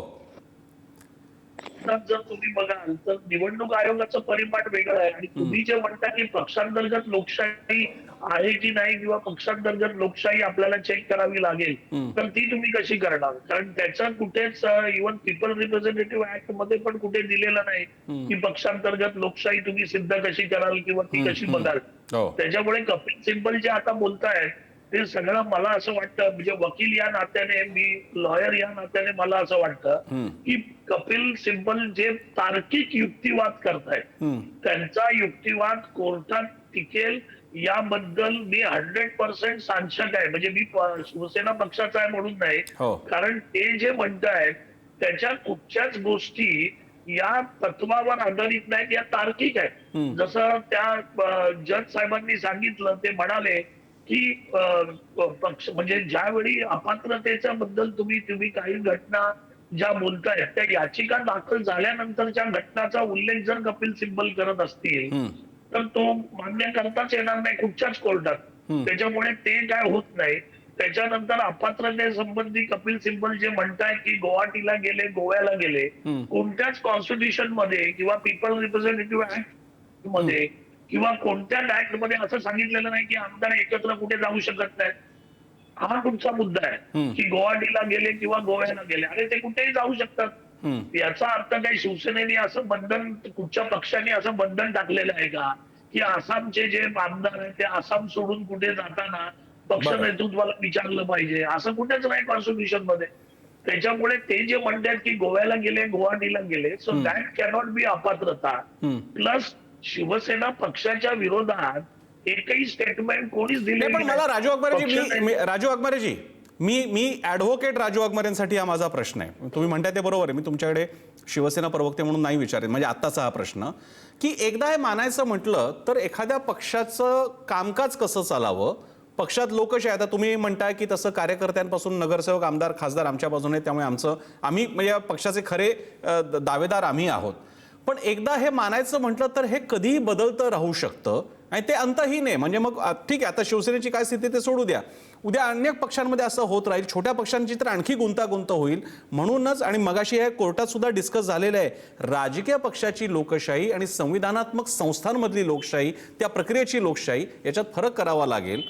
महाराष्ट्रात जर तुम्ही बघाल तर निवडणूक आयोगाचं परिपाठ वेगळं आहे आणि तुम्ही जे म्हणता की पक्षांतर्गत लोकशाही आहे की नाही किंवा पक्षांतर्गत लोकशाही आपल्याला चेक करावी लागेल तर ती तुम्ही कशी करणार? कारण त्याचं कुठेच इव्हन पीपल रिप्रेझेंटेटिव्ह ऍक्ट मध्ये पण कुठे दिलेलं नाही की पक्षांतर्गत लोकशाही तुम्ही सिद्ध कशी कराल किंवा ती कशी बघाल. त्याच्यामुळे कपिल सिब्बल जे आता बोलतायत ते सगळं मला असं वाटतं, म्हणजे वकील या नात्याने, मी लॉयर या नात्याने मला असं वाटतं की कपिल सिब्बल जे तार्किक युक्तिवाद करतायत त्यांचा युक्तिवाद कोर्टात टिकेल याबद्दल मी 100% सांशक आहे. म्हणजे मी शिवसेना पक्षाचा आहे म्हणून नाही, कारण ते जे म्हणतायत त्याच्या कुठच्याच गोष्टी या तत्वावर आधारित नाहीत, या तार्किक आहेत. जसं त्या जज साहेबांनी सांगितलं, ते म्हणाले की पक्ष म्हणजे ज्यावेळी अपात्रतेच्या बद्दल तुम्ही काही घटना ज्या बोलतायत त्या याचिका दाखल झाल्यानंतरच्या घटनाचा उल्लेख जर कपिल सिब्बल करत असतील तर तो मान्य करताच येणार नाही कुठच्याच कोर्टात. त्याच्यामुळे ते काय होत नाही. त्याच्यानंतर अपात्रतेसंबंधी कपिल सिब्बल जे म्हणतायत की गुवाहाटीला गेले, गोव्याला गेले, कोणत्याच कॉन्स्टिट्यूशन मध्ये किंवा पीपल रिप्रेझेंटेटिव्ह ऍक्ट मध्ये किंवा कोणत्या ऍक्ट मध्ये असं सांगितलेलं नाही की आमदार एकत्र कुठे जाऊ शकत नाहीत. हा तुमचा मुद्दा आहे की गुवाहाटीला गेले किंवा गोव्याला गेले, अरे ते कुठेही जाऊ शकतात. याचा अर्थ काही शिवसेनेने असं बंधन, कुठच्या पक्षाने असं बंधन टाकलेलं आहे का की आसामचे जे आमदार आहेत ते आसाम सोडून कुठे जाताना पक्ष नेतृत्वाला विचारलं पाहिजे, असं कुठेच नाही कॉन्स्टिट्यूशन मध्ये. त्याच्यामुळे ते जे म्हणतात की गोव्याला गेले, गुवाहाटीला गेले, सो दॅट कॅनॉट बी अपात्रता. प्लस शिवसेना पक्षाच्या विरोधात एकही स्टेटमेंट कोणीच दिले पण मला राजू अकबरेजी मी ऍडव्होकेट राजू अकबरेंसाठी हा माझा प्रश्न आहे. तुम्ही म्हणताय ते बरोबर आहे, मी तुमच्याकडे शिवसेना प्रवक्ते म्हणून नाही विचारेन, म्हणजे आत्ताचा हा प्रश्न की एकदा हे मानायचं म्हटलं तर एखाद्या पक्षाचं कामकाज कसं चालावं, पक्षात लोकशाही, आता तुम्ही म्हणताय की तसं कार्यकर्त्यांपासून नगरसेवक, आमदार, खासदार आमच्या बाजूने, त्यामुळे आम्ही म्हणजे पक्षाचे खरे दावेदार आम्ही आहोत. पण एकदा हे मानायचं म्हटलं तर हे कधीही बदलतं राहू शकतं आणि ते अंतहीन आहे. म्हणजे मग ठीक आहे, आता शिवसेनेची काय स्थिती ते सोडू द्या, उद्या अनेक पक्षांमध्ये असं होत राहील, छोट्या पक्षांची तर आणखी गुंतागुंत होईल. म्हणूनच, आणि मगाशी हे कोर्टात सुद्धा डिस्कस झालेलं आहे, राजकीय पक्षाची लोकशाही आणि संविधानात्मक संस्थांमधली लोकशाही, त्या प्रक्रियेची लोकशाही, याच्यात फरक करावा लागेल.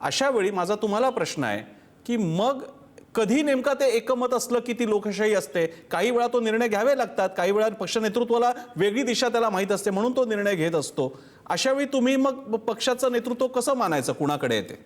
अशा वेळी माझा तुम्हाला प्रश्न आहे की मग कधी नेमका ते एकमत असलं की ती लोकशाही असते. काही वेळा तो निर्णय घ्यावे लागतात, काही वेळा पक्ष नेतृत्वाला वेगळी दिशा त्याला माहीत असते म्हणून तो निर्णय घेत असतो. अशा वेळी तुम्ही मग पक्षाचं नेतृत्व कसं मानायचं, कुणाकडे येते?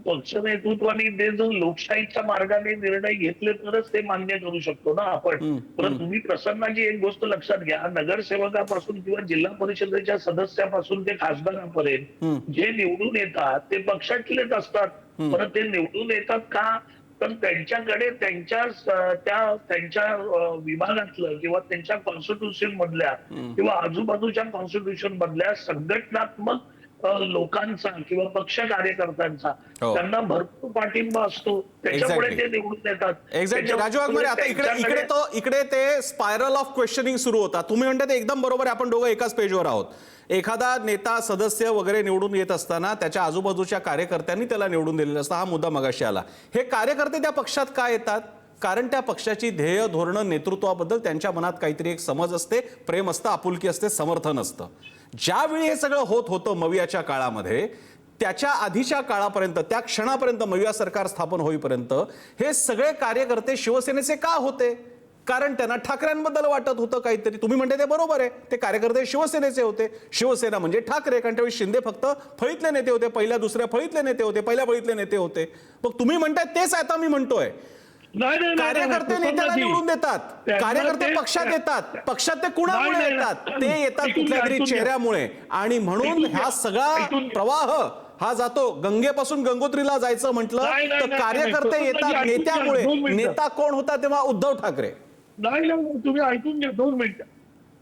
पक्ष नेतृत्वाने ते जर लोकशाहीच्या मार्गाने निर्णय घेतले तरच ते मान्य करू शकतो ना आपण. पण तुम्ही प्रसन्नाची एक गोष्ट लक्षात घ्या, नगरसेवकापासून किंवा जिल्हा परिषदेच्या सदस्यापासून ते खासदारापर्यंत जे निवडून येतात ते पक्षातलेच असतात. पण ते निवडून येतात का, तर त्यांच्याकडे त्यांच्या विभागातलं किंवा त्यांच्या कॉन्स्टिट्यूशन मधल्या किंवा आजूबाजूच्या कॉन्स्टिट्यूशन मधल्या संघटनात्मक लोकांचा किंवा पक्ष कार्यकर्त्यांचा त्यांना भरपूर पाठिंबा असतो, त्याच्यामुळे ते निवडून येतात. एक्झॅक्टली राजू अकबरे, आता इकडे ते स्पायरल ऑफ क्वेश्चनिंग सुरू होता. तुम्ही म्हणता ते एकदम बरोबर आहे, आपण दोघं एकाच पेजवर आहोत. एखादा नेता, सदस्य वगैरे निवडून येत असताना त्याच्या आजूबाजूच्या कार्यकर्त्यांनी त्याला निवडून दिलेला असता. हा मुद्दा मगाशी आला. हे कार्यकर्ते त्या पक्षात का येतात? कारण त्या पक्षाची ध्येय, धोरणं, नेतृत्वाबद्दल त्यांच्या मनात काहीतरी एक समज असते, प्रेम असतं, आपुलकी असते, समर्थन असतं. ज्यावेळी हे सगळं होत होतं मवियाच्या काळामध्ये, त्याच्या आधीच्या काळापर्यंत, त्या क्षणापर्यंत, मविया सरकार स्थापन होईपर्यंत हे सगळे कार्यकर्ते शिवसेनेचे का होते? कारण त्यांना ठाकरेंबद्दल वाटत होतं काहीतरी. तुम्ही म्हणते ते बरोबर आहे, ते कार्यकर्ते शिवसेनेचे होते. शिवसेना म्हणजे ठाकरे, कारण त्यावेळी शिंदे फक्त फळीतले नेते होते, पहिल्या दुसऱ्या फळीतले नेते होते, पहिल्या फळीतले नेते होते. मग तुम्ही म्हणताय तेच आता मी म्हणतोय, कार्यकर्ते नेत्याला निवडून देतात, कार्यकर्ते पक्षात येतात, पक्षात ते कुणामुळे येतात? ते येतात कुठल्या तरी चेहऱ्यामुळे. आणि म्हणून हा सगळा प्रवाह हा जातो. गंगेपासून गंगोत्रीला जायचं म्हटलं तर कार्यकर्ते येतात नेत्यामुळे. नेता कोण होता तेव्हा? उद्धव ठाकरे. नाही, तुम्ही ऐकून घ्या 2 मिनिटं.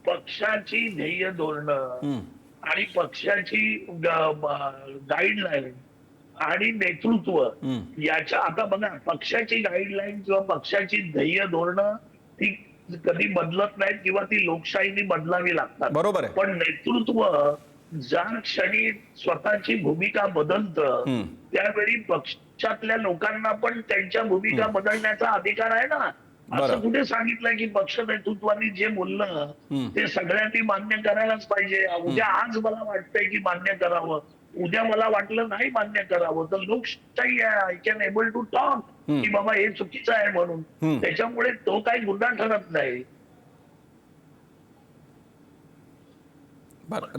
पक्षाची ध्येय धोरणं आणि पक्षाची गाईडलाईन आणि नेतृत्व याच्या, आता बघा, पक्षाची गाईडलाईन किंवा पक्षाची ध्येय धोरणं ती कधी बदलत नाहीत किंवा ती लोकशाहीने बदलावी लागतात. बरोबर आहे. पण नेतृत्व ज्या क्षणी स्वतःची भूमिका बदलतं त्यावेळी पक्षातल्या लोकांना पण त्यांच्या भूमिका बदलण्याचा अधिकार आहे ना. असं कुठे सांगितलंय की पक्ष नेतृत्वानी जे बोललं ते सगळ्यांनी मान्य करायलाच पाहिजे. उद्या आज मला वाटतंय की मान्य करावं, उद्या मला वाटलं नाही मान्य करावं, तर लोकशाही आहे. I can able to talk की बाबा हे चुकीचं आहे म्हणून. त्याच्यामुळे तो काही गुन्हा ठरत नाही.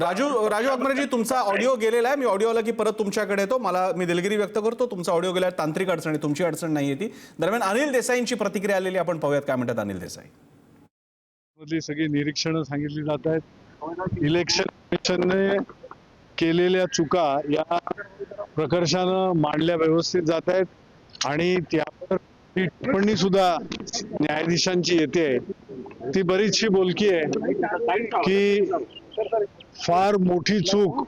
राजू वाघमारेजी, तुमचा ऑडिओ गेलेला आहे. मी ऑडिओ आला की परत तुमच्याकडे येतो. मी दिलगिरी व्यक्त करतो. तुमचा ऑडिओ गेला, तांत्रिक अडचण, तुमची अडचण नाहीये ती. दरम्यान अनिल देसाईंची प्रतिक्रिया आलेली, आपण पाहूयात काय म्हणतात अनिल देसाई. मधली सगळी निरीक्षणं सांगितली जात आहेत. इलेक्शन कमिशनने केलेल्या चुका या प्रकर्षानं मांडल्या व्यवस्थित जात आहेत आणि त्यावर टिप्पणी सुद्धा न्यायाधीशांची येते. ती बरीचशी बोलकी आहे की फार मोठी चूक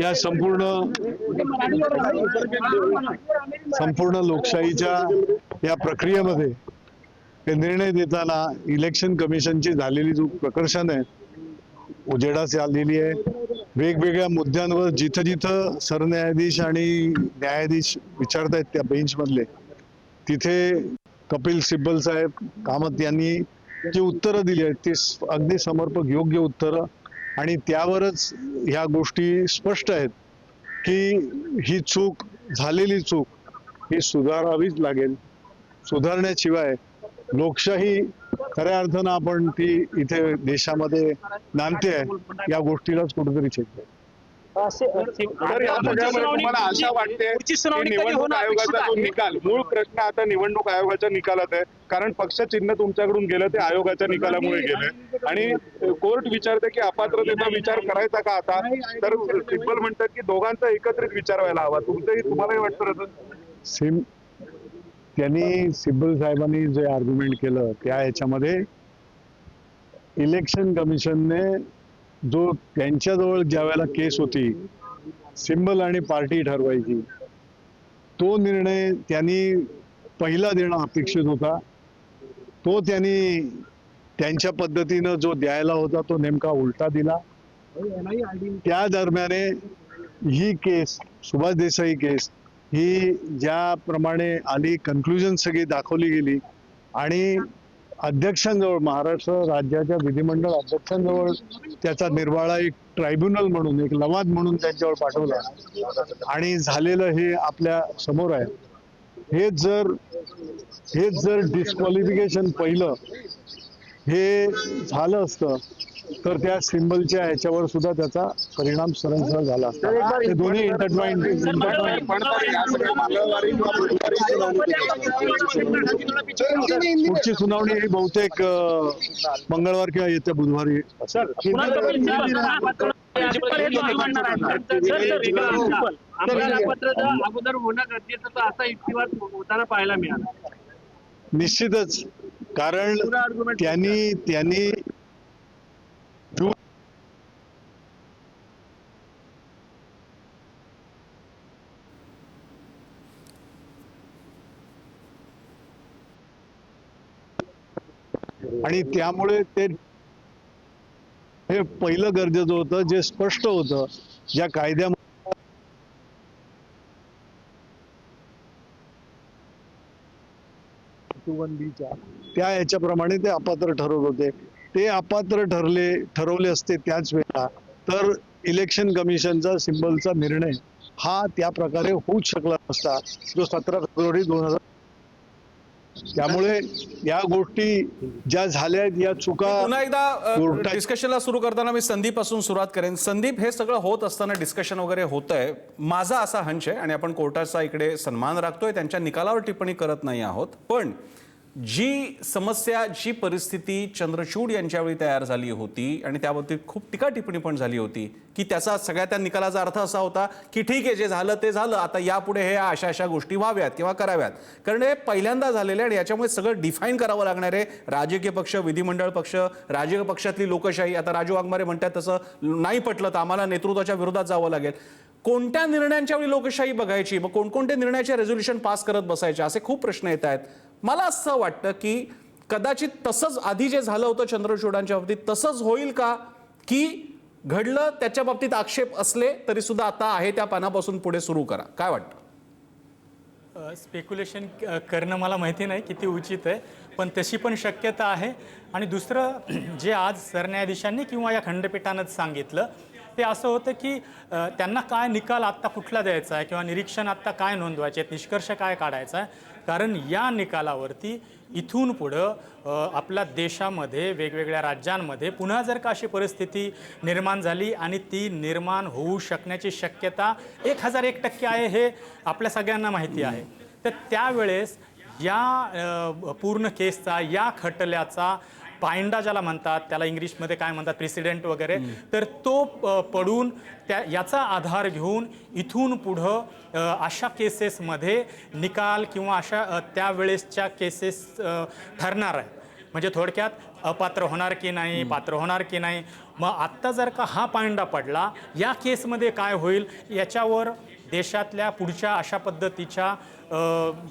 या संपूर्ण लोकशाहीच्या या प्रक्रियेमध्ये हे निर्णय देताना इलेक्शन कमिशनची झालेली चूक प्रकर्षाने उजेडास आलेली आहे. वेगवेगळ्या मुद्द्यांवर जिथं जिथं सरन्यायाधीश आणि न्यायाधीश विचारतायत त्या बेंचमधले, तिथे कपिल सिब्बल साहेब कामत यांनी जी उत्तरं दिली आहेत ती अगदी समर्पक योग्य उत्तरं, आणि त्यावरच ह्या गोष्टी स्पष्ट आहेत की ही चूक, झालेली चूक ही सुधारावीच लागेल. सुधारण्याशिवाय लोकशाही खऱ्या अर्थानं आपण ती इथे देशामध्ये नांदते आहे या गोष्टीलाच कुठेतरी छेदते. तुम्हाला आशा वाटते की निवडणूक आयोगाचा जो निकाल, मूळ प्रश्न आता निवडणूक आयोगाच्या निकालात आहे, कारण पक्ष चिन्ह तुमच्याकडून गेलं ते आयोगाच्या निकालामुळे गेले आणि कोर्ट विचारते की अपात्रतेचा विचार करायचा का आता, तर सिब्बल म्हणतात की दोघांचा एकत्रित विचार व्हायला हवा. तुम्हालाही वाटतं? त्यांनी सिब्बल साहेबांनी जे आर्ग्युमेंट केलं त्या ह्याच्यामध्ये इलेक्शन कमिशनने जो त्यांच्याजवळ ज्या वेळेला केस होती सिम्बल आणि पार्टी ठरवायची, तो निर्णय त्यांनी पहिला देणं अपेक्षित होता. तो त्यांनी त्यांच्या पद्धतीनं जो द्यायला होता तो नेमका उलटा दिला. त्या दरम्यान ही केस, सुभाष देसाई केस, ही ज्याप्रमाणे आली, कन्क्लुजन सगळी दाखवली गेली आणि अध्यक्षांजवळ, महाराष्ट्र राज्याच्या विधिमंडळ अध्यक्षांजवळ त्याचा निर्वाळा एक ट्रायब्युनल म्हणून, एक लवाद म्हणून त्यांच्यावर पाठवला आणि झालेलं हे आपल्या समोर आहे. हेच जर डिस्क्वालिफिकेशन पहिलं हे झालं असतं तर त्या सिम्बलच्या ह्याच्यावर सुद्धा त्याचा परिणाम सरळ झाला असता. ते दोन्ही इंटरट्वाइंड. पुढची सुनावणी ही बहुतेक मंगळवार किंवा येत्या बुधवारी. अगोदर होणं गरजेचं असा युक्तिवाद होताना पाहायला मिळाला. निश्चितच, कारण त्यांनी आणि त्यामुळे ते हे पहिलं गरजेचं होतं, जे स्पष्ट होतं ज्या कायद्यामध्ये त्या ह्याच्याप्रमाणे ते अपात्र ठरवत होते. ते अपात्र ठरवले असते त्याच वेळेला तर इलेक्शन कमिशनचा सिम्बलचा निर्णय हा त्या प्रकारे होऊच शकला नसता जो 17 फेब्रुवारी 2000. त्यामुळे या गोष्टी ज्या झाल्या या चुका. पुन्हा एकदा डिस्कशनला सुरू करताना मी संदीप पासून सुरुवात करेन. संदीप, हे सगळं होत असताना, डिस्कशन वगैरे होत आहे, माझा असा हंच आहे आणि आपण कोर्टाचा इकडे सन्मान राखतोय, त्यांच्या निकालावर टिप्पणी करत नाही आहोत, पण जी समस्या, जी परिस्थिती चंद्रचूड यांच्यावेळी तयार झाली होती आणि त्याबाबतीत खूप टीका टिप्पणी पण झाली होती की त्याचा सगळ्या त्या निकालाचा अर्थ असा होता की ठीक आहे, जे झालं ते झालं, आता यापुढे हे अशा गोष्टी व्हाव्यात किंवा कराव्यात, कारण हे पहिल्यांदा झालेले आणि याच्यामुळे सगळं डिफाईन करावं लागणार आहे. राजकीय पक्ष, विधिमंडळ पक्ष, राजकीय पक्षातली लोकशाही. आता राजू वाघमारे म्हणतात तसं नाही पटलं तर आम्हाला नेतृत्वाच्या विरोधात जावं लागेल. कोणत्या निर्णयांच्या वेळी लोकशाही बघायची, मग कोणकोणते निर्णयाचे रेझोल्युशन पास करत बसायचे, असे खूप प्रश्न येत आहेत. मला असं वाटतं की कदाचित तसंच आधी जे झालं होतं चंद्रचूडांच्या बाबतीत तसंच होईल का, की घडलं त्याच्या बाबतीत आक्षेप असले तरी सुद्धा आता आहे त्या पानापासून पुढे सुरू करा. काय वाटतं? स्पेक्युलेशन करणं मला माहिती नाही किती उचित आहे, पण तशी पण शक्यता आहे. आणि दुसरं जे आज सरन्यायाधीशांनी किंवा या खंडपीठानंच सांगितलं ते असं होतं की त्यांना काय निकाल आत्ता कुठला द्यायचा आहे किंवा निरीक्षण आत्ता काय नोंदवायचे आहेत, निष्कर्ष काय काढायचा आहे. कारण या निकालावरती इथून पुढं आपल्या देशामध्ये वेगवेगळ्या राज्यांमध्ये पुन्हा जर का अशी परिस्थिती निर्माण झाली आणि ती निर्माण होऊ शकण्याची शक्यता 1001% आहे हे आपल्या सगळ्यांना माहिती आहे. तर त्यावेळेस या पूर्ण केसचा, या खटल्याचा पायंडा ज्याला म्हणतात, त्याला इंग्लिशमध्ये काय म्हणतात, प्रेसिडेंट वगैरे, तर तो पडून याचा आधार घेऊन इथून पुढं अशा केसेसमध्ये निकाल किंवा अशा त्यावेळेसच्या केसेस ठरणार आहे. म्हणजे थोडक्यात अपात्र होणार की नाही, पात्र होणार की नाही. मग आत्ता जर का हा पायंडा पडला, या केसमध्ये काय होईल याच्यावर देशातल्या पुढच्या अशा पद्धतीच्या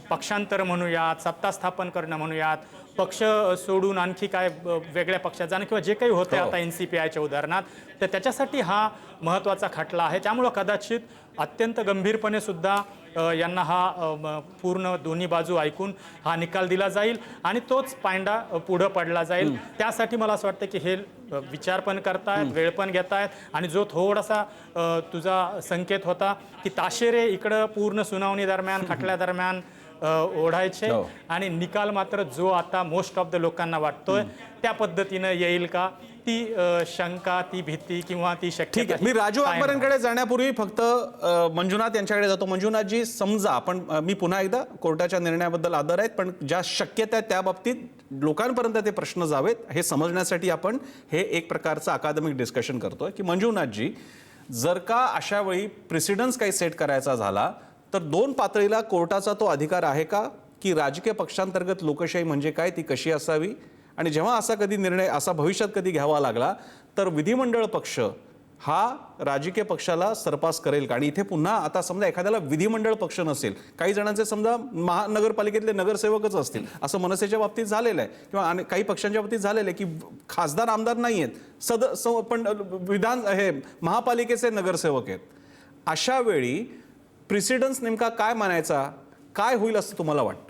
पक्षांतर म्हणूयात, सत्ता स्थापन करणं म्हणूयात, पक्ष सोडून आणखी काय वेगळ्या पक्षात जाणं किंवा जे काही होते आता NCPIच्या उदाहरणात, तर त्याच्यासाठी हा महत्त्वाचा खटला आहे. त्यामुळं कदाचित अत्यंत गंभीरपणे सुद्धा यांना हा पूर्ण दोन्ही बाजू ऐकून हा निकाल दिला जाईल आणि तोच पायंडा पुढं पडला जाईल. त्यासाठी मला असं वाटतं की हे विचार पण करतायत, वेळ पण घेतायत. आणि जो थोडासा तुझा संकेत होता की ताशेरे इकडं पूर्ण सुनावणी दरम्यान, खटल्या दरम्यान ओढायचे आणि निकाल मात्र जो आता मोस्ट ऑफ द लोकांना वाटतोय त्या पद्धतीनं येईल का, ती शंका, ती भीती किंवा ती शक्यता. ठीक आहे, मी राजू अकबरांकडे जाण्यापूर्वी फक्त मंजुनाथ यांच्याकडे जातो. मंजुनाथजी, समजा मी पुन्हा एकदा कोर्टाच्या निर्णयाबद्दल आदर आहेत, पण ज्या शक्यता आहेत त्या बाबतीत लोकांपर्यंत ते प्रश्न जावेत हे समजण्यासाठी आपण हे एक प्रकारचं अकादमिक डिस्कशन करतोय की मंजुनाथजी, जर का अशा वेळी प्रेसिडेंस काही सेट करायचा झाला तर 2 पातळीला कोर्टाचा तो अधिकार आहे का, की राजकीय पक्षांतर्गत लोकशाही म्हणजे काय, ती कशी असावी, आणि जेव्हा असा कधी निर्णय असा भविष्यात कधी घ्यावा लागला तर विधिमंडळ पक्ष हा राजकीय पक्षाला सरपास करेल का? आणि इथे पुन्हा आता समजा एखाद्याला विधिमंडळ पक्ष नसेल, काही जणांचे समजा महानगरपालिकेतले नगरसेवकच असतील, असं मनसेच्या बाबतीत झालेलं आहे किंवा काही पक्षांच्या बाबतीत झालेलं आहे की खासदार आमदार नाही आहेत, पण हे महापालिकेचे नगरसेवक आहेत. अशा वेळी प्रेसिडेंस नेमका काय मानायचा, काय होईल असं तुम्हाला वाटतं?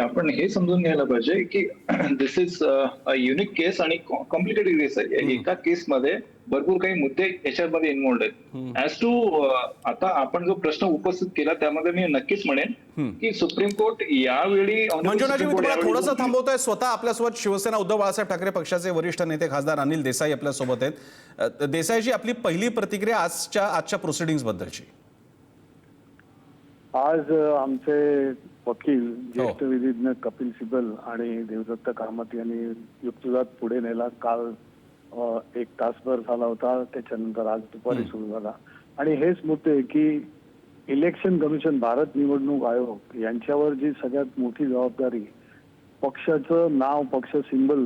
आपण हे समजून घ्यायला पाहिजे की दिस इज अ युनिक केस आणि कॉम्प्लिकेटेड केस आहे. एका केसमध्ये भरपूर काही मुद्दे याच्यामध्ये इन्व्हॉल्ड आहेत. ऍज टू आता आपण जो प्रश्न उपस्थित केला त्यामध्ये मी नक्कीच म्हणेन की सुप्रीम कोर्ट यावेळी. मंजुनाथजी, मी तुम्हाला थोडंसं थांबवतोय. स्वतः आपल्यासोबत शिवसेना उद्धव बाळासाहेब ठाकरे पक्षाचे वरिष्ठ नेते खासदार अनिल देसाई आपल्यासोबत आहेत. देसाईजी, आपली पहिली प्रतिक्रिया आजच्या प्रोसिडिंग्स बद्दलची. आज आमचे वकील ज्येष्ठ विधिज्ञ कपिल सिब्बल आणि देवदत्त कामत यांनी युक्तिवाद पुढे नेला. काल 1 तासभर झाला होता, त्याच्यानंतर आज दुपारी सुरू झाला. आणि हेच मुद्दे की इलेक्शन कमिशन, भारत निवडणूक आयोग यांच्यावर जी सगळ्यात मोठी जबाबदारी, पक्षाचं नाव, पक्ष सिंबल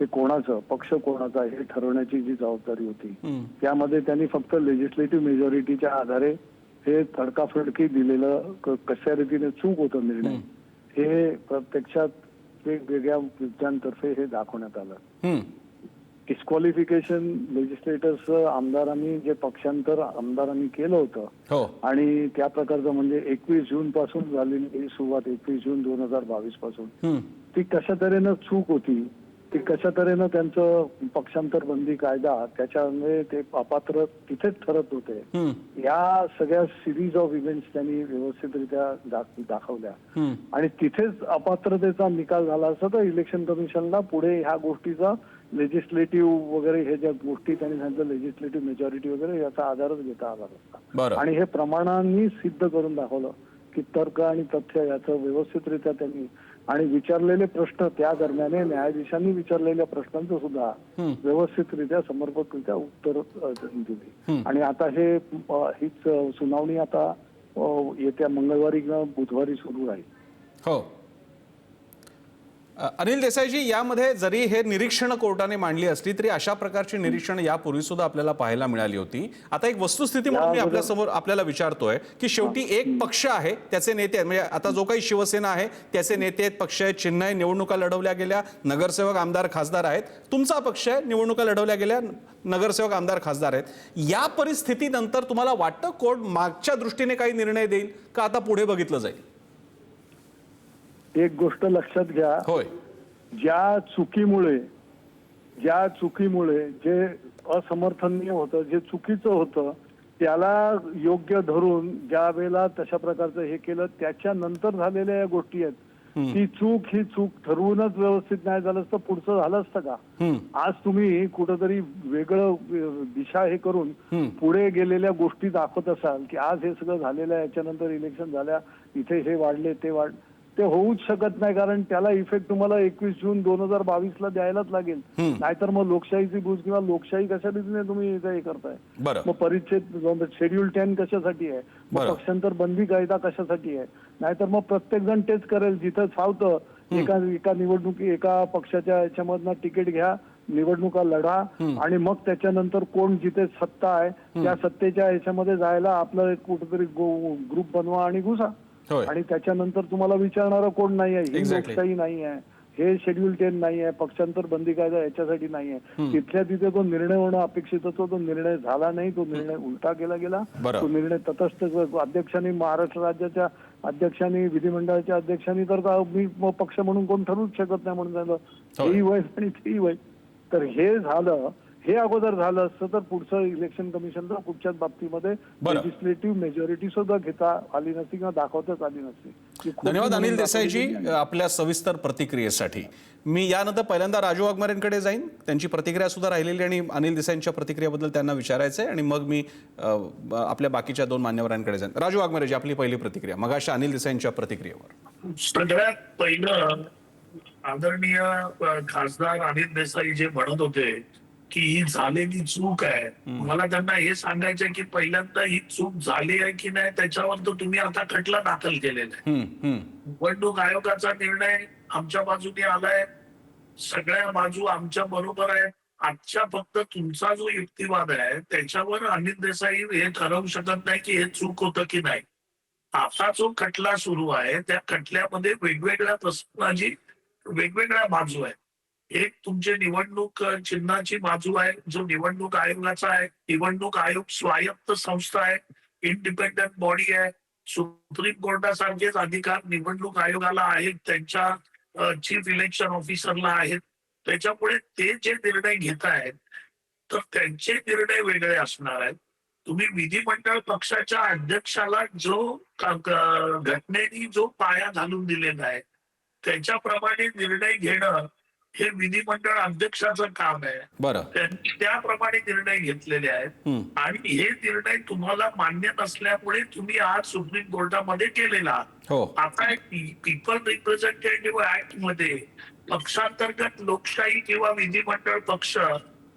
हे कोणाचं, पक्ष कोणाचा हे ठरवण्याची जी जबाबदारी होती, त्यामध्ये त्यांनी फक्त लेजिस्लेटिव्ह मेजॉरिटीच्या आधारे हे तडकाफडकी दिलेलं कशा रीतीने चूक होतं निर्णय, हे प्रत्यक्षात वेगवेगळ्या विद्यांतर्फे हे दाखवण्यात आलं. डिस्क्वालिफिकेशन लेजिस्लेटर्स आमदारांनी जे पक्षांतर आमदारांनी केलं होतं आणि त्या प्रकारचं म्हणजे 21 जून पासून झालेली सुरुवात, 21 जून 2022 पासून, ती कशा तऱ्हेनं चूक होती, ती कशा तऱ्हेनं त्यांचं पक्षांतर बंदी कायदा त्याच्यामुळे ते अपात्र तिथेच ठरत होते. या सगळ्या सिरीज ऑफ इव्हेंट्स त्यांनी व्यवस्थितरित्या दाखवल्या आणि तिथेच अपात्रतेचा निकाल झाला असता तर इलेक्शन कमिशनला पुढे ह्या गोष्टीचा लेजिस्लेटिव्ह वगैरे हे ज्या गोष्टी त्यांनी सांगितलं, लेजिस्लेटिव्ह मेजॉरिटी वगैरे याचा आधारच घेता आला असता. आणि हे प्रमाणांनी सिद्ध करून दाखवलं की तर्क आणि तथ्य याचं व्यवस्थितरित्या त्यांनी आणि विचारलेले प्रश्न त्या दरम्यान न्यायाधीशांनी विचारलेल्या प्रश्नांचं सुद्धा व्यवस्थितरित्या समर्पकरित्या उत्तर दिली. आणि आता हीच सुनावणी आता येत्या मंगळवारी किंवा बुधवारी सुरू राहील. हो, अनिल देसाईजी, यामध्ये जरी हे निरीक्षण कोर्टाने मांडली असली तरी अशा प्रकारची निरीक्षण यापूर्वी सुद्धा आपल्याला पाहायला मिळाली होती. आता एक वस्तुस्थिती म्हणून मी आपल्यासमोर आपल्याला विचारतोय की शेवटी एक पक्ष आहे, त्याचे नेते आहेत, म्हणजे आता जो काही शिवसेना आहे त्याचे नेते आहेत, पक्ष आहेत, चिन्ह आहे, निवडणुका लढवल्या गेल्या, नगरसेवक, आमदार, खासदार आहेत. तुमचा पक्ष आहे, निवडणुका लढवल्या गेल्या, नगरसेवक, आमदार, खासदार आहेत. या परिस्थितीनंतर तुम्हाला वाटतं कोर्ट मागच्या दृष्टीने काही निर्णय देईल का आता पुढे बघितलं जाईल? एक गोष्ट लक्षात घ्या, होय, ज्या चुकीमुळे जे असमर्थनीय होतं, जे चुकीचं होतं, त्याला योग्य धरून ज्या वेळेला तशा प्रकारचं हे केलं, त्याच्यानंतर झालेल्या या गोष्टी आहेत. ही चूक ठरवूनच व्यवस्थित नाही झालं असतं, पुढचं झालं असतं का? आज तुम्ही कुठंतरी वेगळं दिशा हे करून पुढे गेलेल्या गोष्टी दाखवत असाल की आज हे सगळं झालेलं आहे, याच्यानंतर इलेक्शन झाल्या, इथे हे वाढले, ते ते होऊच शकत नाही, कारण त्याला इफेक्ट तुम्हाला 21 जून 2022 ला द्यायलाच लागेल. नाहीतर मग लोकशाहीची बूज किंवा लोकशाही कशा रीतीने तुम्ही हे करताय? मग परिच्छेद शेड्यूल 10 कशासाठी आहे? मग पक्षांतर बंदी कायदा कशासाठी आहे? नाहीतर मग प्रत्येक जण तेच करेल जिथं फावतं एका पक्षाच्या याच्यामधनं तिकीट घ्या, निवडणुका लढा आणि मग त्याच्यानंतर कोण जिथे सत्ता आहे त्या सत्तेच्या ह्याच्यामध्ये जायला आपलं कुठेतरी ग्रुप बनवा आणि घुसा. आणि त्याच्यानंतर तुम्हाला विचारणारा कोण नाही आहे. ही लोकशाही नाही आहे, हे शेड्यूल 10 नाही आहे, पक्षांतर बंदी कायदा याच्यासाठी नाही आहे. तिथल्या तिथे तो निर्णय होणं अपेक्षित होतो, तो निर्णय झाला नाही, तो निर्णय उलटा केला गेला. तो निर्णय तटस्थ अध्यक्षांनी, महाराष्ट्र राज्याच्या अध्यक्षांनी, विधिमंडळाच्या अध्यक्षांनी तर मी पक्ष म्हणून कोण ठरवूच शकत नाही म्हणून झालं. हेही वय आणि तेही वय. तर हे झालं, हे अगोदर झालं असतं तर पुढचं इलेक्शन कमिशनला पुढच्याच बाबतीमध्ये लेजिस्लेटिव्ह मेजॉरिटी सुद्धा घेता आली नसती किंवा दाखवताच आली नसती. धन्यवाद अनिल देसाईजी आपल्या सविस्तर प्रतिक्रियेसाठी. मी यानंतर पहिल्यांदा राजू वाघमारेंकडे जाईन, त्यांची प्रतिक्रिया सुद्धा राहिलेली आणि अनिल देसाईंच्या प्रतिक्रियेबद्दल त्यांना विचारायचंय आणि मग मी आपल्या बाकीच्या 2 मान्यवरांकडे जाईन. राजू वाघमारेजी, आपली पहिली प्रतिक्रिया मगाशी अनिल देसाईंच्या प्रतिक्रियेवर. सगळ्यात पहिलं आदरणीय खासदार अनिल देसाई जे म्हणत होते की ही झालेली चूक आहे, मला त्यांना हे सांगायचं की पहिल्यांदा ही चूक झाली आहे की नाही त्याच्यावर तर तुम्ही आता खटला दाखल केलेला आहे. निवडणूक आयोगाचा निर्णय आमच्या बाजूने आलाय, सगळ्या बाजू आमच्या बरोबर आहेत. आजच्या फक्त तुमचा जो युक्तिवाद आहे त्याच्यावर अनिल देसाई हे ठरवू शकत नाही की हे चूक होतं की नाही. आता जो खटला सुरू आहे त्या खटल्यामध्ये वेगवेगळ्या प्रश्नाची वेगवेगळ्या बाजू आहेत. एक तुमचे निवडणूक चिन्हाची बाजू आहे, जो निवडणूक आयोगाचा आहे. निवडणूक आयोग स्वायत्त संस्था आहे, इंडिपेंडंट बॉडी आहे. सुप्रीम कोर्टासारखेच अधिकार निवडणूक आयोगाला आहेत, त्यांच्या चीफ इलेक्शन ऑफिसरला आहेत. त्याच्यामुळे ते जे निर्णय घेत आहेत तर त्यांचे निर्णय वेगळे असणार आहेत. तुम्ही विधिमंडळ पक्षाच्या अध्यक्षाला जो घटनेने जो पाया घालून दिलेला आहे त्याच्याप्रमाणे निर्णय घेणं हे विधिमंडळ अध्यक्षाचं काम आहे. त्यांनी त्याप्रमाणे निर्णय घेतलेले आहेत आणि हे निर्णय तुम्हाला मान्य नसल्यामुळे तुम्ही आज सुप्रीम कोर्टामध्ये केलेला आहात. आता पीपल रिप्रेझेंटेटिव्ह ऍक्ट मध्ये पक्षांतर्गत लोकशाही किंवा विधिमंडळ पक्ष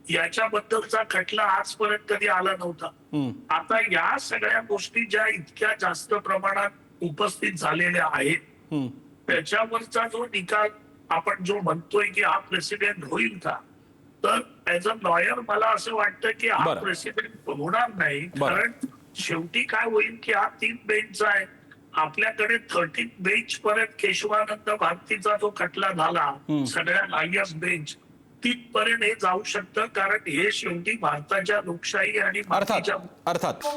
याच्याबद्दलचा खटला आजपर्यंत कधी आला नव्हता. आता या सगळ्या गोष्टी ज्या इतक्या जास्त प्रमाणात उपस्थित झालेल्या आहेत त्याच्यावरचा जो निकाल आपण जो म्हणतोय की हा प्रेसिडेंट होईल का, तर ऍज अ लॉयर मला असं वाटतं की हा प्रेसिडेंट होणार नाही. कारण शेवटी काय होईल की हा 3 बेंचचा आहे. आपल्याकडे 13 बेंच पर्यंत केशवानंद भारतीचा जो खटला झाला, सगळ्यात हायस्ट बेंच तिथपर्यंत हे जाऊ शकतं. कारण हे शेवटी भारताच्या लोकशाही आणि अर्थात